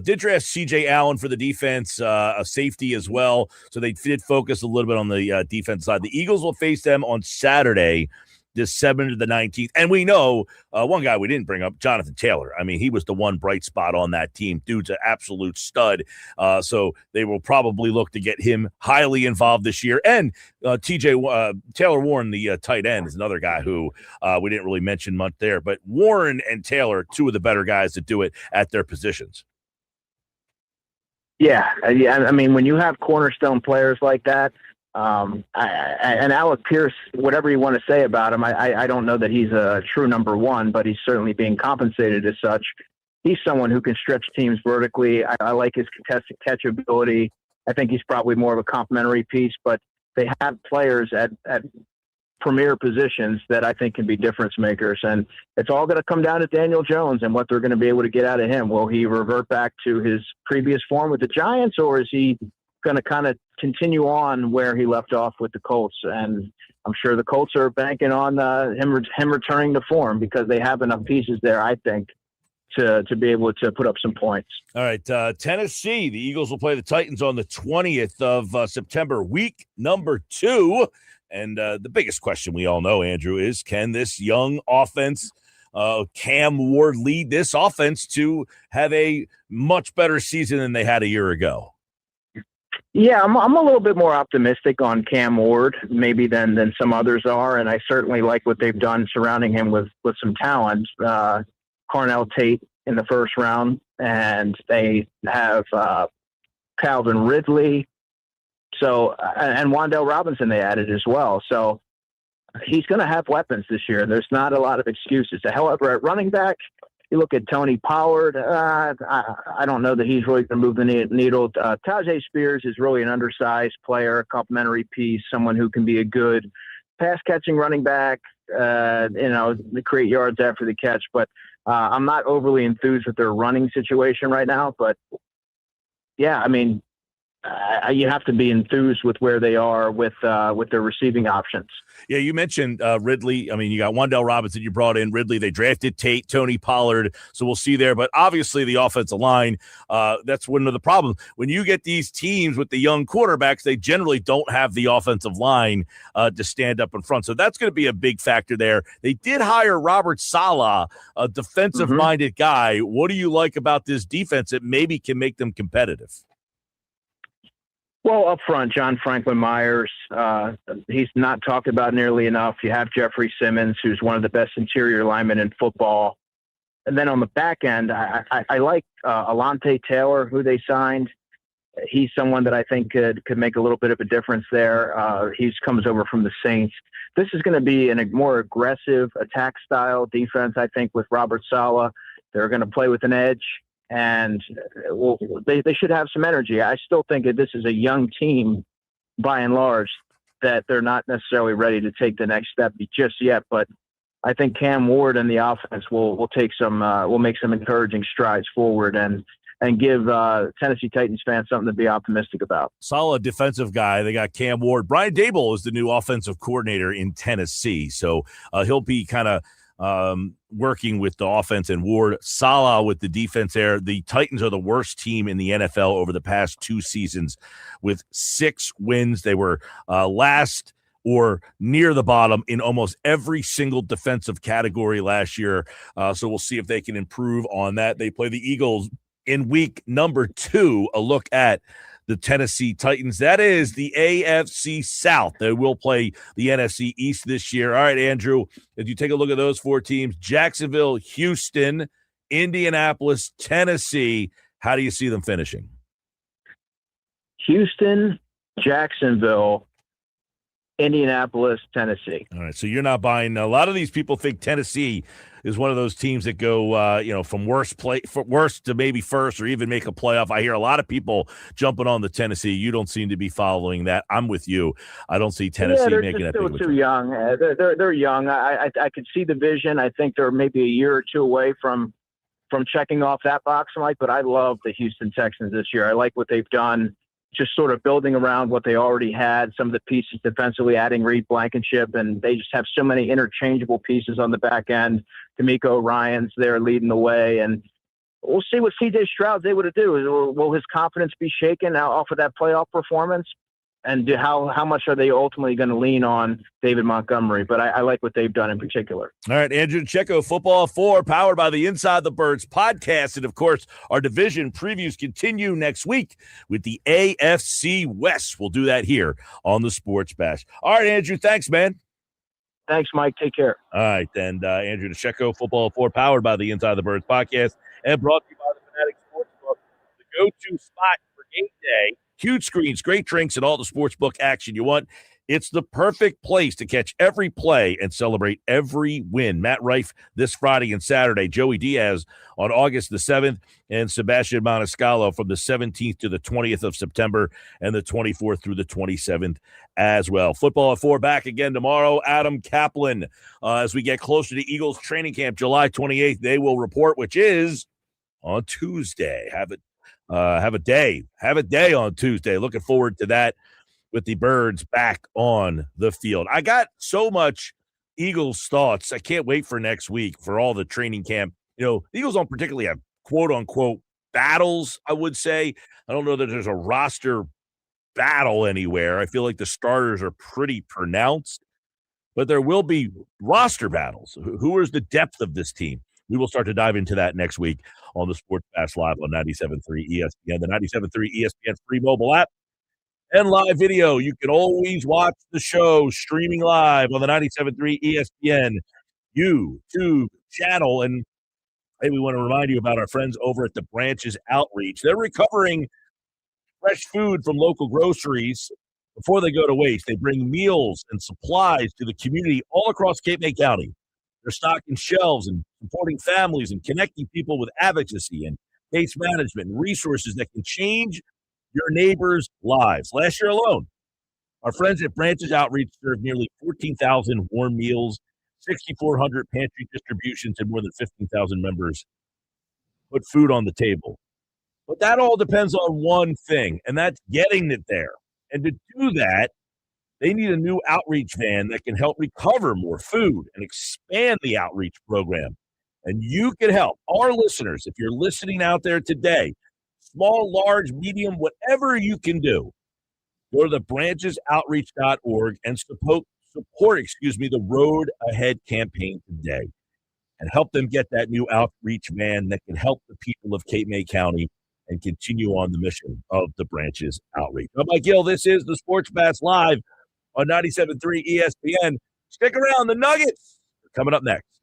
Did draft C.J. Allen for the defense, a safety as well. So they did focus a little bit on the defense side. The Eagles will face them on Saturday, December the 19th. And we know one guy we didn't bring up, Jonathan Taylor. I mean, he was the one bright spot on that team. Dude's an absolute stud. So they will probably look to get him highly involved this year. And Taylor Warren, the tight end, is another guy who we didn't really mention much there. But Warren and Taylor, two of the better guys to do it at their positions. Yeah. I mean, when you have cornerstone players like that, and Alec Pierce, whatever you want to say about him, I don't know that he's a true number one, but he's certainly being compensated as such. He's someone who can stretch teams vertically. I like his contested catch ability. I think he's probably more of a complementary piece, but they have players at premier positions that I think can be difference makers. And it's all going to come down to Daniel Jones and what they're going to be able to get out of him. Will he revert back to his previous form with the Giants, or is he going to kind of continue on where he left off with the Colts? And I'm sure the Colts are banking on him returning to form, because they have enough pieces there, I think, to be able to put up some points. All right, Tennessee, the Eagles will play the Titans on the 20th of September, week number 2. And the biggest question we all know, Andrew, is can this young offense, Cam Ward, lead this offense to have a much better season than they had a year ago? Yeah, I'm a little bit more optimistic on Cam Ward maybe than some others are, and I certainly like what they've done surrounding him with some talent. Cornell Tate in the first round, and they have Calvin Ridley. So, and Wan'Dale Robinson they added as well. So he's going to have weapons this year. There's not a lot of excuses. However, at running back, You look at Tony Pollard. I don't know that he's really going to move the needle. Tajay Spears is really an undersized player, a complimentary piece, someone who can be a good pass-catching running back, create yards after the catch. But I'm not overly enthused with their running situation right now. But, yeah, I mean, you have to be enthused with where they are with their receiving options. Yeah, you mentioned Ridley. I mean, you got Wan'Dale Robinson you brought in, Ridley. They drafted Tate, Tony Pollard, so we'll see there. But obviously the offensive line, that's one of the problems. When you get these teams with the young quarterbacks, they generally don't have the offensive line to stand up in front. So that's going to be a big factor there. They did hire Robert Saleh, a defensive-minded guy. What do you like about this defense that maybe can make them competitive? Well, up front, John Franklin Myers, he's not talked about nearly enough. You have Jeffrey Simmons, who's one of the best interior linemen in football. And then on the back end, I like Alontae Taylor, who they signed. He's someone that I think could make a little bit of a difference there. He comes over from the Saints. This is going to be a more aggressive attack style defense, I think, with Robert Saleh. They're going to play with an edge. And they should have some energy. I still think that this is a young team, by and large, that they're not necessarily ready to take the next step just yet. But I think Cam Ward and the offense will make some encouraging strides forward and give Tennessee Titans fans something to be optimistic about. Solid defensive guy. They got Cam Ward. Brian Daboll is the new offensive coordinator in Tennessee, so he'll be kind of working with the offense, and Ward, Saleh with the defense there. The Titans are the worst team in the NFL over the past 2 seasons with 6 wins. They were last or near the bottom in almost every single defensive category last year. So we'll see if they can improve on that. They play the Eagles in week number 2. A look at the Tennessee Titans. That is the AFC South. They will play the NFC East this year. All right, Andrew, if you take a look at those 4 teams, Jacksonville, Houston, Indianapolis, Tennessee, how do you see them finishing? Houston, Jacksonville, Indianapolis, Tennessee. All right, so you're not buying. A lot of these people think Tennessee is one of those teams that go, from worst to maybe first or even make a playoff. I hear a lot of people jumping on the Tennessee. You don't seem to be following that. I'm with you. I don't see Tennessee making that. They're still too young. They're young. I could see the vision. I think they're maybe a year or 2 away from checking off that box, Mike. But I love the Houston Texans this year. I like what they've done. Just sort of building around what they already had, some of the pieces defensively, adding Reed Blankenship, and they just have so many interchangeable pieces on the back end. D'Amico Ryans there leading the way, and we'll see what C.J. Stroud's able to do. Will his confidence be shaken off of that playoff performance? And how much are they ultimately going to lean on David Montgomery? But I like what they've done in particular. All right, Andrew DiCecco, Football 4, powered by the Inside the Birds podcast. And, of course, our division previews continue next week with the AFC West. We'll do that here on the Sports Bash. All right, Andrew, thanks, man. Thanks, Mike. Take care. All right, and Andrew DiCecco, Football 4, powered by the Inside the Birds podcast and brought to you by the Fanatic Sportsbook, the go-to spot for game day. Huge screens, great drinks, and all the sportsbook action you want. It's the perfect place to catch every play and celebrate every win. Matt Rife this Friday and Saturday. Joey Diaz on August the 7th, and Sebastian Maniscalco from the 17th to the 20th of September and the 24th through the 27th as well. Football at 4 back again tomorrow. Adam Kaplan, as we get closer to Eagles training camp, July 28th, they will report, which is on Tuesday. Have a day on Tuesday. Looking forward to that with the Birds back on the field. I got so much Eagles thoughts. I can't wait for next week for all the training camp. The Eagles don't particularly have quote unquote battles, I would say. I don't know that there's a roster battle anywhere. I feel like the starters are pretty pronounced, but there will be roster battles. Who is the depth of this team? We will start to dive into that next week on the Sports Bash Live on 97.3 ESPN, the 97.3 ESPN free mobile app, and live video. You can always watch the show streaming live on the 97.3 ESPN YouTube channel. And hey, we want to remind you about our friends over at the Branches Outreach. They're recovering fresh food from local groceries before they go to waste. They bring meals and supplies to the community all across Cape May County. They're stocking shelves and supporting families and connecting people with advocacy and case management and resources that can change your neighbors' lives. Last year alone, our friends at Branches Outreach served nearly 14,000 warm meals, 6,400 pantry distributions, and more than 15,000 members put food on the table. But that all depends on one thing, and that's getting it there. And to do that, they need a new outreach van that can help recover more food and expand the outreach program. And you can help our listeners, if you're listening out there today, small, large, medium, whatever you can do. Go to the branchesoutreach.org and support the Road Ahead campaign today and help them get that new outreach van that can help the people of Cape May County and continue on the mission of the Branches Outreach. I'm Mike Gill. This is the Sports Bass Live on 97.3 ESPN. Stick around. The Nuggets are coming up next.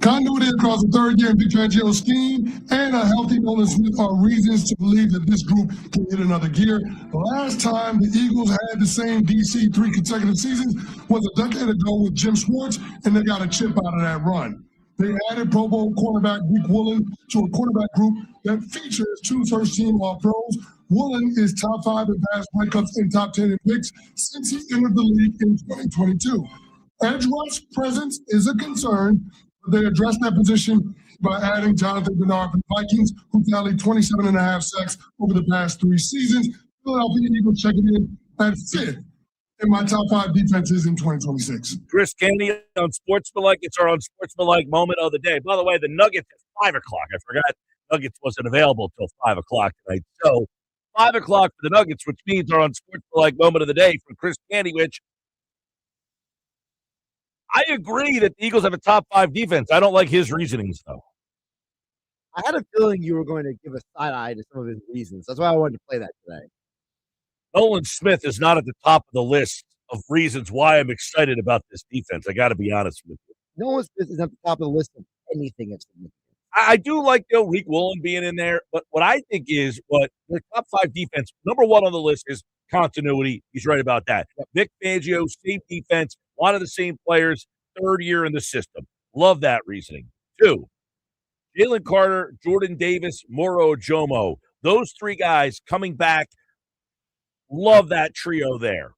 Continuity across the third year in Big Fangio's scheme and a healthy Nolan Smith are reasons to believe that this group can hit another gear. The last time the Eagles had the same DC 3 consecutive seasons was a decade ago with Jim Schwartz, and they got a chip out of that run. They added Pro Bowl cornerback Greek Woolen to a quarterback group that features 2 first-team All-Pros. Woolen is top 5 in pass breakups and top 10 in picks since he entered the league in 2022. Edge rush presence is a concern, but they addressed that position by adding Jonathan Bernard from the Vikings, who tallied 27.5 sacks over the past 3 seasons. Philadelphia Eagles checking in at 5th in my top 5 defenses in 2026. Chris Kennedy on Sportsmanlike. It's our Unsportsmanlike moment of the day. By the way, the Nuggets at 5 o'clock. I forgot Nuggets wasn't available until 5 o'clock tonight. So 5 o'clock for the Nuggets, which means our Unsportsmanlike moment of the day from Chris Kennedy, which I agree that the Eagles have a top 5 defense. I don't like his reasonings, though. I had a feeling you were going to give a side eye to some of his reasons. That's why I wanted to play that today. Nolan Smith is not at the top of the list of reasons why I'm excited about this defense. I got to be honest with you. Nolan Smith is at the top of the list of anything of significance. I do like Greek Woolen being in there, but what I think is what the top 5 defense, number 1 on the list is continuity. He's right about that. Yep. Vic Fangio, same defense, a lot of the same players, 3rd year in the system. Love that reasoning. 2, Jalen Carter, Jordan Davis, Moro Jomo. Those 3 guys coming back. Love that trio there.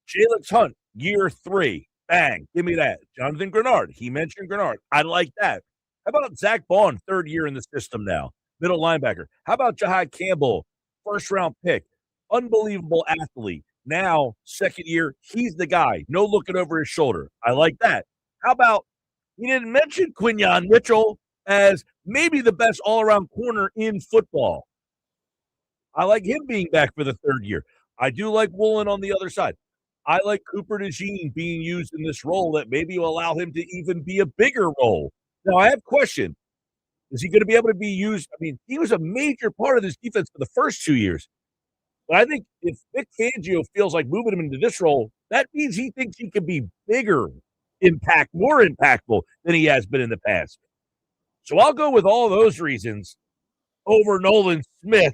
Jalen Hunt, year 3. Bang. Give me that. Jonathan Grenard. He mentioned Grenard. I like that. How about Zach Bond, 3rd year in the system now? Middle linebacker. How about Jahad Campbell, 1st-round pick? Unbelievable athlete. Now, 2nd year, he's the guy. No looking over his shoulder. I like that. How about, he didn't mention Quinyon Mitchell as maybe the best all-around corner in football. I like him being back for the 3rd year. I do like Woolen on the other side. I like Cooper DeJean being used in this role that maybe will allow him to even be a bigger role. Now, I have a question. Is he going to be able to be used? I mean, he was a major part of this defense for the first 2 years. But I think if Vic Fangio feels like moving him into this role, that means he thinks he can be bigger, more impactful than he has been in the past. So I'll go with all those reasons over Nolan Smith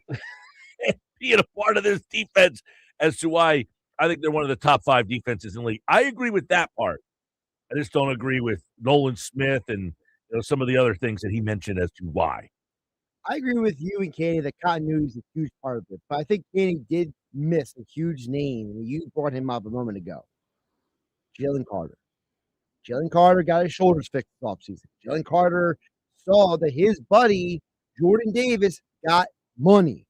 being a part of this defense as to why I think they're one of the top 5 defenses in the league. I agree with that part. I just don't agree with Nolan Smith and some of the other things that he mentioned as to why. I agree with you and Kenny that continuity is a huge part of it. But I think Kenny did miss a huge name, and you brought him up a moment ago. Jalen Carter. Jalen Carter got his shoulders fixed this offseason. Jalen Carter saw that his buddy, Jordan Davis, got money.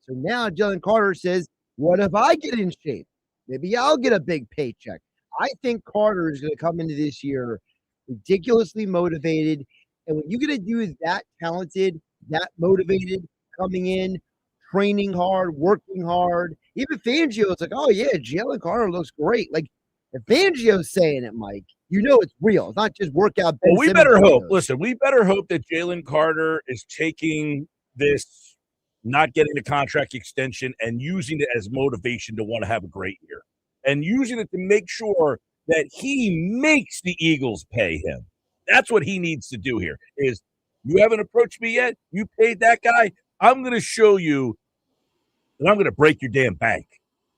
So now Jalen Carter says, what if I get in shape? Maybe I'll get a big paycheck. I think Carter is going to come into this year ridiculously motivated. And when you're going to do that talented, that motivated, coming in, training hard, working hard, even Fangio, it's like, oh, yeah, Jalen Carter looks great. Like, if Fangio's saying it, Mike, you know it's real. It's not just workout. Well, we better hope. Listen, we better hope that Jalen Carter is taking this, not getting the contract extension, and using it as motivation to want to have a great year. And using it to make sure that he makes the Eagles pay him. That's what he needs to do here is, you haven't approached me yet? You paid that guy? I'm going to show you that I'm going to break your damn bank.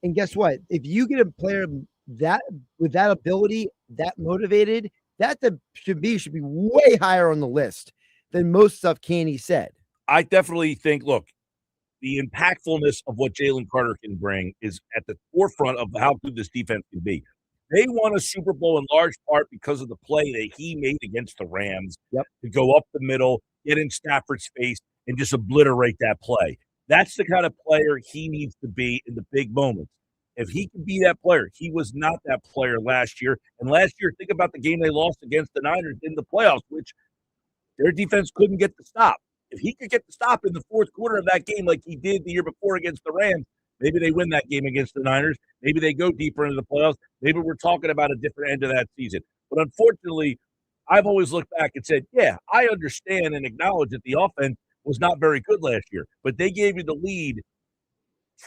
And guess what? If you get a player that with that ability, that motivated, that should be way higher on the list than most stuff Canny said. I definitely think, look, the impactfulness of what Jalen Carter can bring is at the forefront of how good this defense can be. They won a Super Bowl in large part because of the play that he made against the Rams to go up the middle, get in Stafford's face, and just obliterate that play. That's the kind of player he needs to be in the big moments. If he can be that player, he was not that player last year. And last year, think about the game they lost against the Niners in the playoffs, which their defense couldn't get the stop. If he could get the stop in the 4th quarter of that game like he did the year before against the Rams, maybe they win that game against the Niners. Maybe they go deeper into the playoffs. Maybe we're talking about a different end of that season. But unfortunately, I've always looked back and said, yeah, I understand and acknowledge that the offense was not very good last year, but they gave you the lead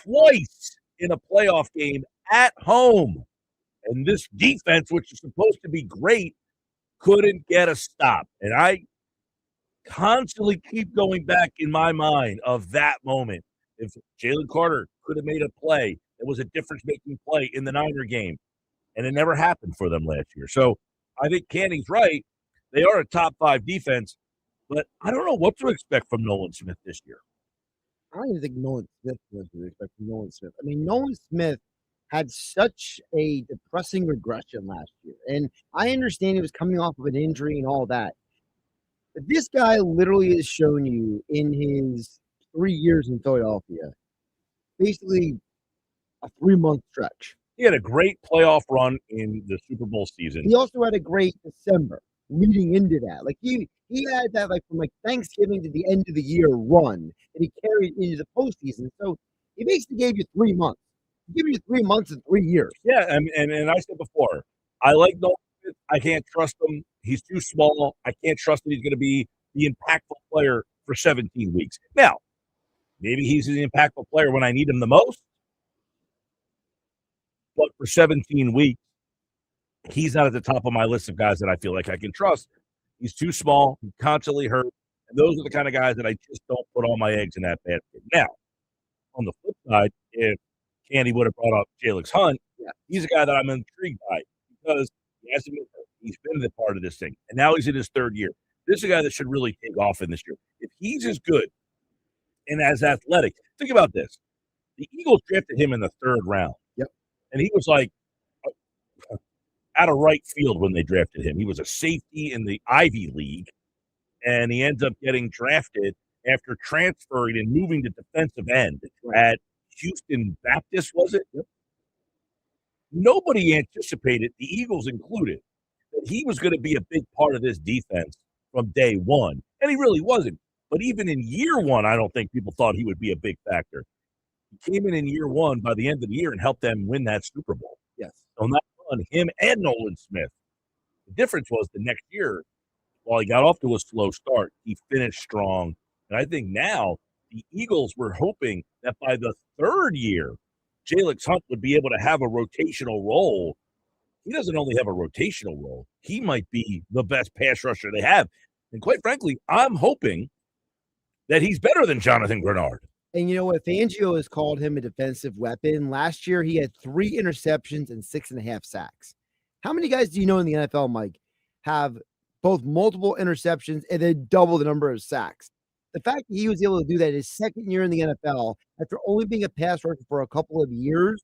twice in a playoff game at home. And this defense, which is supposed to be great, couldn't get a stop. And I constantly keep going back in my mind of that moment. If Jalen Carter could have made a play, it was a difference-making play in the Niner game, and it never happened for them last year. So I think Canning's right. They are a top 5 defense, but I don't know what to expect from Nolan Smith this year. I don't even think Nolan Smith was to expect from Nolan Smith. I mean, Nolan Smith had such a depressing regression last year. And I understand he was coming off of an injury and all that. But this guy literally has shown you in his 3 years in Philadelphia, basically a 3-month stretch. He had a great playoff run in the Super Bowl season. He also had a great December leading into that. Like he had that like from like Thanksgiving to the end of the year run that he carried into the postseason. So he basically gave you 3 months. He gave you 3 months and 3 years. Yeah, and I said before, I like Nolan Smith. I can't trust him. He's too small. I can't trust that he's going to be the impactful player for 17 weeks. Now, maybe he's the impactful player when I need him the most. But for 17 weeks, he's not at the top of my list of guys that I feel like I can trust. He's too small. He's constantly hurt. And those are the kind of guys that I just don't put all my eggs in that basket. Now, on the flip side, if Candy would have brought up Jalix Hunt, he's a guy that I'm intrigued by because he hasn't been hurt. He's been a part of this thing. And now he's in his 3rd year. This is a guy that should really take off in this year. If he's as good and as athletic, think about this. The Eagles drafted him in the 3rd round. Yep. And he was like out of right field when they drafted him. He was a safety in the Ivy League, and he ends up getting drafted after transferring and moving to defensive end at Houston Baptist, was it? Yep. Nobody anticipated, the Eagles included, that he was going to be a big part of this defense from day one, and he really wasn't. But even in year 1, I don't think people thought he would be a big factor. He came in year 1 by the end of the year and helped them win that Super Bowl. Yes. On that run, him and Nolan Smith. The difference was the next year, while he got off to a slow start, he finished strong. And I think now the Eagles were hoping that by the 3rd year, Jalix Hunt would be able to have a rotational role. He doesn't only have a rotational role. He might be the best pass rusher they have. And quite frankly, I'm hoping that he's better than Jonathan Grenard. And you know what? Fangio has called him a defensive weapon. Last year, he had 3 interceptions and 6.5 sacks. How many guys do you know in the NFL, Mike, have both multiple interceptions and then double the number of sacks? The fact that he was able to do that his 2nd year in the NFL, after only being a pass rusher for a couple of years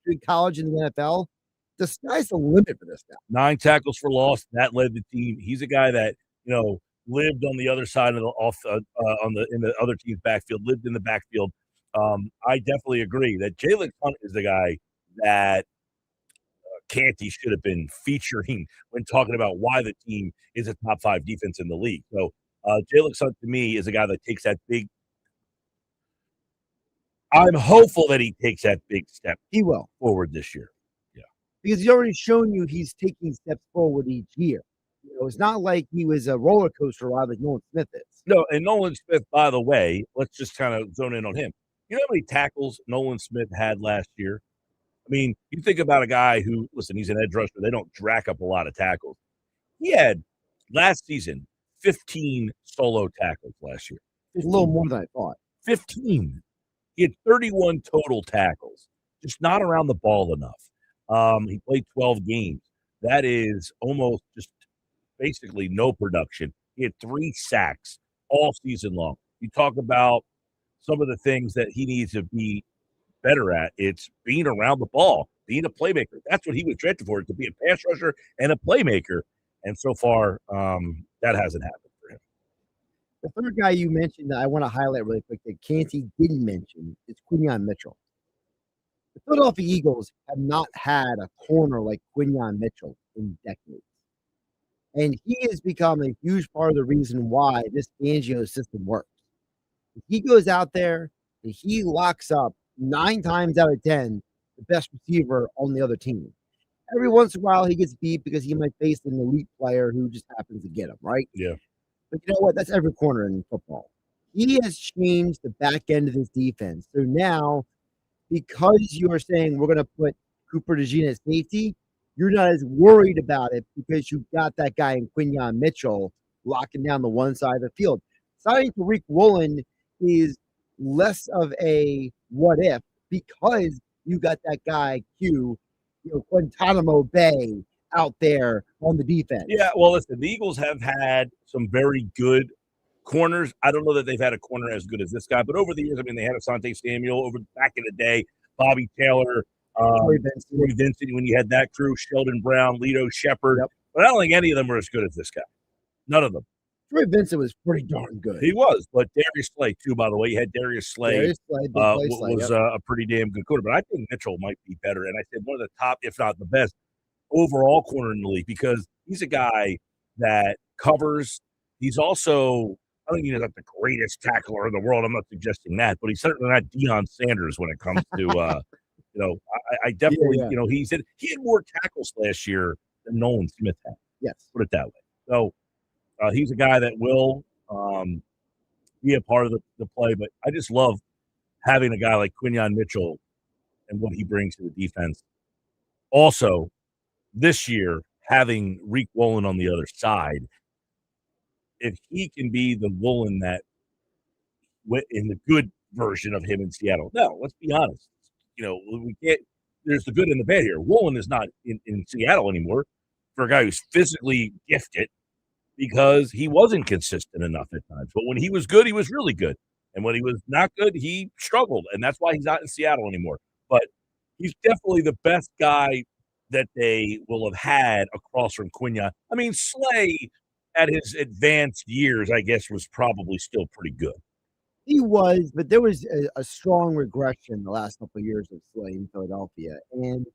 between college and the NFL, the sky's the limit for this guy. 9 tackles for loss. That led the team. He's a guy that, lived on the other side of the in the other team's backfield, lived in the backfield. I definitely agree that Jalix Hunt is the guy that Canty should have been featuring when talking about why the team is a top 5 defense in the league. So Jalix Hunt to me is a guy that takes that big. I'm hopeful that he takes that big step. He will forward this year. Yeah, because he's already shown you he's taking steps forward each year. It's not like he was a roller coaster ride like Nolan Smith is. No, and Nolan Smith, by the way, let's just kind of zone in on him. You know how many tackles Nolan Smith had last year? I mean, you think about a guy who, listen, he's an edge rusher. They don't rack up a lot of tackles. He had, last season, 15 solo tackles last year. 15. A little more than I thought. 15. He had 31 total tackles, just not around the ball enough. He played 12 games. That is almost just basically no production. He had 3 sacks all season long. You talk about some of the things that he needs to be better at. It's being around the ball, being a playmaker. That's what he was drafted for, to be a pass rusher and a playmaker. And so far, that hasn't happened for him. The third guy you mentioned that I want to highlight really quick that Canty didn't mention is Quinyon Mitchell. The Philadelphia Eagles have not had a corner like Quinyon Mitchell in decades. And he has become a huge part of the reason why this Fangio system works. If he goes out there and he locks up 9 times out of 10 the best receiver on the other team. Every once in a while he gets beat because he might face an elite player who just happens to get him, right? Yeah. But you know what? That's every corner in football. He has changed the back end of this defense. So now, because you are saying we're going to put Cooper DeJean at safety, you're not as worried about it because you've got that guy in Quinyon Mitchell locking down the one side of the field. Signing Tariq Woolen is less of a what if because you got that guy Guantanamo Bay out there on the defense. Yeah, well, listen, the Eagles have had some very good corners. I don't know that they've had a corner as good as this guy, but over the years, I mean, they had Asante Samuel back in the day, Bobby Taylor, Troy Vincent when you had that crew, Sheldon Brown, Lito Shepherd. Yep. But I don't think any of them were as good as this guy. None of them. Troy Vincent was pretty darn good. He was, but Darius Slay too. By the way, you had Darius Slay. Was a pretty damn good corner, but I think Mitchell might be better. And I said one of the top, if not the best, overall corner in the league because he's a guy that covers. He's also, I don't think he's not the greatest tackler in the world. I'm not suggesting that, but he's certainly not Deion Sanders when it comes to, I definitely, he had more tackles last year than Nolan Smith had. Yes. Put it that way. So he's a guy that will be a part of the play, but I just love having a guy like Quinyon Mitchell and what he brings to the defense. Also, this year, having Reek Woolen on the other side, if he can be the Woolen that in the good version of him in Seattle. No, let's be honest. We can't. There's the good and the bad here. Woolen is not in Seattle anymore for a guy who's physically gifted because he wasn't consistent enough at times. But when he was good, he was really good. And when he was not good, he struggled. And that's why he's not in Seattle anymore. But he's definitely the best guy that they will have had across from Quinyon. I mean, Slay at his advanced years, I guess, was probably still pretty good. He was, but there was a strong regression the last couple of years of Slay in Philadelphia. And,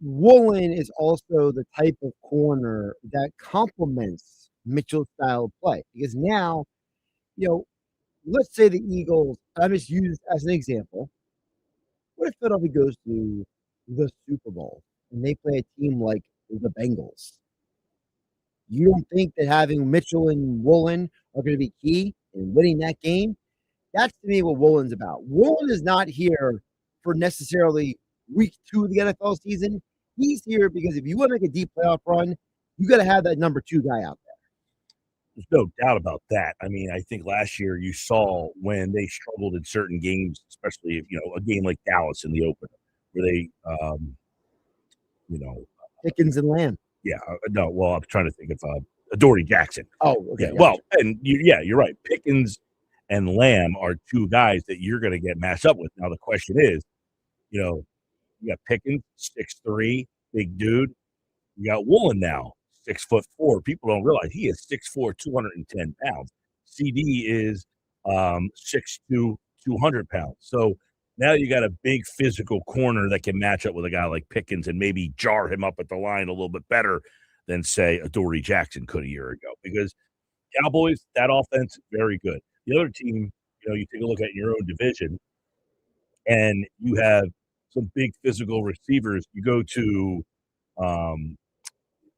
Woolen is also the type of corner that complements Mitchell's style of play. Because now, let's say the Eagles, I'm just using this as an example. What if Philadelphia goes to the Super Bowl and they play a team like the Bengals? You don't think that having Mitchell and Woolen are going to be key in winning that game? That's to me what Woolen's about. Woolen is not here for necessarily week 2 of the NFL season. He's here because if you want to make a deep playoff run, you got to have that number 2 guy out there. There's no doubt about that. I mean, I think last year you saw when they struggled in certain games, especially if, a game like Dallas in the opener, where they, Pickens and Lamb. Yeah, no. Well, I'm trying to think of Adoree Jackson. Oh, okay. Yeah. Well, and you're right. Pickens and Lamb are 2 guys that you're going to get matched up with. Now the question is, you got Pickens, 6'3", big dude. You got Woolen now, 6'4". People don't realize he is 6'4", 210 pounds. CD is 6'2", 200 pounds. So now you got a big physical corner that can match up with a guy like Pickens and maybe jar him up at the line a little bit better than, say, Adoree Jackson could a year ago. Because Cowboys, that offense, very good. The other team, you take a look at your own division, and you have some big physical receivers. You go to,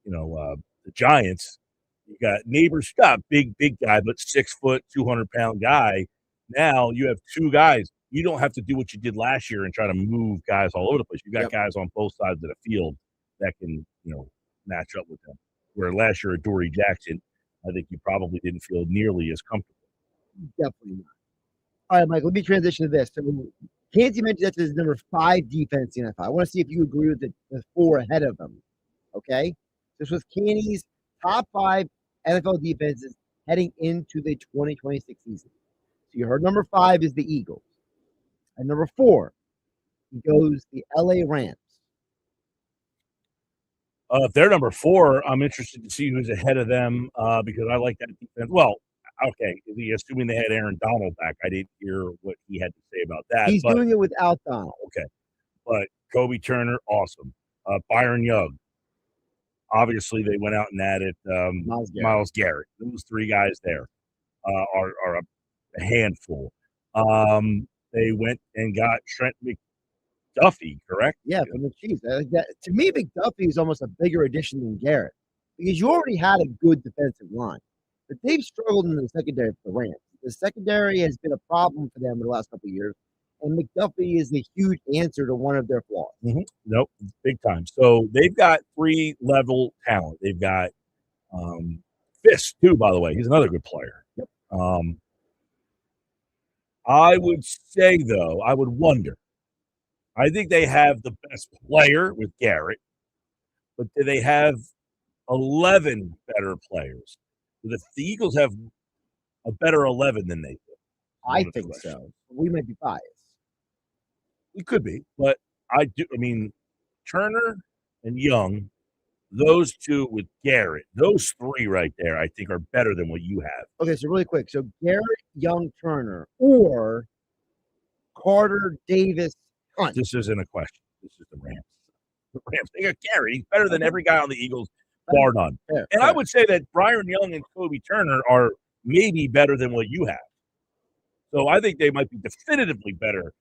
the Giants. You got Neighbors, big guy, but 6 foot, 200-pound guy. Now you have 2 guys. You don't have to do what you did last year and try to move guys all over the place. You got guys on both sides of the field that can, match up with them. Where last year, Adoree Jackson, I think you probably didn't feel nearly as comfortable. Definitely not. All right, Mike, let me transition to this. So, Canty mentioned that this is number 5 defense in the NFL. I want to see if you agree with the 4 ahead of them. Okay? This was Canty's top 5 NFL defenses heading into the 2026 season. So you heard number 5 is the Eagles. And number 4 goes the LA Rams. If they're number 4, I'm interested to see who's ahead of them because I like that defense. Well, okay, assuming they had Aaron Donald back, I didn't hear what he had to say about that. He's doing it without Donald. Okay, but Kobe Turner, awesome. Byron Young, obviously they went out and added Myles Garrett. Those 3 guys there are a handful. They went and got Trent McDuffie, correct? Yeah, from the Chiefs. To me, McDuffie is almost a bigger addition than Garrett because you already had a good defensive line. But they've struggled in the secondary for the Rams. The secondary has been a problem for them in the last couple of years, And McDuffie is a huge answer to one of their flaws. Nope, big time. So they've got 3-level talent. They've got Fisk, too, by the way. He's another good player. Yep. I would say, though, I would wonder. I think they have the best player with Garrett, but do they have 11 better players? Do the Eagles have a better 11 than they do? I think so. We might be biased. We could be, but I do. I mean, Turner and Young, those two with Garrett, those three right there, I think are better than what you have. Okay, so really quick. So Garrett, Young, Turner, or Carter, Davis, Hunt. This isn't a question. This is the Rams. The Rams. They got Garrett. He's better than every guy on the Eagles, bar none. Fair, and fair. I would say that Brian Young and Kobe Turner are maybe better than what you have. So I think they might be definitively better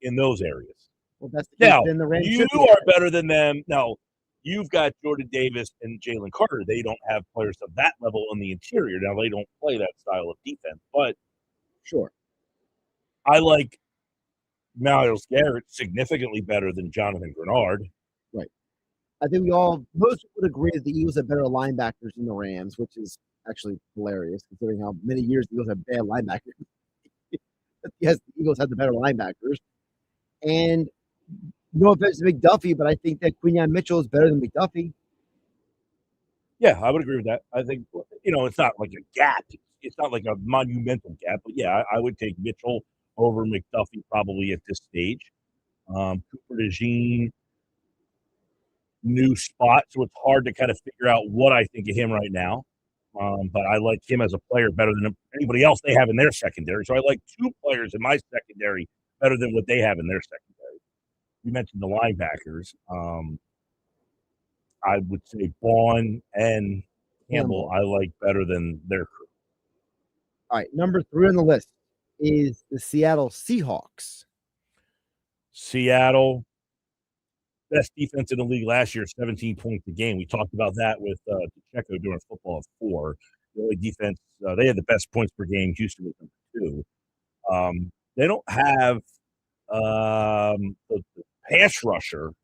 in those areas. Well, that's the case. Now, Then the Rams you should be are better than them. Now, you've got Jordan Davis and Jalen Carter. They don't have players of that level on the interior. Now, they don't play that style of defense, but Sure. I like Myles Garrett significantly better than Jonathan Grenard. I think most would agree that the Eagles have better linebackers than the Rams, which is actually hilarious considering how many years the Eagles have bad linebackers. But yes, the Eagles have the better linebackers. And no offense to McDuffie, but I think that Quinyon Mitchell is better than McDuffie. Yeah, I would agree with that. I think, it's not like a gap. It's not like a monumental gap. But, yeah, I would take Mitchell over McDuffie probably at this stage. Cooper DeJean, new spot, so it's hard to kind of figure out what I think of him right now. But I like him as a player better than anybody else they have in their secondary. So I like two players in my secondary better than what they have in their secondary. You mentioned the linebackers. I would say Vaughn and Campbell I like better than their crew. All right, number 3 on the list is the Seattle Seahawks. Seattle, best defense in the league last year, 17 points a game. We talked about that with DiCecco during football of 4. The only defense, they had the best points per game. Houston was number 2. They don't have the pass rusher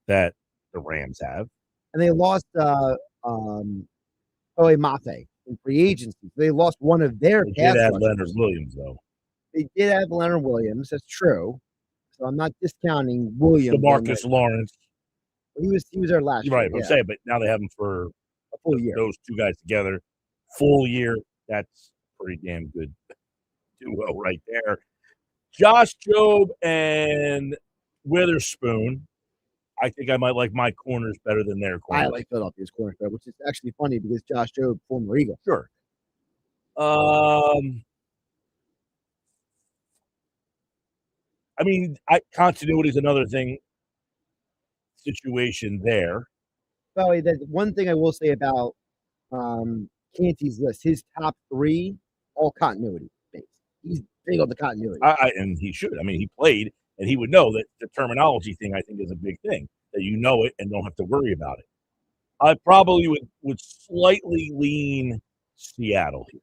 that the Rams have. And they lost Mate in free agency. They lost one of their They pass did have rushers. Leonard Williams, though. They did have Leonard Williams. That's true. So I'm not discounting Williams. DeMarcus Lawrence. He was there last year. Right, I'm saying, but now they have him for a full year. Those two guys together, full year. That's pretty damn good duo right there. Josh Jobe and Witherspoon. I think I might like my corners better than their corners. I like Philadelphia's corners better, which is actually funny because Josh Jobe, former Eagle. Sure. I mean, continuity is another thing. Situation there. By the way, that one thing I will say about Canty's list, his top 3, all continuity based. He's big on the continuity. And he should. I mean, he played, and he would know that the terminology thing, I think, is a big thing, that you know it and don't have to worry about it. I probably would slightly lean Seattle here.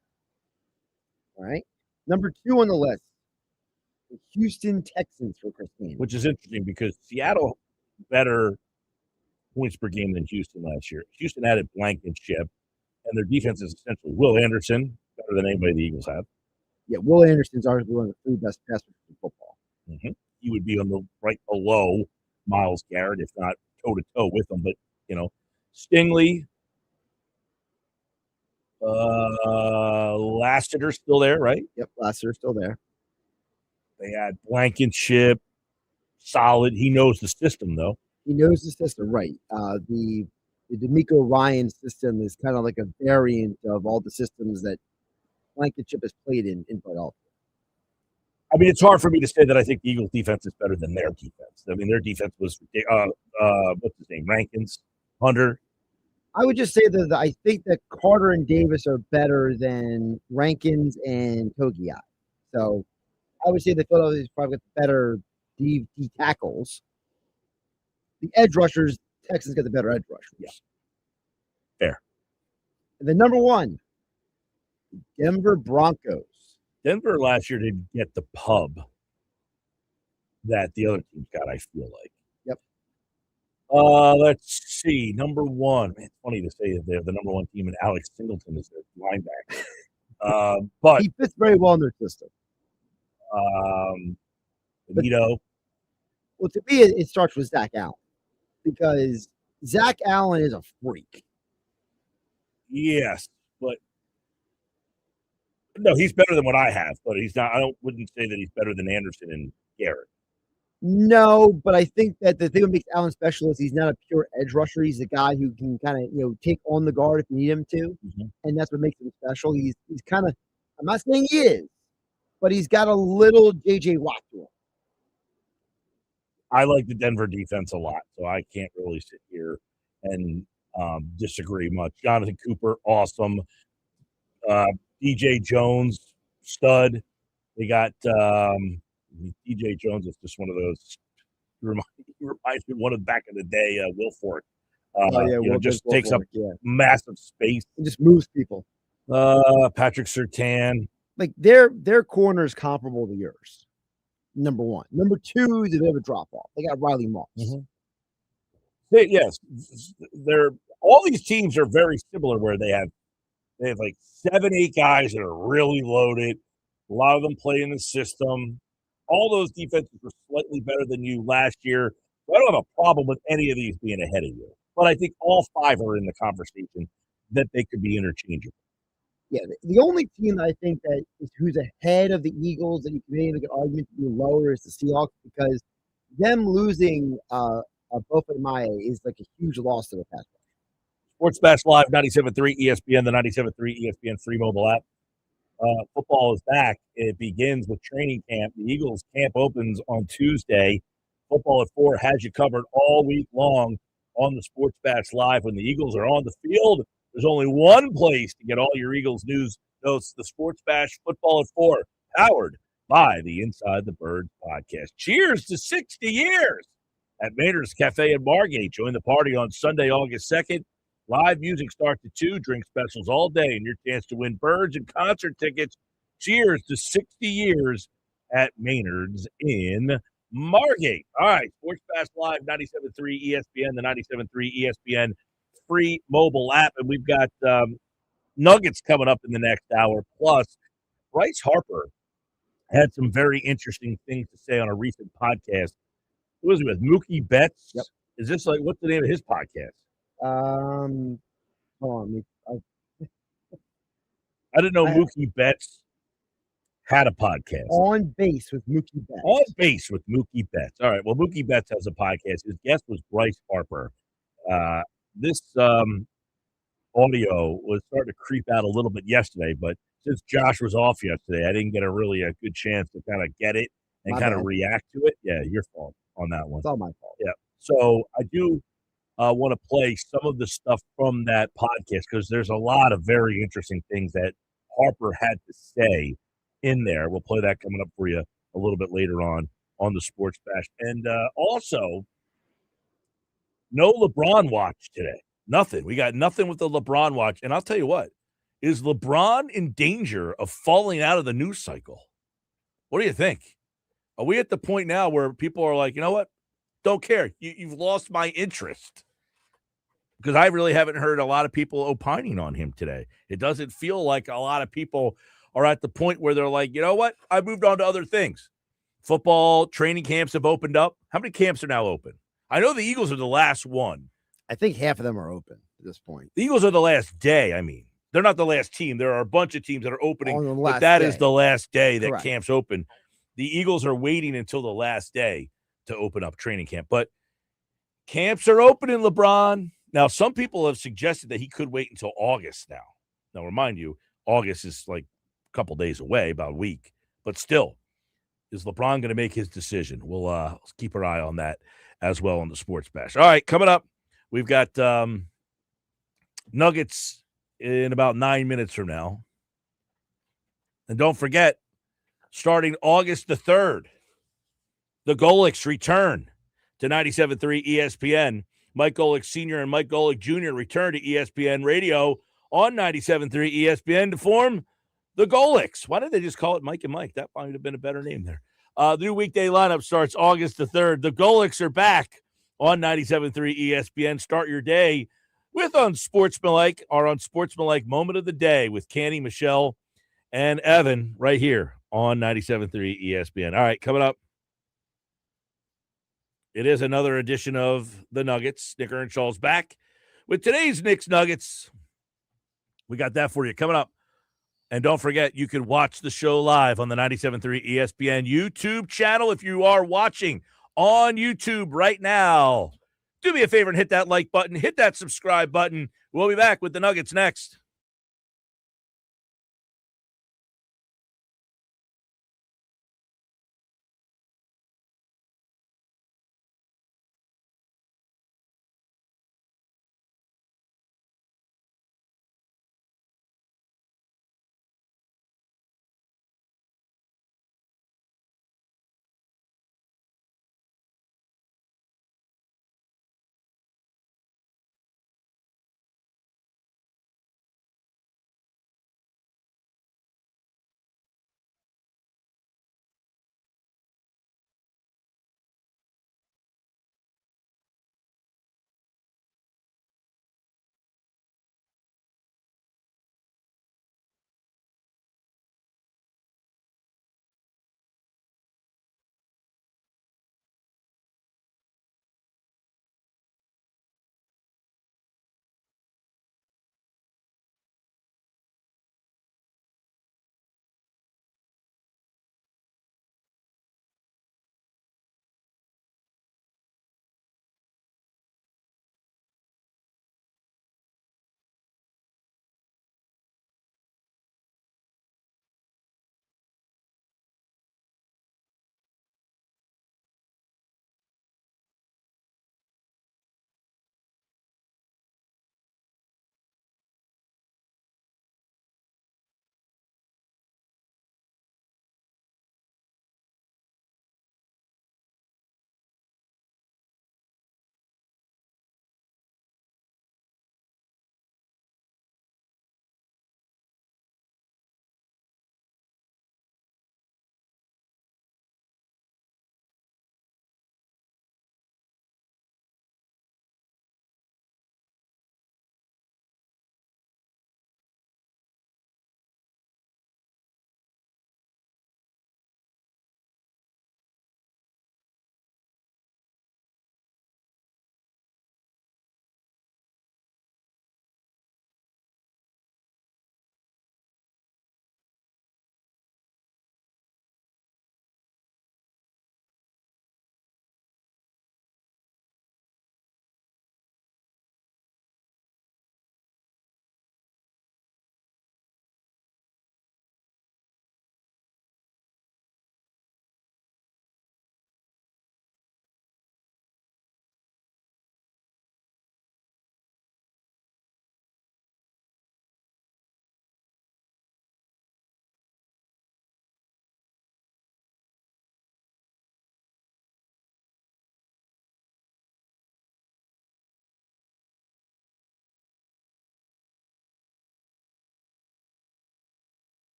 All right. Number 2 on the list, the Houston Texans for Chris Canty. Which is interesting because Seattle better points per game than Houston last year. Houston added Blankenship, and their defense is essentially Will Anderson, better than anybody the Eagles have. Yeah, Will Anderson's arguably one of the 3 best passers in football. Mm-hmm. He would be on the right below Myles Garrett, if not toe-to-toe with him. But, Stingley, Lassiter's still there, right? Yep, Lassiter's still there. They had Blankenship, solid. He knows the system, though. He knows the system, right. The D'Amico Ryan system is kind of like a variant of all the systems that Blankenship has played in Philadelphia. I mean, it's hard for me to say that I think the Eagles' defense is better than their defense. I mean, their defense was, what's his name, Rankins, Hunter. I would just say that I think that Carter and Davis are better than Rankins and Togiai. So I would say that Philadelphia's probably got the better D tackles. The edge rushers, Texans got the better edge rushers. Yeah. Fair. And then number 1, Denver Broncos. Denver last year didn't get the pub that the other team's got, I feel like. Yep. Let's see. Number one. Man, it's funny to say that they're the number one team, and Alex Singleton is their linebacker. But he fits very well in their system. Benito. Well, to me, it starts with Zach Allen because Zach Allen is a freak. Yes, but no, he's better than what I have, but he's not. Wouldn't say that he's better than Anderson and Garrett. No, but I think that the thing that makes Allen special is he's not a pure edge rusher. He's a guy who can kind of take on the guard if you need him to, and that's what makes him special. He's kind of, I'm not saying he is, but he's got a little JJ Watt to him. I like the Denver defense a lot, so I can't really sit here and disagree much. Jonathan Cooper, awesome. DJ Jones, stud. They got DJ Jones is just one of those. He reminds me of one of back in the day, Will Ford. Just takes up massive space. He just moves people. Patrick Surtain. Like their corner is comparable to yours. Number one. Number two is a bit of a drop off. They got Riley Moss. Yes, all these teams are very similar where they have like 7-8 guys that are really loaded. A lot of them play in the system. All those defenses were slightly better than you last year. So I don't have a problem with any of these being ahead of you. But I think all 5 are in the conversation that they could be interchangeable. Yeah, the only team that I think that is who's ahead of the Eagles that you can maybe make an argument to be lower is the Seahawks because them losing Bofa Maya is like a huge loss to the pass. Sports Bash Live, 97.3 ESPN, the 97.3 ESPN free mobile app. Football is back. It begins with training camp. The Eagles camp opens on Tuesday. Football at 4 has you covered all week long on the Sports Bash Live. When the Eagles are on the field, there's only one place to get all your Eagles news notes, the Sports Bash Football at 4, powered by the Inside the Birds podcast. Cheers to 60 years at Maynard's Cafe in Margate. Join the party on Sunday, August 2nd. Live music starts at 2, drink specials all day, and your chance to win Birds and concert tickets. Cheers to 60 years at Maynard's in Margate. All right, Sports Bash Live, 97.3 ESPN, the 97.3 ESPN free mobile app, and we've got Nuggets coming up in the next hour. Plus, Bryce Harper had some very interesting things to say on a recent podcast. Who was it with? Mookie Betts? Yep. Is this like, what's the name of his podcast? Hold on. I didn't know Mookie Betts had a podcast. On Base with Mookie Betts. On Base with Mookie Betts. All right. Well, Mookie Betts has a podcast. His guest was Bryce Harper. This audio was starting to creep out a little bit yesterday, but since Josh was off yesterday, I didn't get a good chance to kind of get it and kind of react to it. Yeah, your fault on that one. It's all my fault. Yeah. So I do want to play some of the stuff from that podcast because there's a lot of very interesting things that Harper had to say in there. We'll play that coming up for you a little bit later on the Sports Bash. And also, no LeBron watch today. Nothing. We got nothing with the LeBron watch. And I'll tell you what, is LeBron in danger of falling out of the news cycle? What do you think? Are we at the point now where people are like, you know what? Don't care. You've lost my interest. Because I really haven't heard a lot of people opining on him today. It doesn't feel like a lot of people are at the point where they're like, you know what? I moved on to other things. Football training camps have opened up. How many camps are now open? I know the Eagles are the last one. I think half of them are open at this point. The Eagles are the last day. I mean, they're not the last team. There are a bunch of teams that are opening, but that is the last day that camps open. The Eagles are waiting until the last day to open up training camp. But camps are opening, LeBron. Now, some people have suggested that he could wait until August now. Now, remind you, August is like a couple days away, about a week. But still, is LeBron going to make his decision? We'll keep our eye on that as well on the Sports Bash. All right, coming up, we've got Nuggets in about 9 minutes from now. And don't forget, starting August the 3rd, the Golics return to 97.3 ESPN. Mike Golick Sr. and Mike Golick Jr. return to ESPN Radio on 97.3 ESPN to form the Golics. Why didn't they just call it Mike and Mike? That might have been a better name there. The new weekday lineup starts August the 3rd. The Golics are back on 97.3 ESPN. Start your day with Unsportsmanlike, our Unsportsmanlike moment of the day with Canny, Michelle, and Evan right here on 97.3 ESPN. All right, coming up, it is another edition of the Nuggets. Nick Earnshaw's back with today's Knicks Nuggets. We got that for you coming up. And don't forget, you can watch the show live on the 97.3 ESPN YouTube channel if you are watching on YouTube right now. Do me a favor and hit that like button, hit that subscribe button. We'll be back with the Nuggets next.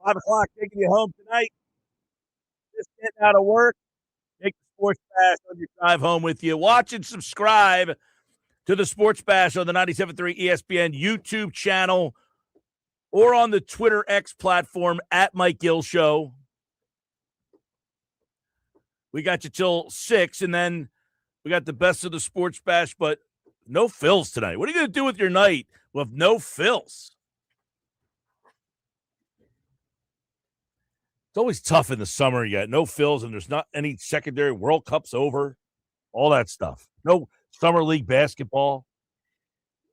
5 o'clock, taking you home tonight. Just getting out of work. Take the Sports Bash on your drive home with you. Watch and subscribe to the Sports Bash on the 97.3 ESPN YouTube channel or on the Twitter X platform at Mike Gill Show. We got you till 6, and then we got the best of the Sports Bash, but no Phils tonight. What are you going to do with your night with no Phils? It's always tough in the summer. You got no Phils, and there's not any secondary. World Cup's over, all that stuff. No Summer League basketball.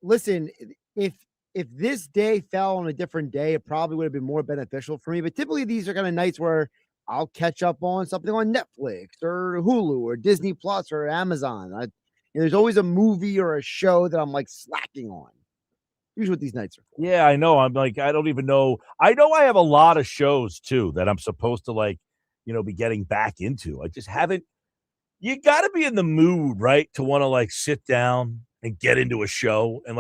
Listen, if this day fell on a different day, it probably would have been more beneficial for me. But typically, these are kind of nights where I'll catch up on something on Netflix or Hulu or Disney Plus or Amazon. There's always a movie or a show that I'm like slacking on. Usually what these nights are for. Yeah, I know. I'm like, I don't even know. I know I have a lot of shows too that I'm supposed to be getting back into. I just haven't. You got to be in the mood, right, to want to sit down and get into a show. And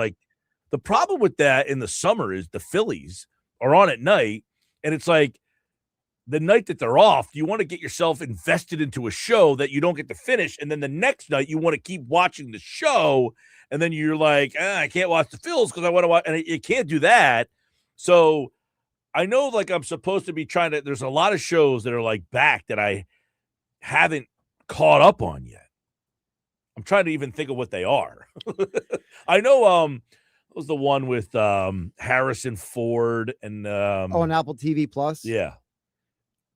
the problem with that in the summer is the Phillies are on at night, and it's like the night that they're off, you want to get yourself invested into a show that you don't get to finish, and then the next night you want to keep watching the show. And then you're like, I can't watch the Phils because I want to watch, and you can't do that. So I know, I'm supposed to be trying to. There's a lot of shows that are back that I haven't caught up on yet. I'm trying to even think of what they are. I know. It was the one with Harrison Ford and on Apple TV Plus. Yeah,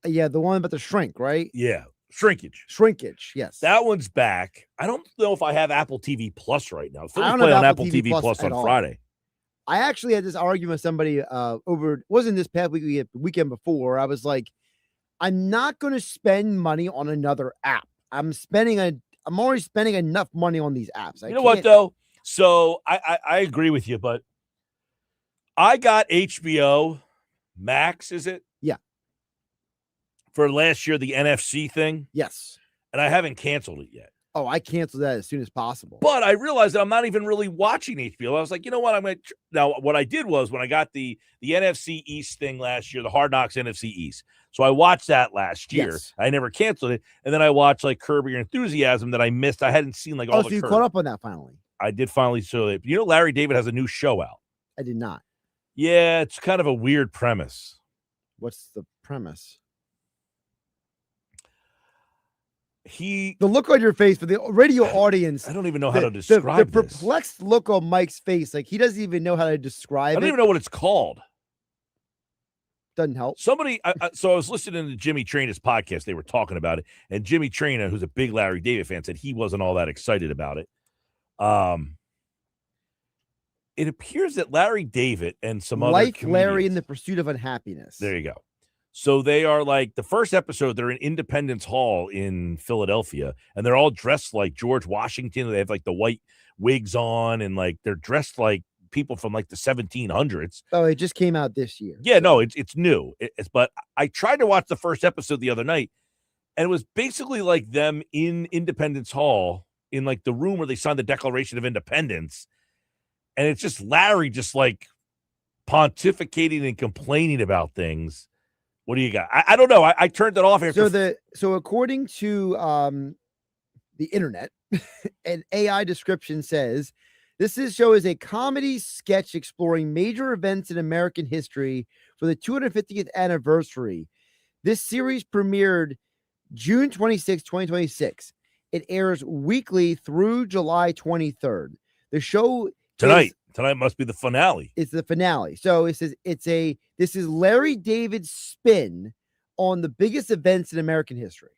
the one about the shrink, right? Yeah. Shrinkage, yes. That one's back. I don't know if I have Apple TV Plus right now. I don't play have on Apple TV Plus on Friday. I actually had this argument with somebody wasn't this past weekend before. I was like, I'm not going to spend money on another app. I'm already spending enough money on these apps. You know what, though? So I agree with you, but I got HBO Max, is it? Yeah. For last year, the NFC thing. Yes. And I haven't canceled it yet. Oh, I canceled that as soon as possible. But I realized that I'm not even really watching HBO. I was like, you know what? I'm going to now. What I did was when I got the NFC East thing last year, the Hard Knocks NFC East. So I watched that last year. Yes. I never canceled it, and then I watched Curb Your Enthusiasm that I missed. I hadn't seen all. So you caught up on that finally? I did finally. So Larry David has a new show out. I did not. Yeah, it's kind of a weird premise. What's the premise? The look on your face for the radio audience. I don't even know how to describe the perplexed look on Mike's face. He doesn't even know how to describe it. I don't even know what it's called. Doesn't help. Somebody, so I was listening to Jimmy Trina's podcast. They were talking about it. And Jimmy Trina, who's a big Larry David fan, said he wasn't all that excited about it. It appears that Larry David and some other Like Larry in the Pursuit of Unhappiness. There you go. So they are the first episode, they're in Independence Hall in Philadelphia, and they're all dressed like George Washington. They have the white wigs on, and they're dressed like people from the 1700s. Oh, it just came out this year. Yeah, no, it's new. But I tried to watch the first episode the other night, and it was basically like them in Independence Hall in the room where they signed the Declaration of Independence. And it's just Larry just pontificating and complaining about things. What do you got? I don't know. I turned it off after. So according to the internet, an AI description says this show is a comedy sketch exploring major events in American history for the 250th anniversary. This series premiered June 26, 2026. It airs weekly through July 23rd. The show Tonight must be the finale. It's the finale. So it says this is Larry David's spin on the biggest events in American history.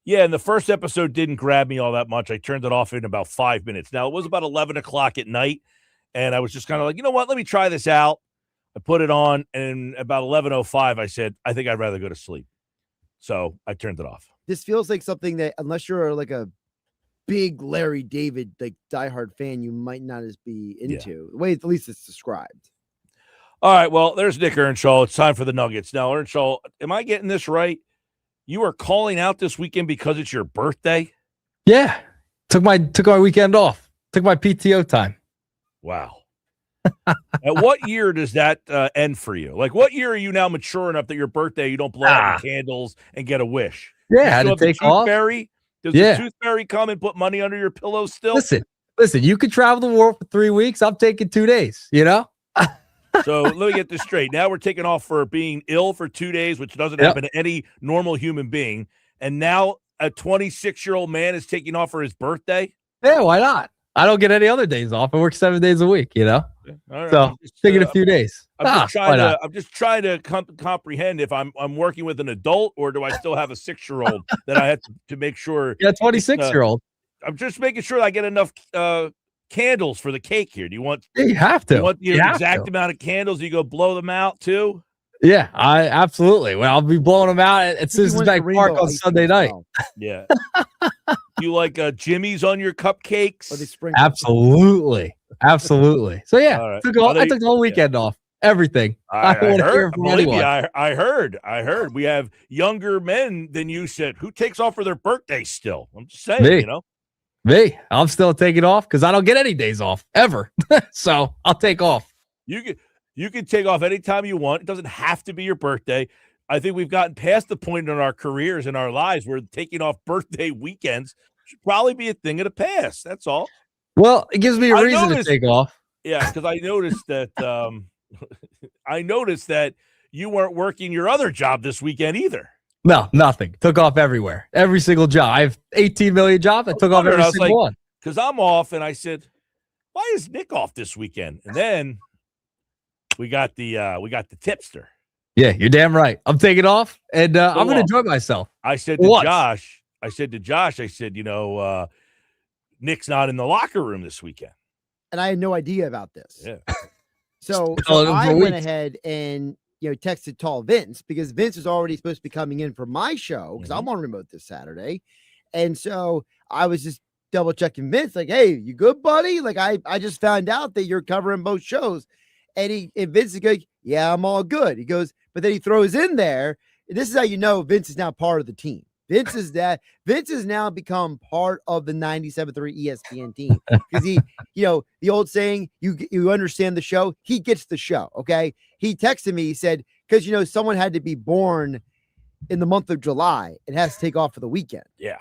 Yeah, and the first episode didn't grab me all that much. I turned it off in about 5 minutes. Now, it was about 11 o'clock at night, and I was just kind of like, you know what? Let me try this out. I put it on, and about 11:05, I said, I think I'd rather go to sleep. So I turned it off. This feels like something that, unless you're a big Larry David diehard fan, you might not as be into the way at least it's described. All right, well, there's Nick Earnshaw. It's time for the Nuggets. Now, Earnshaw, am I getting this right? You are calling out this weekend because it's your birthday? Yeah. Took my weekend off. Took my PTO time. Wow. At what year does that end for you? Like, what year are you now mature enough that your birthday you don't blow out the candles and get a wish? Yeah, You had still to have the take tooth off. fairy? Does the tooth fairy come and put money under your pillow still? Listen, you could travel the world for 3 weeks. I'm taking 2 days, you know? So let me get this straight. Now we're taking off for being ill for 2 days, which doesn't happen to any normal human being. And now a 26-year-old man is taking off for his birthday? Yeah, why not? I don't get any other days off. I work 7 days a week, you know? All right. So taking a few days. I'm just trying to comprehend if I'm working with an adult or do I still have a 6-year-old that I have to make sure. Yeah, 26-year-old. I'm just making sure I get enough candles for the cake here. Do you want? Yeah, you have to. You want the exact amount of candles? You go blow them out too. Yeah, I absolutely. Well, I'll be blowing them out at Citizens Bank Park on Sunday night. Yeah. You like Jimmy's on your cupcakes? Or the Absolutely. So yeah, right. I took the whole weekend off. Everything. I don't want to hear from anyone. I heard. We have younger men than you said who takes off for their birthday still. I'm just saying, you know. Me, I'm still taking off because I don't get any days off ever. So I'll take off. You can take off anytime you want. It doesn't have to be your birthday. I think we've gotten past the point in our careers and our lives where taking off birthday weekends should probably be a thing of the past. That's all. Well, it gives me a reason to take off. Yeah, because I noticed that you weren't working your other job this weekend either. No, nothing. Took off everywhere. Every single job. I have 18 million jobs. I took off every single one. Because I'm off, and I said, "Why is Nick off this weekend?" And then we got the tipster. Yeah, you're damn right. I'm taking off, and I'm going to enjoy myself. I said to Josh, you know, Nick's not in the locker room this weekend. And I had no idea about this. Yeah. So I went ahead and, you know, texted Tall Vince because Vince was already supposed to be coming in for my show because I'm on remote this Saturday. And so I was just double checking Vince, like, hey, you good, buddy? Like, I just found out that you're covering both shows. And Vince is like, yeah, I'm all good. He goes, but then he throws in there. This is how you know Vince is now part of the team. Vince has now become part of the 97.3 ESPN team because he, you know, the old saying, you understand the show. He gets the show. Okay. He texted me. He said, because, you know, someone had to be born in the month of July and has to take off for the weekend. Yeah.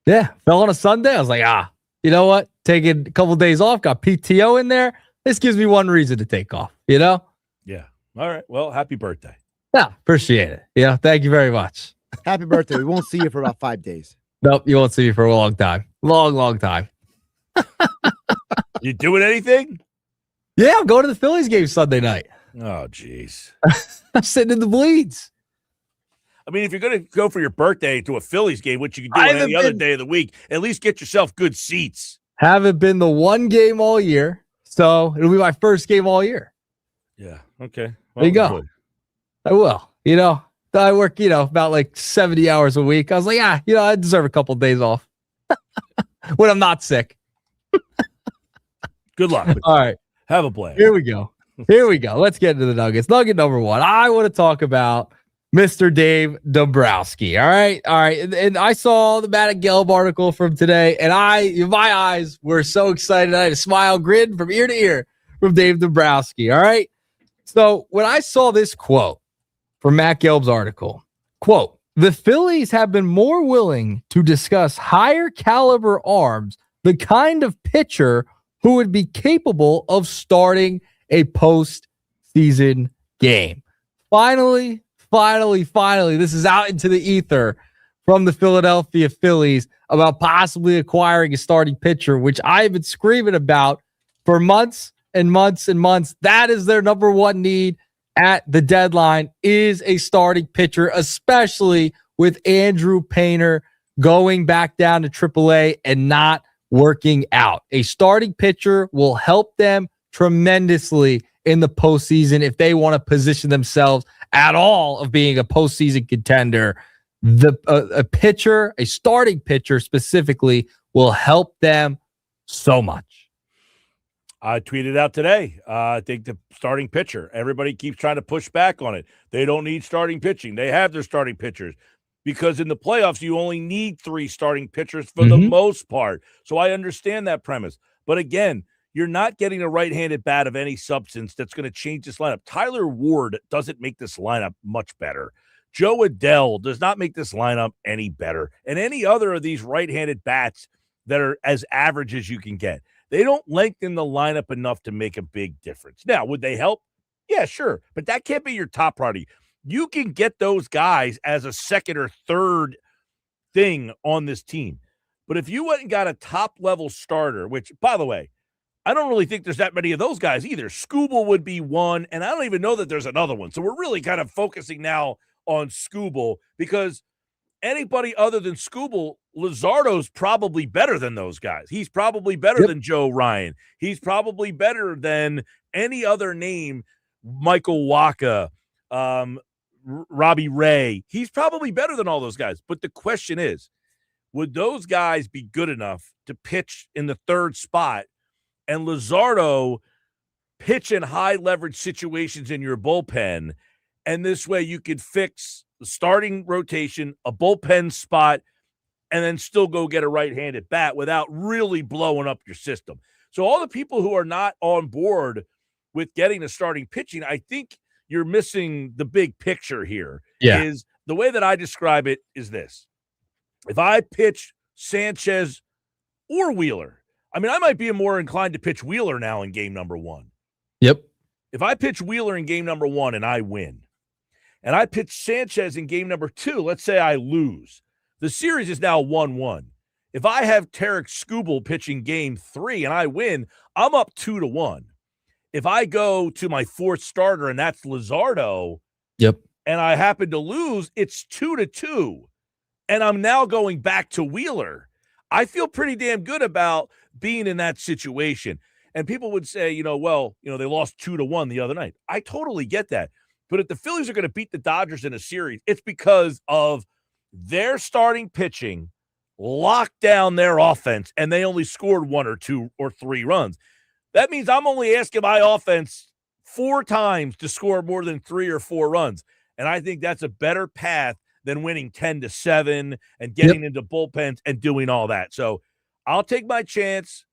Yeah. Fell on a Sunday. I was like, you know what? Taking a couple of days off, got PTO in there. This gives me one reason to take off, you know? Yeah. All right. Well, happy birthday. Yeah. Appreciate it. Yeah. Thank you very much. Happy birthday. We won't see you for about 5 days. Nope. You won't see me for a long time. Long time. You doing anything? Yeah. I'm going to the Phillies game Sunday night. Oh, geez. I'm sitting in the bleeds. I mean, if you're going to go for your birthday to a Phillies game, which you can do on any other day of the week, at least get yourself good seats. Haven't been the one game all year. So it'll be my first game all year. Yeah. Okay. Well, there you go. Good. I will. You know, I work, you know, about like 70 hours a week. I was like, you know, I deserve a couple of days off when I'm not sick. Good luck. All right. Have a blast. Here we go. Let's get into the Nuggets. Nugget number one. I want to talk about Mr. Dave Dombrowski. All right. And I saw the Matt and Gelb article from today, and my eyes were so excited. I had a smile, grin from ear to ear from Dave Dombrowski. All right. So when I saw this quote from Matt Gelb's article, quote, the Phillies have been more willing to discuss higher caliber arms, the kind of pitcher who would be capable of starting a postseason game. Finally, this is out into the ether from the Philadelphia Phillies about possibly acquiring a starting pitcher, which I've been screaming about for months and months and months. That is their number one need at the deadline, is a starting pitcher, especially with Andrew Painter going back down to AAA and not working out. A starting pitcher will help them tremendously in the postseason if they want to position themselves at all of being a postseason contender. A starting pitcher specifically, will help them so much. I tweeted out today. I think the starting pitcher, everybody keeps trying to push back on it. They don't need starting pitching. They have their starting pitchers because in the playoffs, you only need 3 starting pitchers for the most part. So I understand that premise. But again, you're not getting a right-handed bat of any substance that's going to change this lineup. Tyler Ward doesn't make this lineup much better. Joe Adell does not make this lineup any better. And any other of these right-handed bats that are as average as you can get. They don't lengthen the lineup enough to make a big difference. Now, would they help? Yeah, sure. But that can't be your top priority. You can get those guys as a second or third thing on this team. But if you went and got a top-level starter, which, by the way, I don't really think there's that many of those guys either. Skubal would be one, and I don't even know that there's another one. So we're really kind of focusing now on Skubal because anybody other than Skubal, Luzardo's probably better than those guys. He's probably better than Joe Ryan. He's probably better than any other name, Michael Wacha, Robbie Ray. He's probably better than all those guys. But the question is, would those guys be good enough to pitch in the third spot and Luzardo pitch in high leverage situations in your bullpen? And this way you could fix the starting rotation, a bullpen spot, and then still go get a right-handed bat without really blowing up your system. So all the people who are not on board with getting a starting pitching, I think you're missing the big picture here. Yeah. Is the way that I describe it is this. If I pitch Sanchez or Wheeler, I mean, I might be more inclined to pitch Wheeler now in game number 1. Yep. If I pitch Wheeler in game number 1 and I win, and I pitch Sanchez in game number 2, let's say I lose, the series is now 1-1. If I have Tarek Skubal pitching game 3 and I win, I'm up 2-1. If I go to my fourth starter and that's Luzardo, yep, and I happen to lose, it's 2-2. And I'm now going back to Wheeler. I feel pretty damn good about being in that situation. And people would say, they lost 2-1 the other night. I totally get that. But if the Phillies are going to beat the Dodgers in a series, it's because of their starting pitching locked down their offense, and they only scored 1 or 2 or 3 runs. That means I'm only asking my offense 4 times to score more than 3 or 4 runs. And I think that's a better path than winning 10-7 and getting into bullpens and doing all that. So I'll take my chance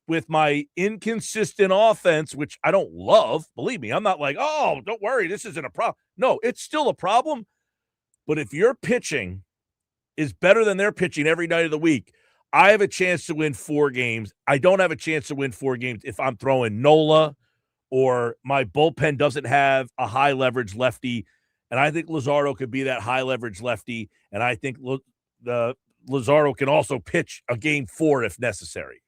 with my inconsistent offense, which I don't love. Believe me, I'm not like, oh, don't worry, this isn't a problem. No, it's still a problem. But if your pitching is better than their pitching every night of the week, I have a chance to win 4 games. I don't have a chance to win 4 games if I'm throwing Nola or my bullpen doesn't have a high leverage lefty. And I think Luzardo could be that high leverage lefty. And I think Luzardo can also pitch a game 4 if necessary.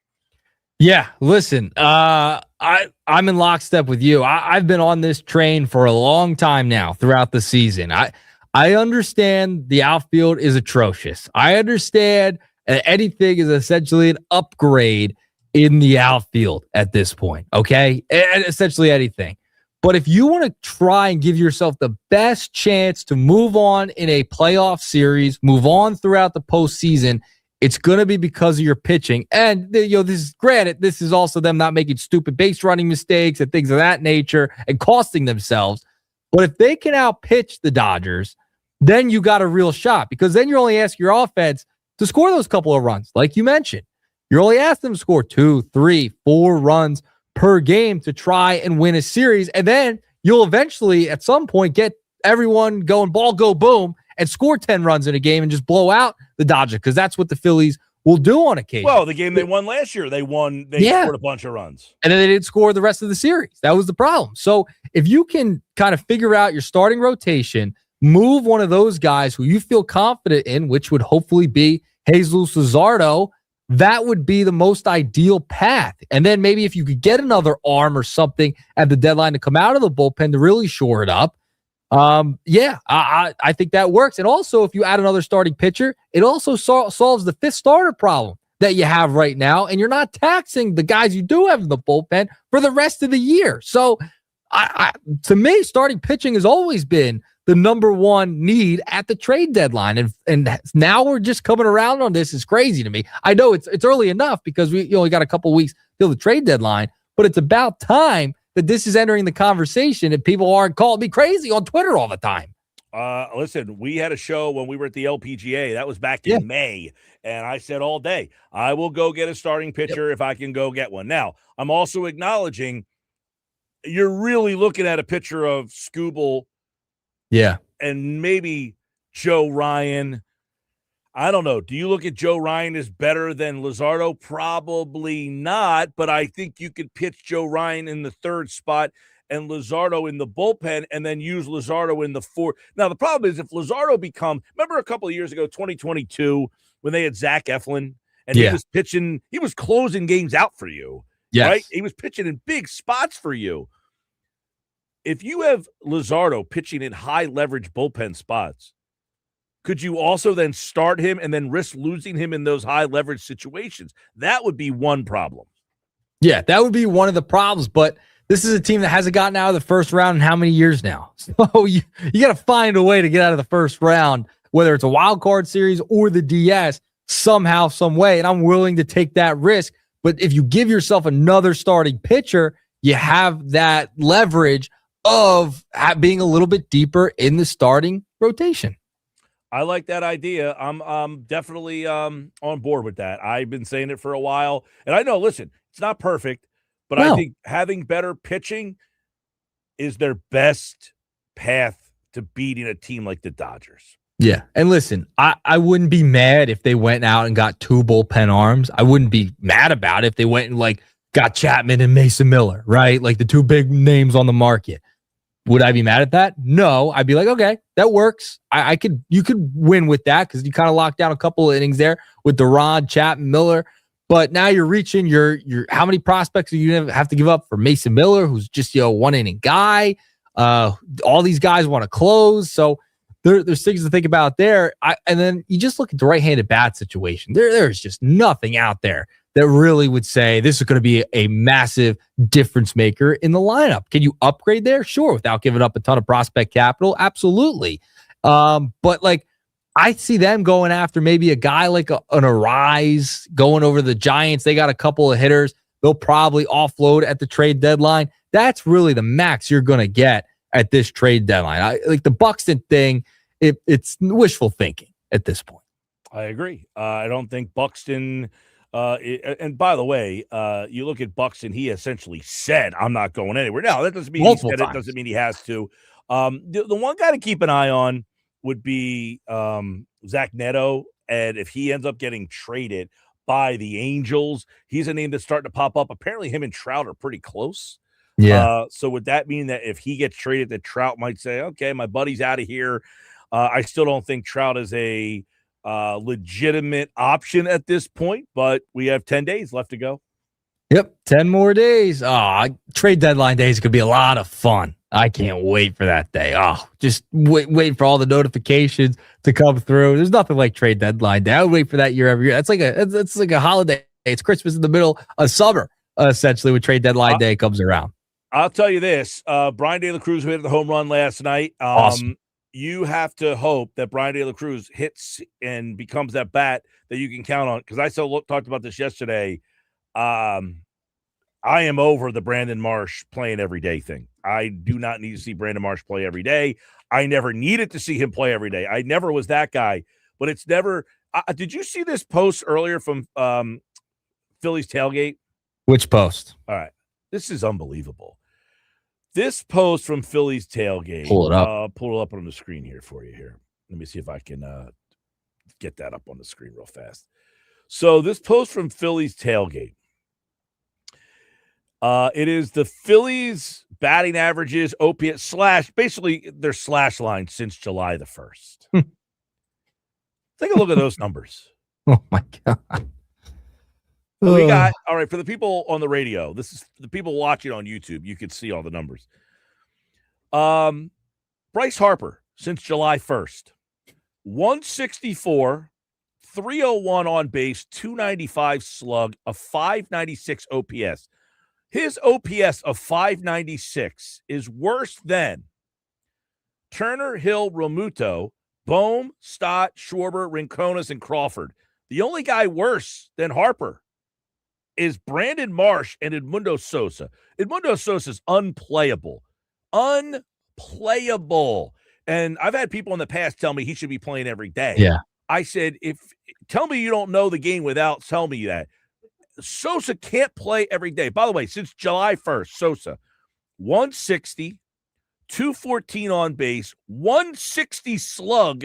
Yeah, listen, I'm in lockstep with you. I've been on this train for a long time now throughout the season. I understand the outfield is atrocious. I understand anything is essentially an upgrade in the outfield at this point, okay? And essentially anything. But if you want to try and give yourself the best chance to move on in a playoff series, move on throughout the postseason, it's going to be because of your pitching. And, this is granted, this is also them not making stupid base running mistakes and things of that nature and costing themselves. But if they can outpitch the Dodgers, then you got a real shot, because then you're only asking your offense to score those couple of runs. Like you mentioned, you're only asking them to score 2, 3, 4 runs per game to try and win a series. And then you'll eventually at some point get everyone going ball, go boom, and score 10 runs in a game and just blow out the Dodgers, because that's what the Phillies will do on occasion. Well, the game they won last year, they scored a bunch of runs. And then they didn't score the rest of the series. That was the problem. So if you can kind of figure out your starting rotation, move one of those guys who you feel confident in, which would hopefully be Jesus Luzardo, that would be the most ideal path. And then maybe if you could get another arm or something at the deadline to come out of the bullpen to really shore it up, I think that works. And also, if you add another starting pitcher, it also solves the 5th starter problem that you have right now, and you're not taxing the guys you do have in the bullpen for the rest of the year. So, to me, starting pitching has always been the number one need at the trade deadline, and now we're just coming around on this. Is crazy to me. I know it's early enough because we only got a couple weeks till the trade deadline, but it's about time that this is entering the conversation and people aren't calling me crazy on Twitter all the time. Listen, we had a show when we were at the LPGA. That was back in May. And I said all day, I will go get a starting pitcher if I can go get one. Now, I'm also acknowledging you're really looking at a picture of Skubal. Yeah. And maybe Joe Ryan. I don't know. Do you look at Joe Ryan as better than Luzardo? Probably not, but I think you could pitch Joe Ryan in the third spot and Luzardo in the bullpen and then use Luzardo in the fourth. Now, the problem is if Luzardo remember a couple of years ago, 2022, when they had Zach Eflin and he was pitching, he was closing games out for you, right? He was pitching in big spots for you. If you have Luzardo pitching in high leverage bullpen spots, could you also then start him and then risk losing him in those high leverage situations? That would be one problem. Yeah, that would be one of the problems, but this is a team that hasn't gotten out of the first round in how many years now? So you got to find a way to get out of the first round, whether it's a wild card series or the DS, somehow, some way. And I'm willing to take that risk. But if you give yourself another starting pitcher, you have that leverage of being a little bit deeper in the starting rotation. I like that idea. I'm definitely on board with that. I've been saying it for a while. And I know, listen, it's not perfect. But I think having better pitching is their best path to beating a team like the Dodgers. Yeah. And listen, I wouldn't be mad if they went out and got 2 bullpen arms. I wouldn't be mad about it if they went and got Chapman and Mason Miller, right? Like the 2 big names on the market. Would I be mad at that? No. I'd be like, okay, that works. You could win with that because you kind of locked down a couple of innings there with Duran, Chapman, Miller. But now you're reaching your how many prospects do you have to give up for Mason Miller, who's just 1 inning guy? All these guys want to close, so there's things to think about there. And then you just look at the right-handed bat situation. There's just nothing out there that really would say this is going to be a massive difference maker in the lineup. Can you upgrade there? Sure, without giving up a ton of prospect capital, absolutely. But I see them going after maybe a guy like an Arise, going over the Giants. They got a couple of hitters. They'll probably offload at the trade deadline. That's really the max you're going to get at this trade deadline. Like the Buxton thing, it's wishful thinking at this point. I agree. I don't think Buxton and by the way, you look at Buxton, he essentially said, I'm not going anywhere. Now, that doesn't mean he said it. Doesn't mean he has to. The one guy to keep an eye on would be Zach Neto. And if he ends up getting traded by the Angels, he's a name that's starting to pop up. Apparently him and Trout are pretty close. Yeah. So would that mean that if he gets traded, that Trout might say, okay, my buddy's out of here. I still don't think Trout is a legitimate option at this point, but we have 10 days left to go. Yep. 10 more days. Trade deadline days could be a lot of fun. I can't wait for that day. Just wait for all the notifications to come through. There's nothing like trade deadline day. I would wait for that year every year. It's like a holiday. It's Christmas in the middle of summer, essentially, when trade deadline day comes around. I'll tell you this. Brian De La Cruz hit the home run last night. Awesome. You have to hope that Brian De La Cruz hits and becomes that bat that you can count on. Because I talked about this yesterday. I am over the Brandon Marsh playing every day thing. I do not need to see Brandon Marsh play every day. I never needed to see him play every day. I never was that guy. But it's never did you see this post earlier from Phillies tailgate? Which post? All right. This is unbelievable. This post from Phillies tailgate. Pull it up. Pull it up on the screen here for you here. Let me see if I can get that up on the screen real fast. So this post from Phillies tailgate. It is the Phillies batting averages, OPS / basically their slash line since July the 1st. Take a look at those numbers. Oh my God. We got, all right, for the people on the radio, this is the people watching on YouTube, you can see all the numbers. Bryce Harper since July 1st, 164, 301 on base, 295 slug, a 596 OPS. His OPS of 596 is worse than Turner, Hill, Romuto, Bohm, Stott, Schwarber, Rincones, and Crawford. The only guy worse than Harper is Brandon Marsh and Edmundo Sosa. Edmundo Sosa is unplayable. Unplayable. And I've had people in the past tell me he should be playing every day. Yeah. I said, tell me you don't know the game without telling me that. Sosa can't play every day. By the way, since July 1st, Sosa, 160, 214 on base, 160 slug,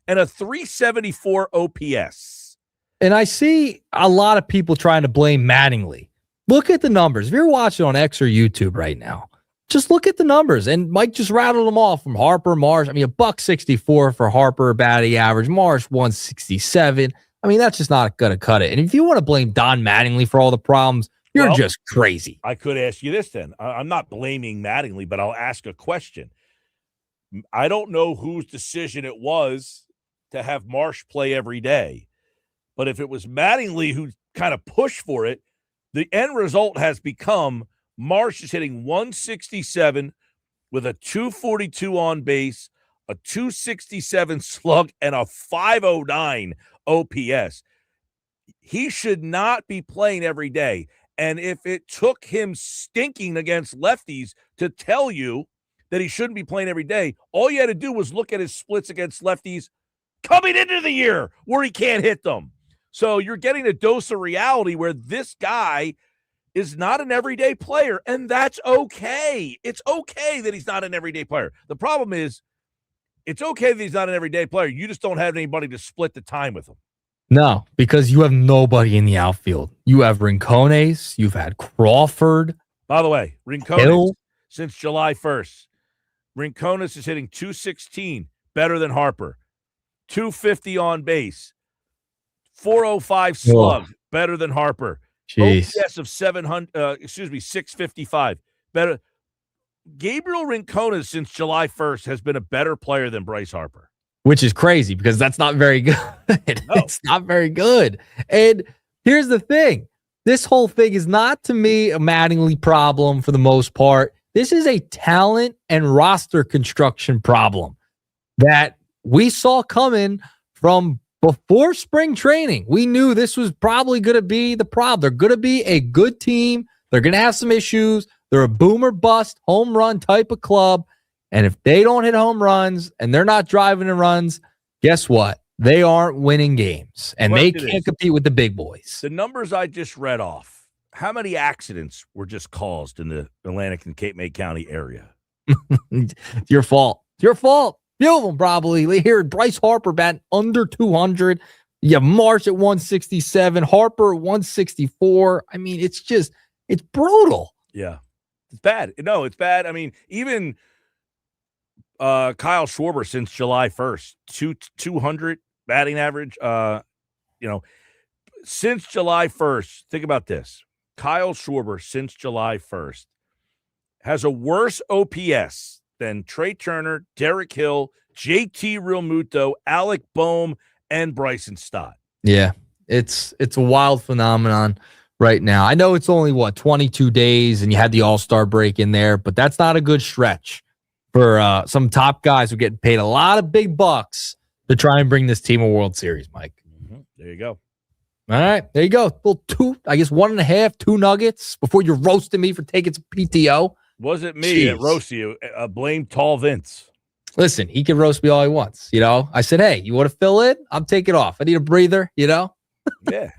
and a 374 OPS. And I see a lot of people trying to blame Mattingly. Look at the numbers. If you're watching on X or YouTube right now, just look at the numbers. And Mike just rattled them off from Harper, Marsh. I mean, $164 for Harper, batting average. Marsh, 167. I mean, that's just not going to cut it. And if you want to blame Don Mattingly for all the problems, you're just crazy. I could ask you this then. I'm not blaming Mattingly, but I'll ask a question. I don't know whose decision it was to have Marsh play every day. But if it was Mattingly who kind of pushed for it, the end result has become Marsh is hitting 167 with a 242 on base, a 267 slug, and a 509 OPS. He should not be playing every day. And if it took him stinking against lefties to tell you that he shouldn't be playing every day, all you had to do was look at his splits against lefties coming into the year where he can't hit them. So you're getting a dose of reality where this guy is not an everyday player, and that's okay. It's okay that he's not an everyday player. The problem is it's okay that he's not an everyday player. You just don't have anybody to split the time with him. No, because you have nobody in the outfield. You have Rincones. You've had Crawford. By the way, Rincones, since July 1st, Rincones is hitting 216, better than Harper. 250 on base. 405 slug, better than Harper. Jeez. OPS of 655, better. Gabriel Rincones since July 1st has been a better player than Bryce Harper. Which is crazy because that's not very good. No. It's not very good. And here's the thing. This whole thing is not, to me, a Mattingly problem for the most part. This is a talent and roster construction problem that we saw coming from before spring training. We knew this was probably going to be the problem. They're going to be a good team. They're going to have some issues. They're a boom or bust home run type of club. And if they don't hit home runs and they're not driving in runs, guess what? They aren't winning games, and they can't compete with the big boys. The numbers I just read off, how many accidents were just caused in the Atlantic and Cape May County area? It's your fault. It's your fault. Few of them probably. Here, Bryce Harper batting under 200. You have Marsh at 167, Harper at 164. I mean, it's brutal. Yeah. It's bad. No, it's bad. I mean, even Kyle Schwarber since July 1st, 200 batting average. Since July 1st, think about this. Kyle Schwarber since July 1st has a worse OPS than Trey Turner, Derek Hill, JT Realmuto, Alec Boehm, and Bryson Stott. Yeah, it's a wild phenomenon right now. I know it's only 22 days and you had the All-Star break in there, but that's not a good stretch for some top guys who are getting paid a lot of big bucks to try and bring this team a World Series, Mike. Mm-hmm. There you go. All right, there you go. Well, 1.5, 2 nuggets before you're roasting me for taking some PTO. Wasn't me that roasted you. Blame Tall Vince. Listen, he can roast me all he wants. I said, hey, you want to fill in? I'm taking off. I need a breather, Yeah.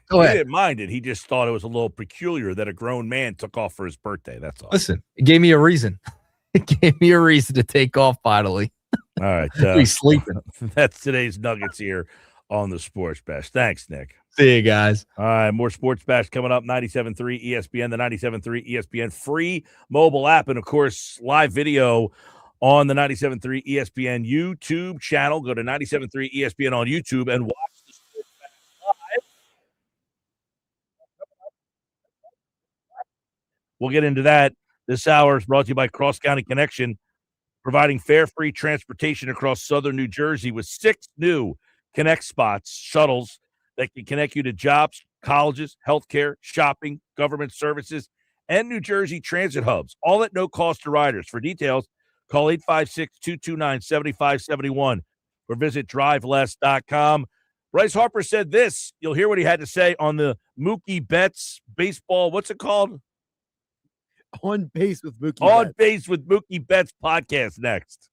Go ahead. He didn't mind it. He just thought it was a little peculiar that a grown man took off for his birthday. That's all. Listen, it gave me a reason. It gave me a reason to take off finally. All right. He's sleeping. That's today's Nuggets here on the Sports Bash. Thanks, Nick. See you guys. All right. More Sports Bash coming up. 97.3 ESPN, the 97.3 ESPN free mobile app, and, of course, live video on the 97.3 ESPN YouTube channel. Go to 97.3 ESPN on YouTube and watch the Sports Bash live. We'll get into that. This hour is brought to you by Cross County Connection, providing fare free transportation across southern New Jersey with 6 new Connect spots, shuttles that can connect you to jobs, colleges, healthcare, shopping, government services, and New Jersey transit hubs, all at no cost to riders. For details, call 856-229-7571 or visit driveless.com. Bryce Harper said this. You'll hear what he had to say on the Mookie Betts baseball. What's it called? On Base with Mookie On Betts. Base with Mookie Betts podcast next.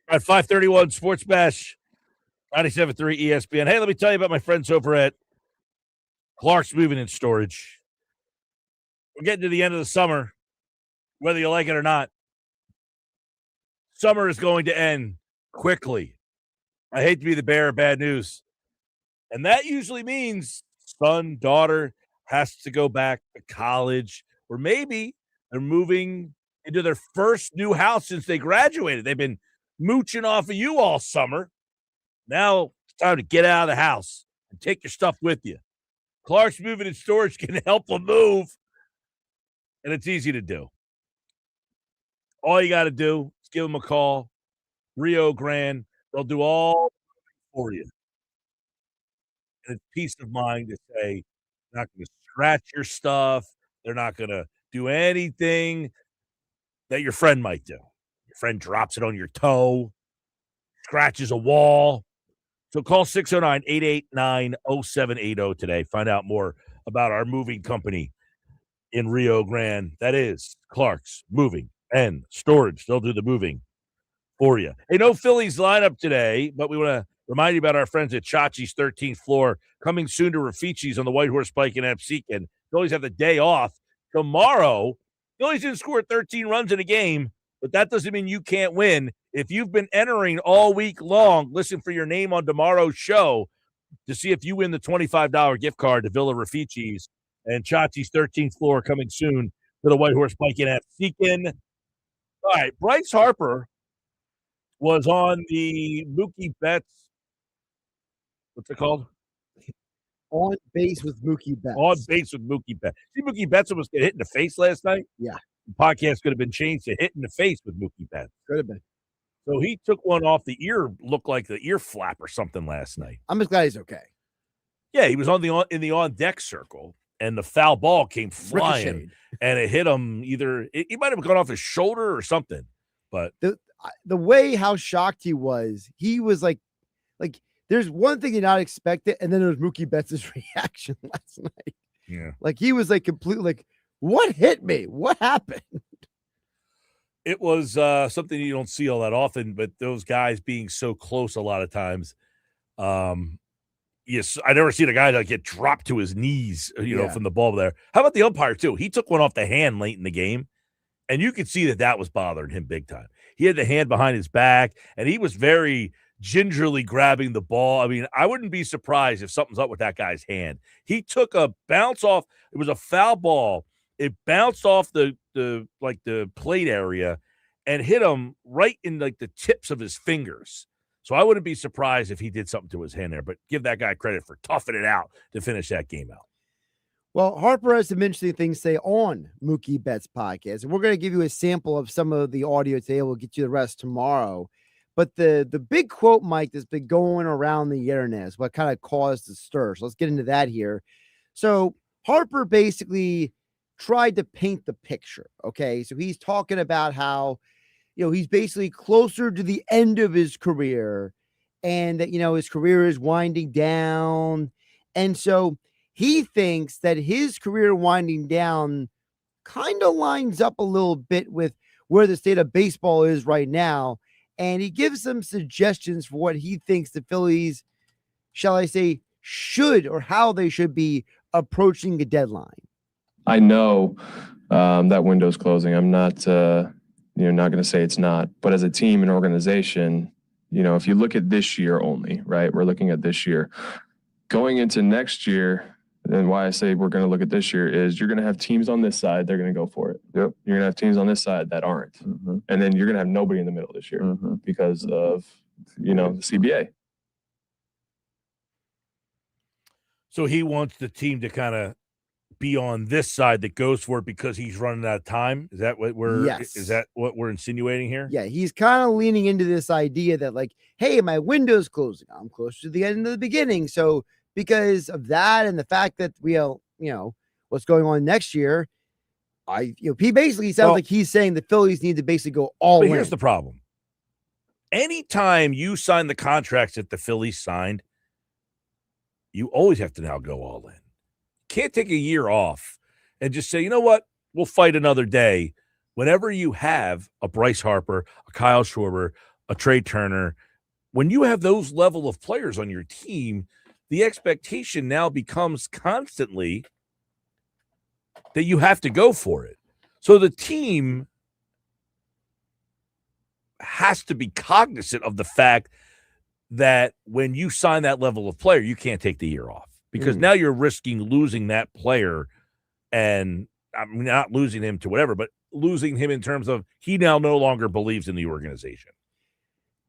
At 531 Sports Bash, 97.3 ESPN. Hey, let me tell you about my friends over at Clark's Moving and Storage. We're getting to the end of the summer, whether you like it or not. Summer is going to end quickly. I hate to be the bearer of bad news. And that usually means son, daughter has to go back to college, or maybe they're moving into their first new house since they graduated. They've been mooching off of you all summer. Now it's time to get out of the house and take your stuff with you. Clark's Moving and Storage can help them move, and it's easy to do. All you got to do is give them a call, Rio Grande. They'll do all for you. And it's peace of mind to say they're not going to scratch your stuff. They're not going to do anything that your friend might do. Your friend drops it on your toe, scratches a wall. So call 609-889-0780 today. Find out more about our moving company in Rio Grande. That is Clark's Moving and Storage. They'll do the moving for you. Hey, no Phillies lineup today, but we want to remind you about our friends at Chachi's 13th floor, coming soon to Rafici's on the White Horse Pike in Absecon. Phillies have the day off. Tomorrow, Phillies didn't score 13 runs in a game, but that doesn't mean you can't win. If you've been entering all week long, listen for your name on tomorrow's show to see if you win the $25 gift card to Villa Rafici's and Chachi's 13th floor, coming soon to the White Horse Pike in Absecon. All right, Bryce Harper was on the Mookie Betts. What's it called? On base with Mookie Betts. On base with Mookie Betts. See, Mookie Betts almost got hit in the face last night? Yeah. The podcast could have been changed to Hit in the Face with Mookie Betts. Could have been. So he took one off the ear, looked like the ear flap or something last night. I'm just glad he's okay. Yeah, he was in the on-deck circle, and the foul ball came flying, Ricocheted. and it hit him either – he might have gone off his shoulder or something. But the way how shocked he was like there's one thing you not expect it, and then there was Mookie Betts' reaction last night. Yeah. Like he was like completely like, what hit me? What happened? It was something you don't see all that often, but those guys being so close a lot of times. Yes, I never seen a guy that get dropped to his knees, from the ball there. How about the umpire too? He took one off the hand late in the game, and you could see that was bothering him big time. He had the hand behind his back, and he was very gingerly grabbing the ball. I mean, I wouldn't be surprised if something's up with that guy's hand. He took a bounce off. It was a foul ball. It bounced off the plate area and hit him right in like the tips of his fingers. So I wouldn't be surprised if he did something to his hand there, but give that guy credit for toughing it out to finish that game out. Well, Harper has some interesting things to say on Mookie Betts' podcast, and we're going to give you a sample of some of the audio today. We'll get you the rest tomorrow. But the big quote, Mike, that's been going around the internet is what kind of caused the stir. So let's get into that here. So Harper basically tried to paint the picture, okay? So he's talking about how, he's basically closer to the end of his career and that, his career is winding down. And so he thinks that his career winding down kind of lines up a little bit with where the state of baseball is right now. And he gives some suggestions for what he thinks the Phillies, shall I say, should or how they should be approaching the deadline. I know that window's closing. I'm not, not going to say it's not. But as a team and organization, if you look at this year only, right, we're looking at this year. Going into next year, and why I say we're going to look at this year is you're going to have teams on this side, they're going to go for it. Yep. You're going to have teams on this side that aren't. Mm-hmm. And then you're going to have nobody in the middle this year because of, the CBA. So he wants the team to kind of be on this side that goes for it because he's running out of time. Is that what we're insinuating here? Yeah, he's kind of leaning into this idea that like, hey, my window's closing. I'm close to the end of the beginning. So because of that and the fact that we, what's going on next year, he basically sounds like he's saying the Phillies need to basically go all in. But here's the problem. Anytime you sign the contracts that the Phillies signed, you always have to now go all in. Can't take a year off and just say, you know what, we'll fight another day. Whenever you have a Bryce Harper, a Kyle Schwarber, a Trey Turner. When you have those level of players on your team, the expectation now becomes constantly that you have to go for it. So the team has to be cognizant of the fact that when you sign that level of player, you can't take the year off, because now you're risking losing that player, and I'm not losing him to whatever, but losing him in terms of he now no longer believes in the organization.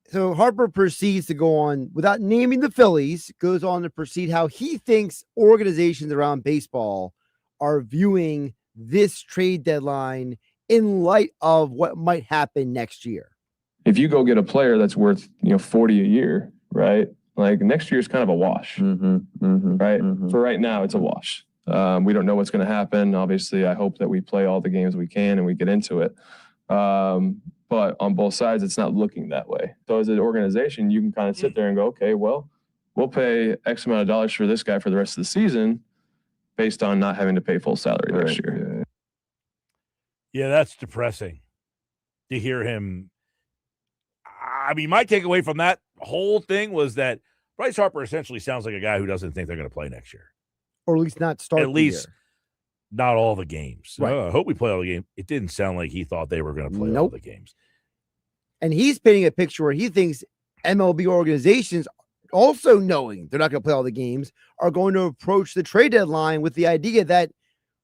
So Harper proceeds to go on, without naming the Phillies, goes on to proceed how he thinks organizations around baseball are viewing this trade deadline in light of what might happen next year. If you go get a player that's worth 40 a year, right? Like next year's kind of a wash, right? For right now, it's a wash. We don't know what's going to happen. Obviously, I hope that we play all the games we can and we get into it. But on both sides, it's not looking that way. So as an organization, you can kind of sit there and go, okay, well, we'll pay X amount of dollars for this guy for the rest of the season based on not having to pay full salary next year. Yeah, that's depressing to hear him. I mean, my takeaway from that whole thing was that Bryce Harper essentially sounds like a guy who doesn't think they're going to play next year. Or at least not start At least not all the games. Right. I hope we play all the games. It didn't sound like he thought they were going to play all the games. And he's painting a picture where he thinks MLB organizations, also knowing they're not going to play all the games, are going to approach the trade deadline with the idea that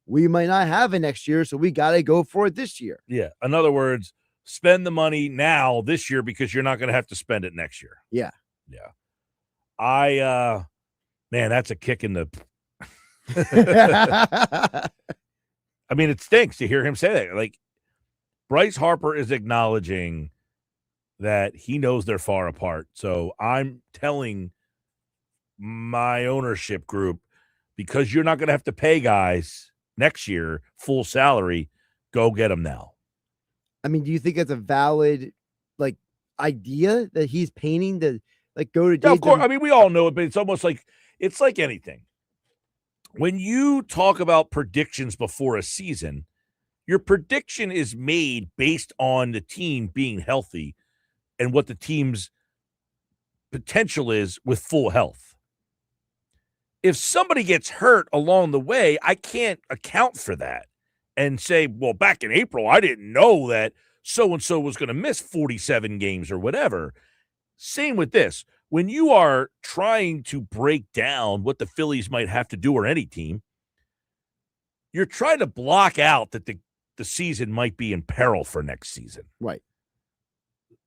we might not have it next year, so we got to go for it this year. Yeah. In other words, spend the money now this year because you're not going to have to spend it next year. Yeah. Yeah. Man, that's a kick in the I mean, it stinks to hear him say that. Like, Bryce Harper is acknowledging that he knows they're far apart. So I'm telling my ownership group, because you're not going to have to pay guys next year full salary, go get them now. I mean, do you think it's a valid idea that he's painting to go to? Yeah, of course. I mean, we all know it, but it's almost like it's like anything. When you talk about predictions before a season, your prediction is made based on the team being healthy and what the team's potential is with full health. If somebody gets hurt along the way, I can't account for that and say, well, back in April, I didn't know that so-and-so was going to miss 47 games or whatever. Same with this. When you are trying to break down what the Phillies might have to do, or any team, you're trying to block out that the season might be in peril for next season. Right.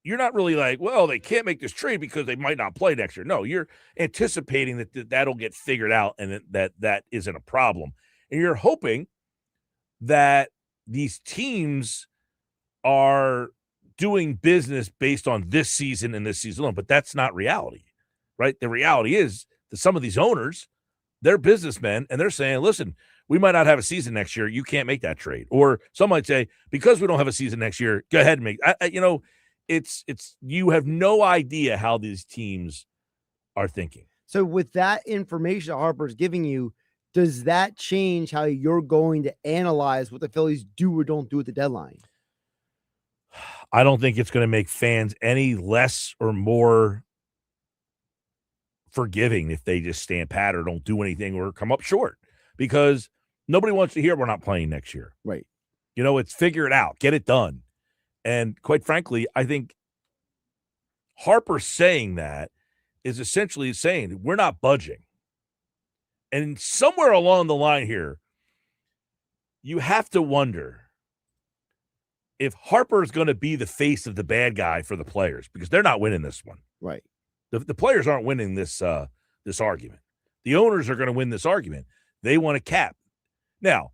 You're not really like, well, they can't make this trade because they might not play next year. No, you're anticipating that that'll get figured out and that isn't a problem. And you're hoping that these teams are doing business based on this season and this season alone, but that's not reality, right? The reality is that some of these owners, they're businessmen, and they're saying, listen, we might not have a season next year. You can't make that trade. Or some might say, because we don't have a season next year, go ahead and make it's you have no idea how these teams are thinking. So with that information Harper's giving you, does that change how you're going to analyze what the Phillies do or don't do at the deadline? I don't think it's going to make fans any less or more forgiving if they just stand pat or don't do anything or come up short, because nobody wants to hear we're not playing next year. Right. It's figure it out, get it done. And quite frankly, I think Harper saying that is essentially saying we're not budging. And somewhere along the line here, you have to wonder if Harper is going to be the face of the bad guy for the players, because they're not winning this one. Right. The players aren't winning this argument. The owners are going to win this argument. They want a cap. Now,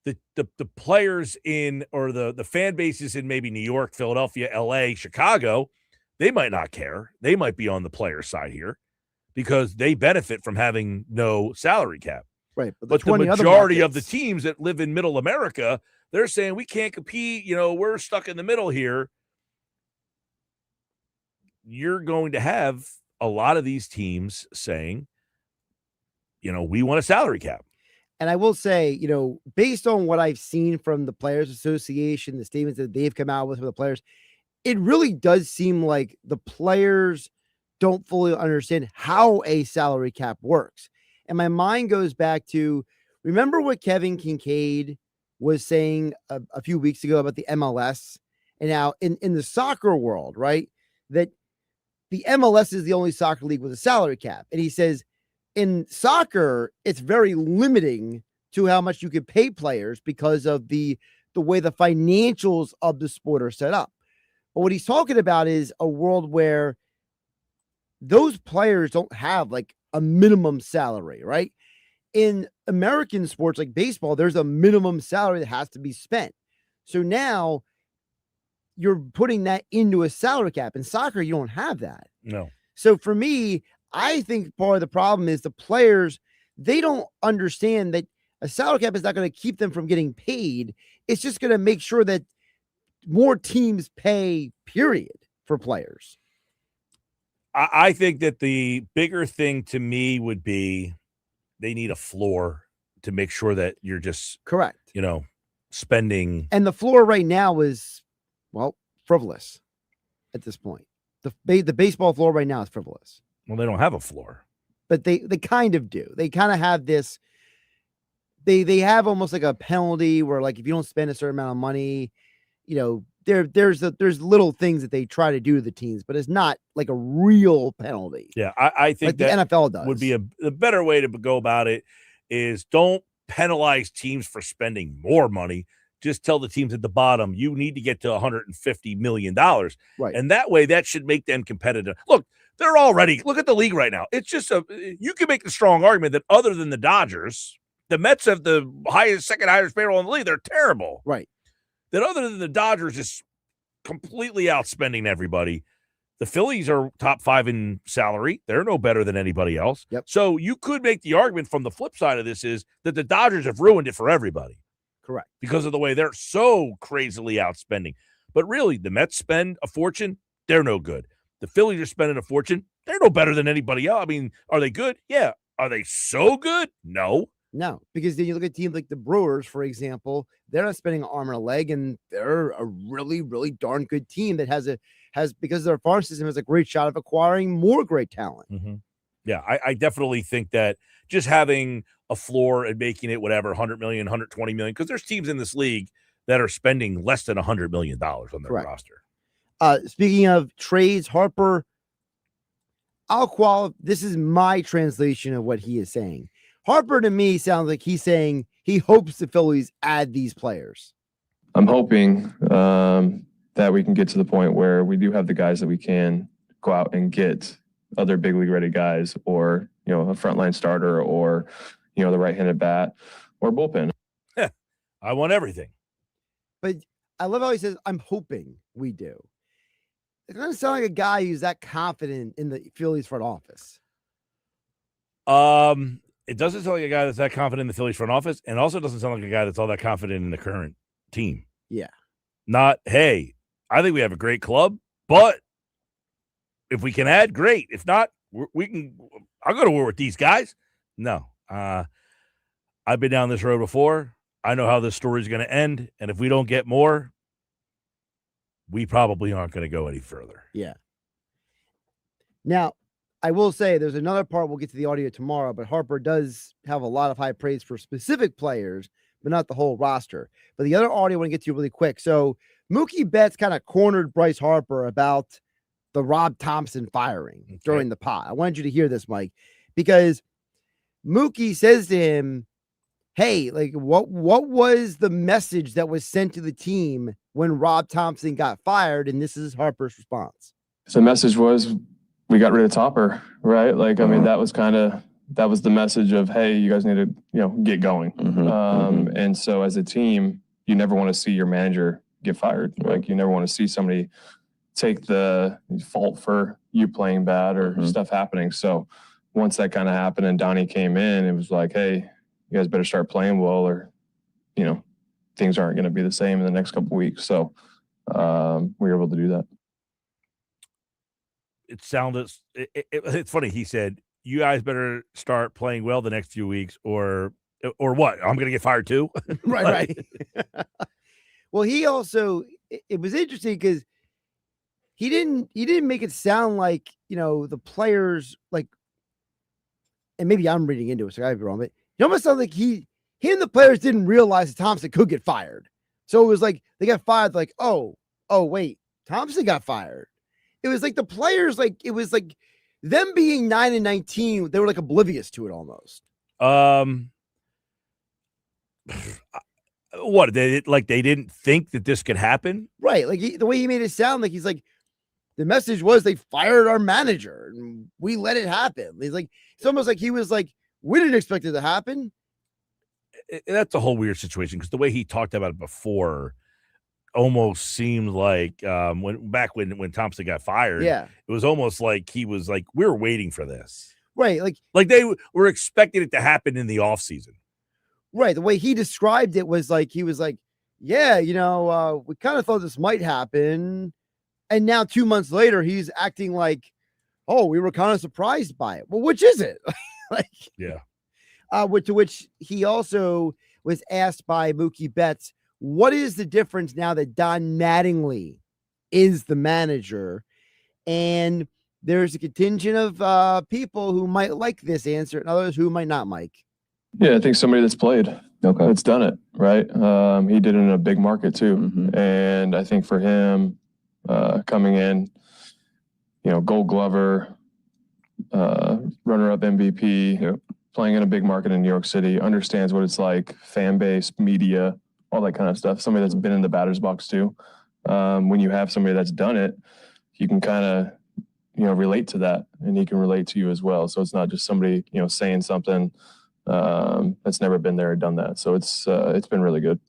the players in, or the fan bases in maybe New York, Philadelphia, LA, Chicago, they might not care. They might be on the player side here because they benefit from having no salary cap. Right. But the majority of the teams that live in middle America, they're saying we can't compete. We're stuck in the middle here. You're going to have a lot of these teams saying, we want a salary cap. And I will say, based on what I've seen from the Players Association, the statements that they've come out with from the players, it really does seem like the players don't fully understand how a salary cap works. And my mind goes back to, remember what Kevin Kincaid was saying a few weeks ago about the MLS? And now in the soccer world, right, that the MLS is the only soccer league with a salary cap. And he says in soccer, it's very limiting to how much you could pay players because of the way the financials of the sport are set up. But what he's talking about is a world where those players don't have like a minimum salary, right? In American sports like baseball, there's a minimum salary that has to be spent. So now you're putting that into a salary cap. In soccer, you don't have that. No. So for me, I think part of the problem is the players, they don't understand that a salary cap is not going to keep them from getting paid. It's just going to make sure that more teams pay, period, for players. I think that the bigger thing to me would be they need a floor to make sure that you're just correct, spending. And the floor right now is, well, frivolous at this point. The baseball floor right now is frivolous. Well, they don't have a floor. But they kind of do. They kind of have this, they have almost like a penalty where, like, if you don't spend a certain amount of money, there's little things that they try to do to the teams, but it's not like a real penalty. Yeah, I think like that the NFL does. Would be a better way to go about it is don't penalize teams for spending more money. Just tell the teams at the bottom, you need to get to $150 million. Right. And that way, that should make them competitive. Look, they're already, look at the league right now. It's just you can make the strong argument that other than the Dodgers, the Mets have the second highest payroll in the league. They're terrible. Right. That other than the Dodgers is completely outspending everybody. The Phillies are top 5 in salary. They're no better than anybody else. Yep. So you could make the argument from the flip side of this is that the Dodgers have ruined it for everybody. Correct. Because of the way they're so crazily outspending. But really, the Mets spend a fortune. They're no good. The Phillies are spending a fortune. They're no better than anybody else. I mean, are they good? Yeah. Are they so good? No. No, because then you look at teams like the Brewers, for example, they're not spending an arm and a leg, and they're a really, really darn good team that has because their farm system has a great shot of acquiring more great talent. Mm-hmm. Yeah, I definitely think that just having a floor and making it whatever, 100 million, 120 million, because there's teams in this league that are spending less than $100 million on their roster. Speaking of trades, Harper, this is my translation of what he is saying. Harper to me sounds like he's saying he hopes the Phillies add these players. I'm hoping that we can get to the point where we do have the guys that we can go out and get other big league ready guys, or a frontline starter, or the right-handed bat or bullpen. Yeah, I want everything. But I love how he says, "I'm hoping we do." It doesn't sound like a guy who's that confident in the Phillies front office. It doesn't sound like a guy that's that confident in the Phillies front office, and also doesn't sound like a guy that's all that confident in the current team. Yeah. Not, hey, I think we have a great club, but if we can add, great. If not, I'll go to war with these guys. No. I've been down this road before. I know how this story is going to end, and if we don't get more, we probably aren't going to go any further. Yeah. Now, I will say there's another part, we'll get to the audio tomorrow, but Harper does have a lot of high praise for specific players, but not the whole roster. But the other audio I want to get to really quick. So Mookie Betts kind of cornered Bryce Harper about the Rob Thompson firing during the pod. I wanted you to hear this, Mike, because Mookie says to him, hey, like what was the message that was sent to the team when Rob Thompson got fired? And this is Harper's response. So the message was, we got rid of Topper, right? Like, I mean, that was the message of, hey, you guys need to, get going. And so as a team, you never want to see your manager get fired. Like, you never want to see somebody take the fault for you playing bad or stuff happening. So once that kind of happened and Donnie came in, it was like, hey, you guys better start playing well, or, things aren't going to be the same in the next couple of weeks. So we were able to do that. It sounded, it's funny. He said, you guys better start playing well the next few weeks or what? I'm going to get fired too. Right. Well, he also, it was interesting because he didn't make it sound like, the players like, and maybe I'm reading into it, so I could be wrong, but it almost sounded like he and the players didn't realize that Thompson could get fired. So it was like they got fired, like, oh wait, Thompson got fired. It was like the players, like it was like them being 9-19, they were like oblivious to it almost. What they didn't think that this could happen, right? Like the way he made it sound, like he's like, the message was they fired our manager and we let it happen. He's like, it's almost like he was like, we didn't expect it to happen. That's a whole weird situation because the way he talked about it before almost seemed like when Thompson got fired, yeah, it was almost like he was like, we were waiting for this, right? Like they were expecting it to happen in the offseason. Right. The way he described it was like, he was like, yeah, we kind of thought this might happen. And now 2 months later, he's acting like, oh, we were kind of surprised by it. Well, which is it? Like, yeah. To which he also was asked by Mookie Betts, what is the difference now that Don Mattingly is the manager? And there's a contingent of people who might like this answer and others who might not, Mike. Yeah, I think somebody that's played, that's done it, right? He did it in a big market too. Mm-hmm. And I think for him, coming in, Gold Glover, runner-up MVP, playing in a big market in New York City, understands what it's like, fan base, media, all that kind of stuff. Somebody that's been in the batter's box too. When you have somebody that's done it, you can kind of, relate to that, and he can relate to you as well. So it's not just somebody, saying something that's never been there or done that. So it's been really good.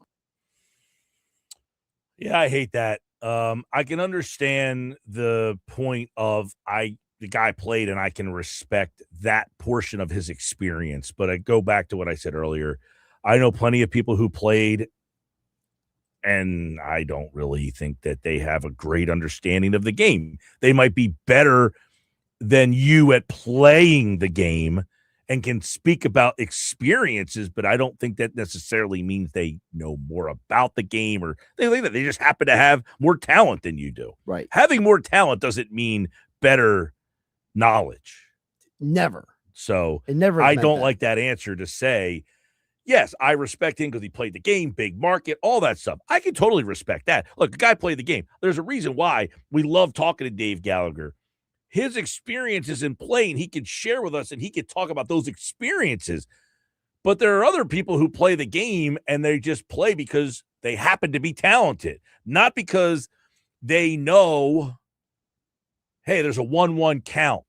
Yeah, I hate that. I can understand the point of the guy played and I can respect that portion of his experience. But I go back to what I said earlier. I know plenty of people who played, and I don't really think that they have a great understanding of the game. They might be better than you at playing the game and can speak about experiences, but I don't think that necessarily means they know more about the game or they just happen to have more talent than you do. Right. Having more talent doesn't mean better knowledge. Never. So I don't like that answer to say, yes, I respect him because he played the game, big market, all that stuff. I can totally respect that. Look, the guy played the game. There's a reason why we love talking to Dave Gallagher. His experiences in playing, he can share with us and he can talk about those experiences. But there are other people who play the game and they just play because they happen to be talented, not because they know, hey, there's a 1-1 count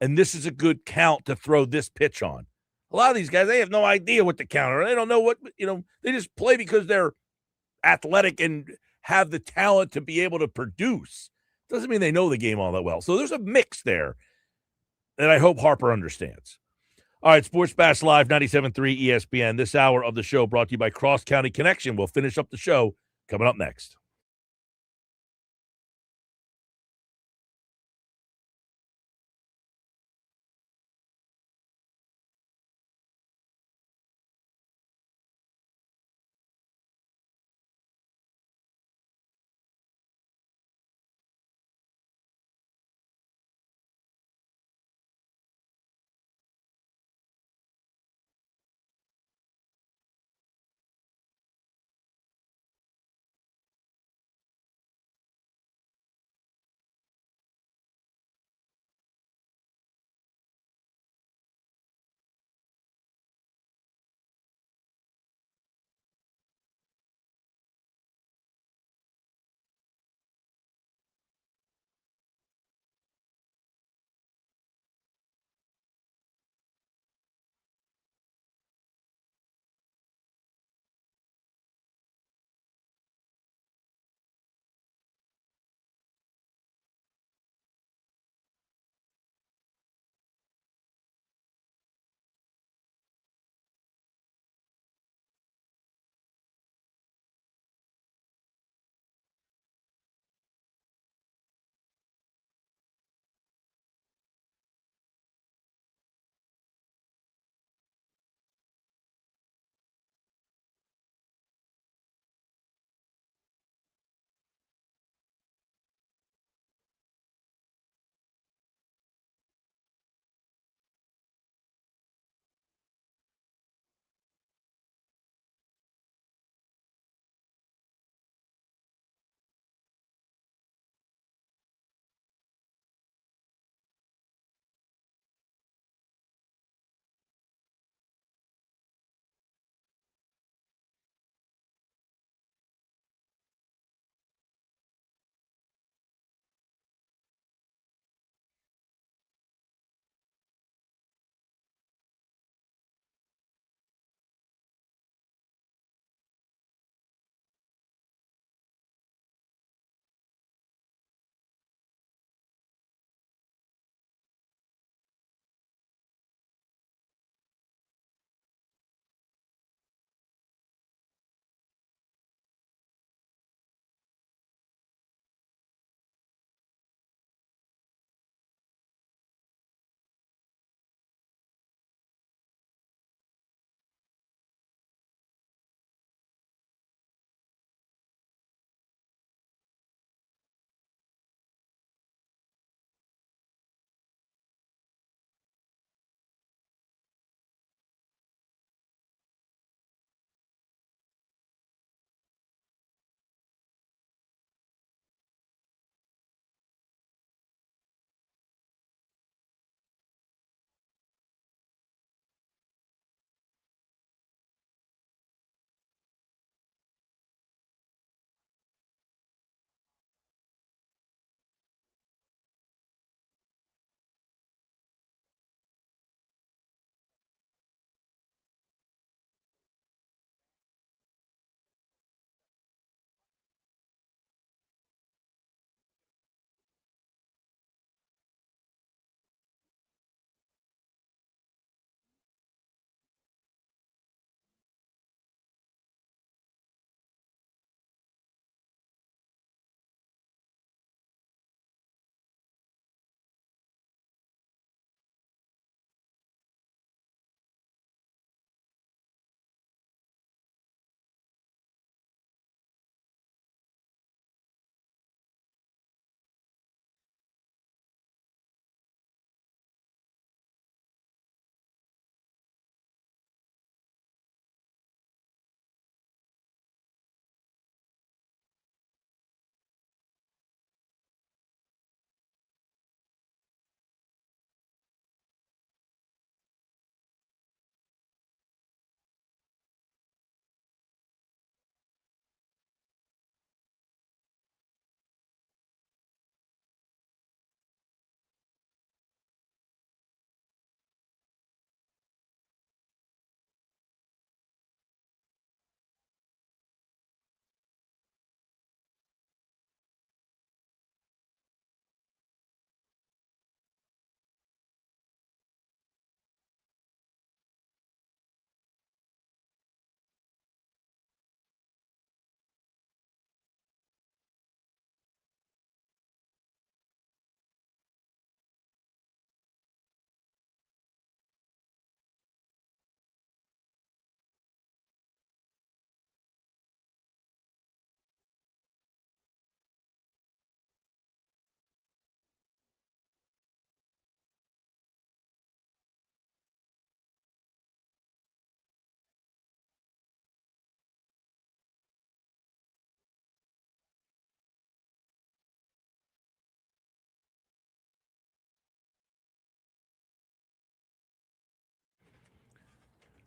and this is a good count to throw this pitch on. A lot of these guys, they have no idea what the count is. They don't know what, they just play because they're athletic and have the talent to be able to produce. Doesn't mean they know the game all that well. So there's a mix there that I hope Harper understands. All right, Sports Bash Live, 97.3 ESPN. This hour of the show brought to you by Cross County Connection. We'll finish up the show coming up next.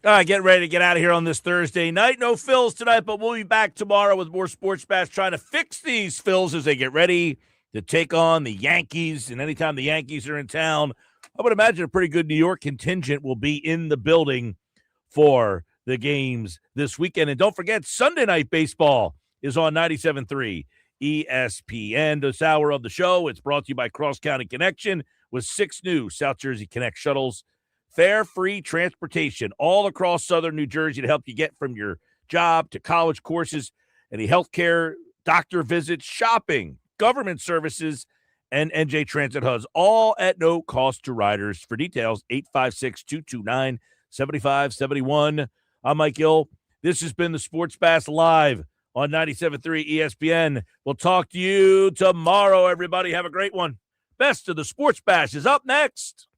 All right, get ready to get out of here on this Thursday night. No Phils tonight, but we'll be back tomorrow with more Sports Bash trying to fix these Phils as they get ready to take on the Yankees. And anytime the Yankees are in town, I would imagine a pretty good New York contingent will be in the building for the games this weekend. And don't forget, Sunday Night Baseball is on 97.3 ESPN. This hour of the show, it's brought to you by Cross County Connection with 6 new South Jersey Connect shuttles. Fare-free transportation all across southern New Jersey to help you get from your job to college courses, any healthcare, doctor visits, shopping, government services, and NJ Transit hubs, all at no cost to riders. For details, 856-229-7571. I'm Mike Gill. This has been the Sports Bash Live on 97.3 ESPN. We'll talk to you tomorrow, everybody. Have a great one. Best of the Sports Bash is up next.